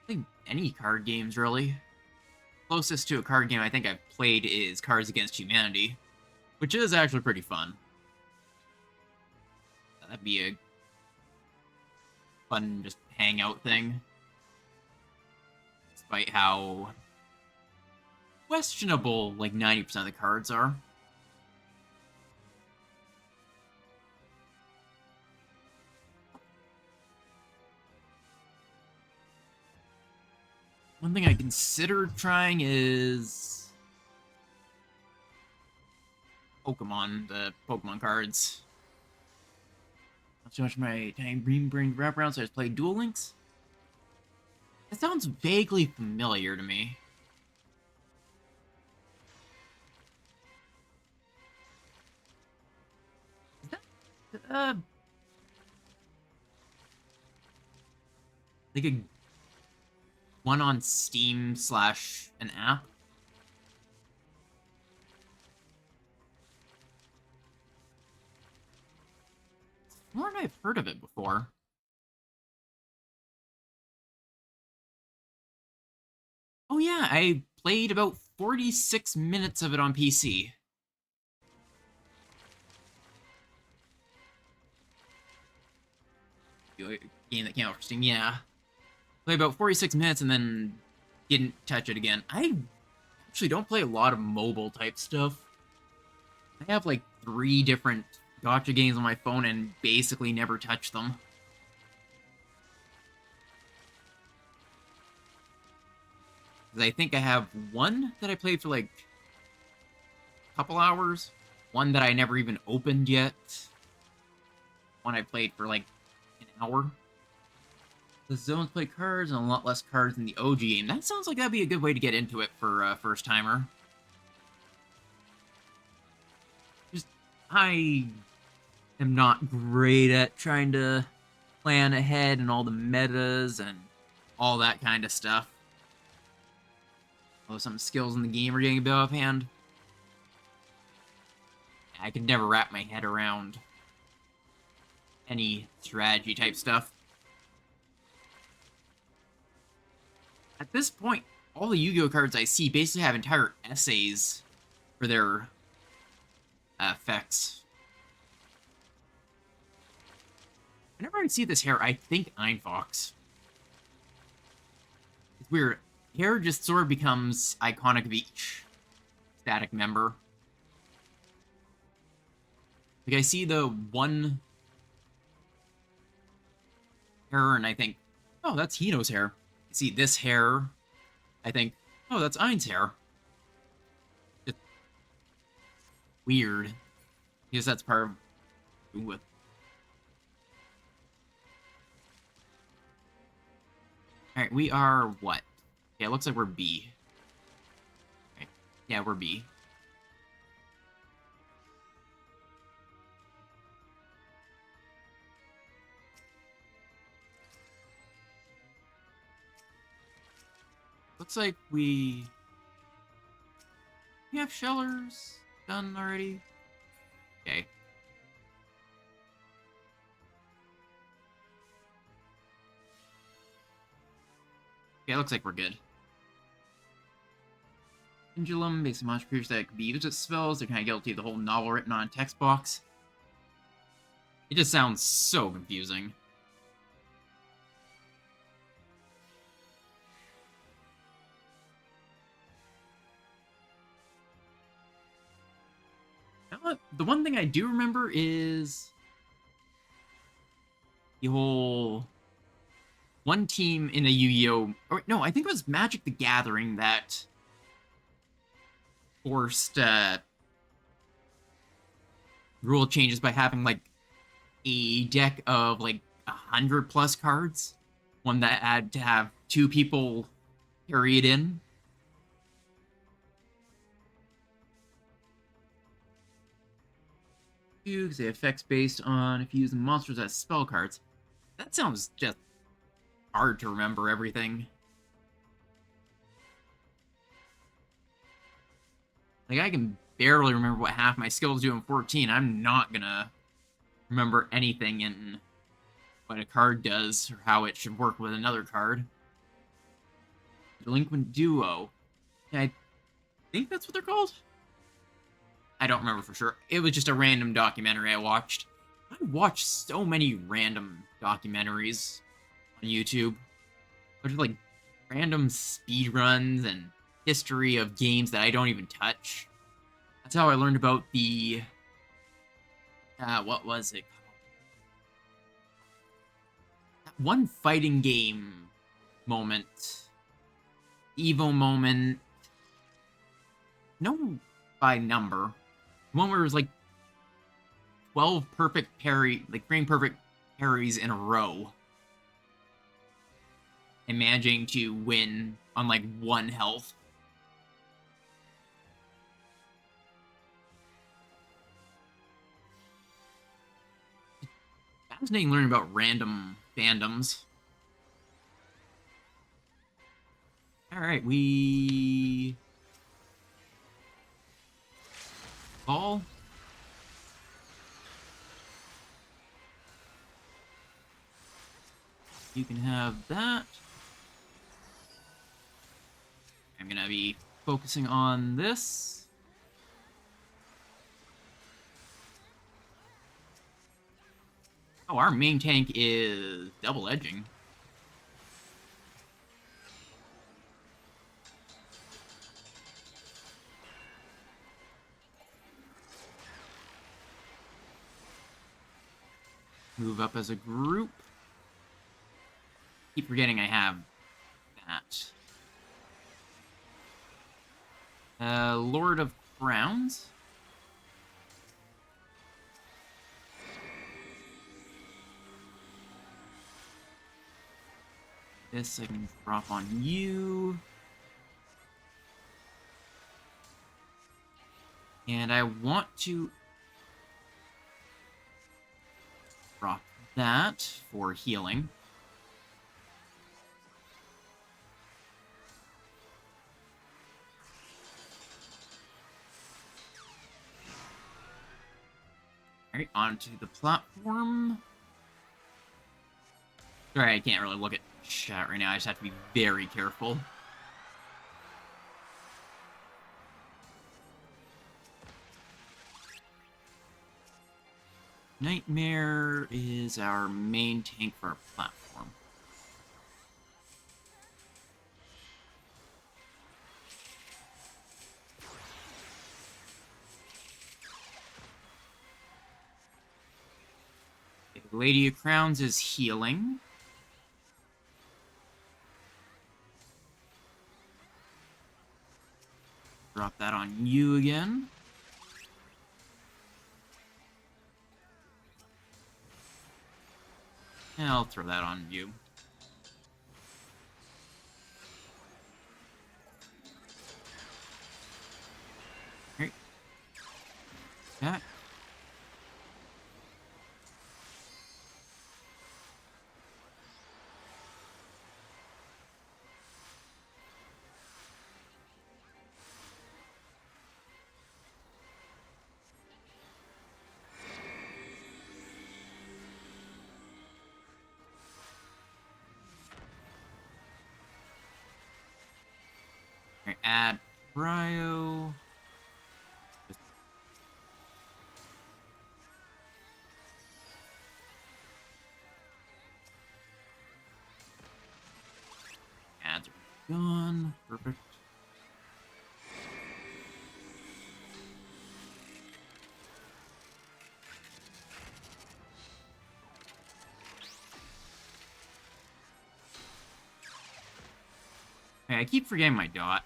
played any card games, really. Closest to a card game I think I've played is Cards Against Humanity, which is actually pretty fun. That'd be a fun just hangout thing. Despite how questionable like 90% of the cards are. One thing I considered trying is Pokemon, the Pokemon cards. Not too much of my time brain wrap around, so I just played Duel Links. That sounds vaguely familiar to me. Is that, like a one on Steam / an app? More than I've heard of it before. Oh yeah, I played about 46 minutes of it on PC. Game that came out for Steam, yeah. Played about 46 minutes and then didn't touch it again. I actually don't play a lot of mobile type stuff. I have like 3 different gacha games on my phone and basically never touch them. I think I have one that I played for like a couple hours, one that I never even opened yet, one I played for like an hour. The zones play cards and a lot less cards than the OG game. That sounds like that'd be a good way to get into it for a first-timer. Just, I am not great at trying to plan ahead and all the metas and all that kind of stuff. Although some skills in the game are getting a bit offhand. I could never wrap my head around any strategy type stuff. At this point, all the Yu-Gi-Oh cards I see basically have entire essays for their effects. Whenever I see this hair, I think Einfox. It's weird. Hair just sort of becomes iconic of each static member. Like, I see the one hair, and I think, oh, that's Hino's hair. I see this hair, I think, oh, that's Ein's hair. It's weird. I guess that's part of with. Alright, we are what? Yeah, it looks like we're B. Okay. Yeah, we're B. Looks like we have shellers done already. Okay. Okay, it looks like we're good. Pendulum, basic monster creatures that could be used as spells. They're kind of guilty of the whole novel written on a text box. It just sounds so confusing. You know what? The one thing I do remember is the whole one team in a Yu-Gi-Oh! Or no, I think it was Magic the Gathering that forced rule changes by having like a deck of like 100+ cards. One that had to have 2 people carry it in. Because the effects based on if you use monsters as spell cards. That sounds just hard to remember everything. Like, I can barely remember what half my skills do in 14. I'm not gonna remember anything in what a card does or how it should work with another card. Delinquent Duo. I think that's what they're called? I don't remember for sure. It was just a random documentary I watched. I watch so many random documentaries on YouTube. Which are like random speedruns and history of games that I don't even touch. That's how I learned about the... what was it called? That one fighting game moment. Evo moment. No by number. One where it was like 12 perfect parry, like frame perfect parries in a row. And managing to win on like 1 health. Fascinating learning about random fandoms. Alright, we... Ball. You can have that. I'm gonna be focusing on this. Oh, our main tank is double edging. Move up as a group. Keep forgetting I have that. Lord of Crowns. This I can drop on you. And I want to drop that for healing. onto the platform. Sorry, I can't really look at chat right now. I just have to be very careful. Nightmare is our main tank for our platform. Lady of Crowns is healing. Drop that on you again. And I'll throw that on you. Alright. That. Alright, add Cryo. Ads are gone. Perfect. Hey, I keep forgetting my dot.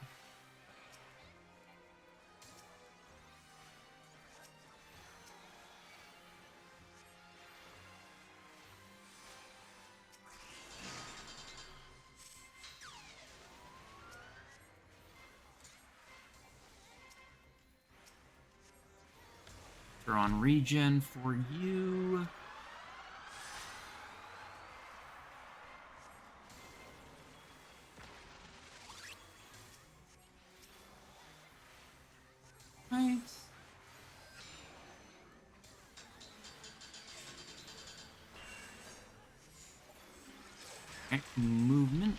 Throw on regen for you. Nice. Okay, movement.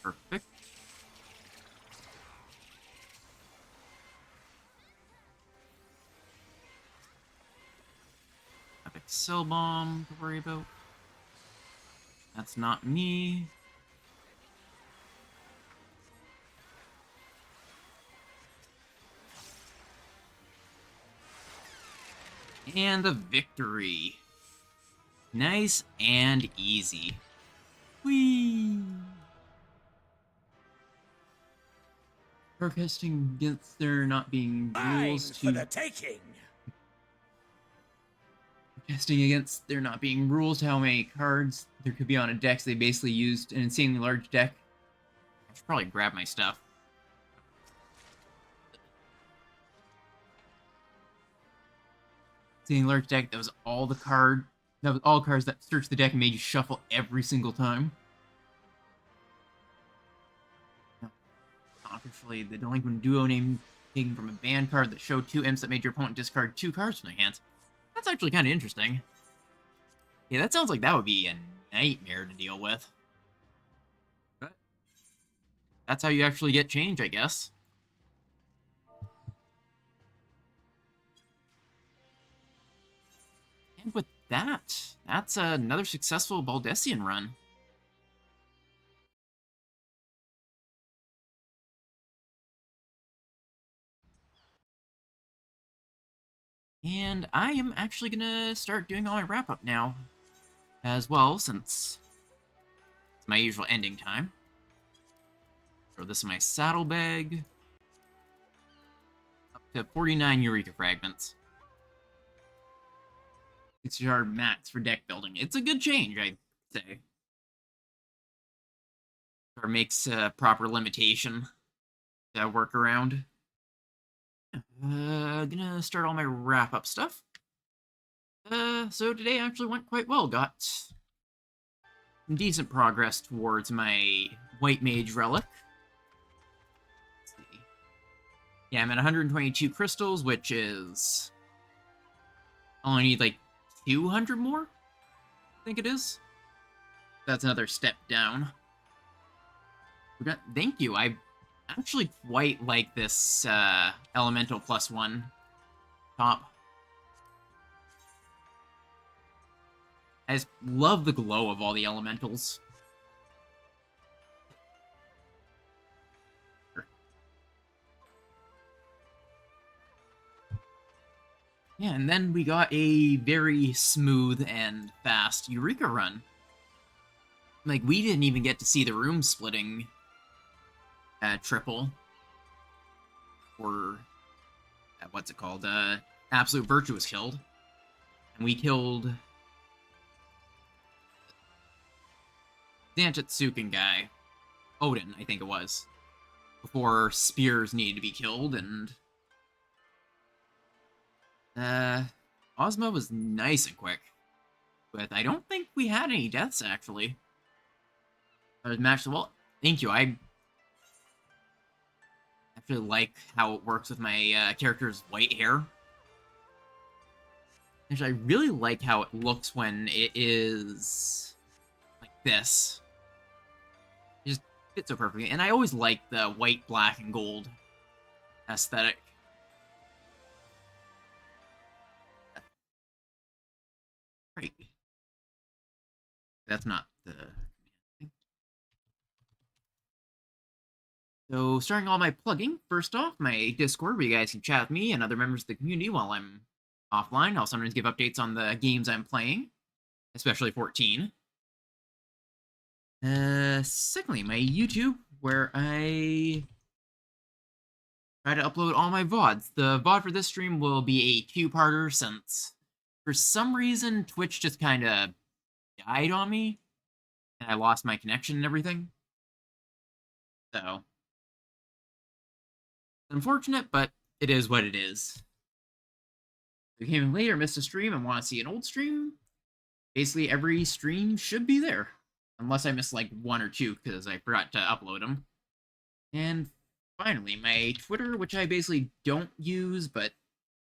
Perfect. Epic Cell Bomb to worry about. That's not me. And a victory. Nice and easy. Whee! Protesting against there not being rules to... for the taking! Protesting against there not being rules to how many cards there could be on a deck, so they basically used an insanely large deck. I should probably grab my stuff. Insanely large deck, that was all the cards that searched the deck and made you shuffle every single time. Officially, the Delinquent Duo name taken from a banned card that showed 2 imps that made your opponent discard 2 cards from their hands. That's actually kind of interesting. Yeah, that sounds like that would be a nightmare to deal with. But that's how you actually get change, I guess. And with that, that's another successful Baldessian run. And I am actually going to start doing all my wrap-up now as well, since it's my usual ending time. Throw this in my saddlebag. Up to 49 Eureka Fragments. 6-yard max for deck building. It's a good change, I'd say. Or makes proper limitation to work around. Gonna start all my wrap-up stuff. So today actually went quite well. Got some decent progress towards my White Mage relic. Let's see. Yeah, I'm at 122 crystals, which is... I only need, like, 200 more? I think it is. That's another step down. Thank you. I actually quite like this elemental +1 top. I just love the glow of all the elementals. Yeah, and then we got a very smooth and fast Eureka run. Like, we didn't even get to see the room splitting triple. Or, what's it called? Absolute Virtue was killed. And we killed... Zantetsuken guy. Odin, I think it was. Before spears needed to be killed, and... Ozma was nice and quick. But I don't think we had any deaths, actually. Matched well. Thank you. I actually like how it works with my character's white hair. Actually, I really like how it looks when it is like this. It just fits so perfectly. And I always like the white, black, and gold aesthetic. Right. That's not the... So, starting all my plugging, first off, my Discord, where you guys can chat with me and other members of the community while I'm offline. I'll sometimes give updates on the games I'm playing, especially 14. Secondly, my YouTube, where I try to upload all my VODs. The VOD for this stream will be a two-parter since, for some reason, Twitch just kind of died on me, and I lost my connection and everything. So... unfortunate, but it is what it is. If you came in late or missed a stream and want to see an old stream, basically every stream should be there. Unless I missed like one or two because I forgot to upload them. And finally, my Twitter, which I basically don't use, but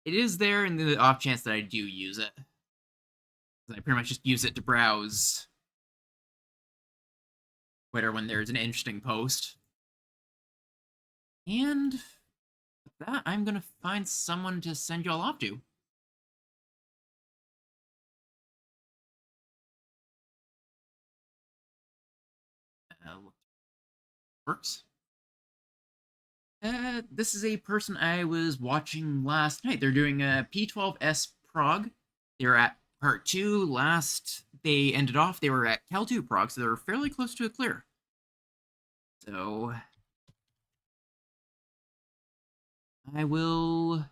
it is there in the off chance that I do use it. I pretty much just use it to browse Twitter when there's an interesting post. And with that, I'm gonna find someone to send y'all off to. Works. This is a person I was watching last night. They're doing a P12S Prague. They were at part 2 last. They ended off. They were at Cal 2 Prague, so they were fairly close to a clear. So I will...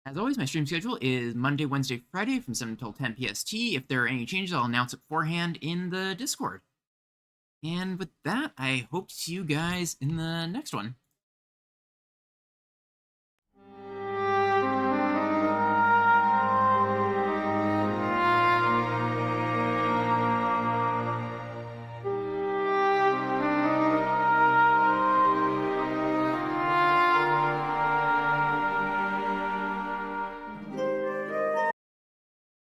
as always, my stream schedule is Monday, Wednesday, Friday from 7 until 10 PST. If there are any changes, I'll announce it beforehand in the Discord. And with that, I hope to see you guys in the next one.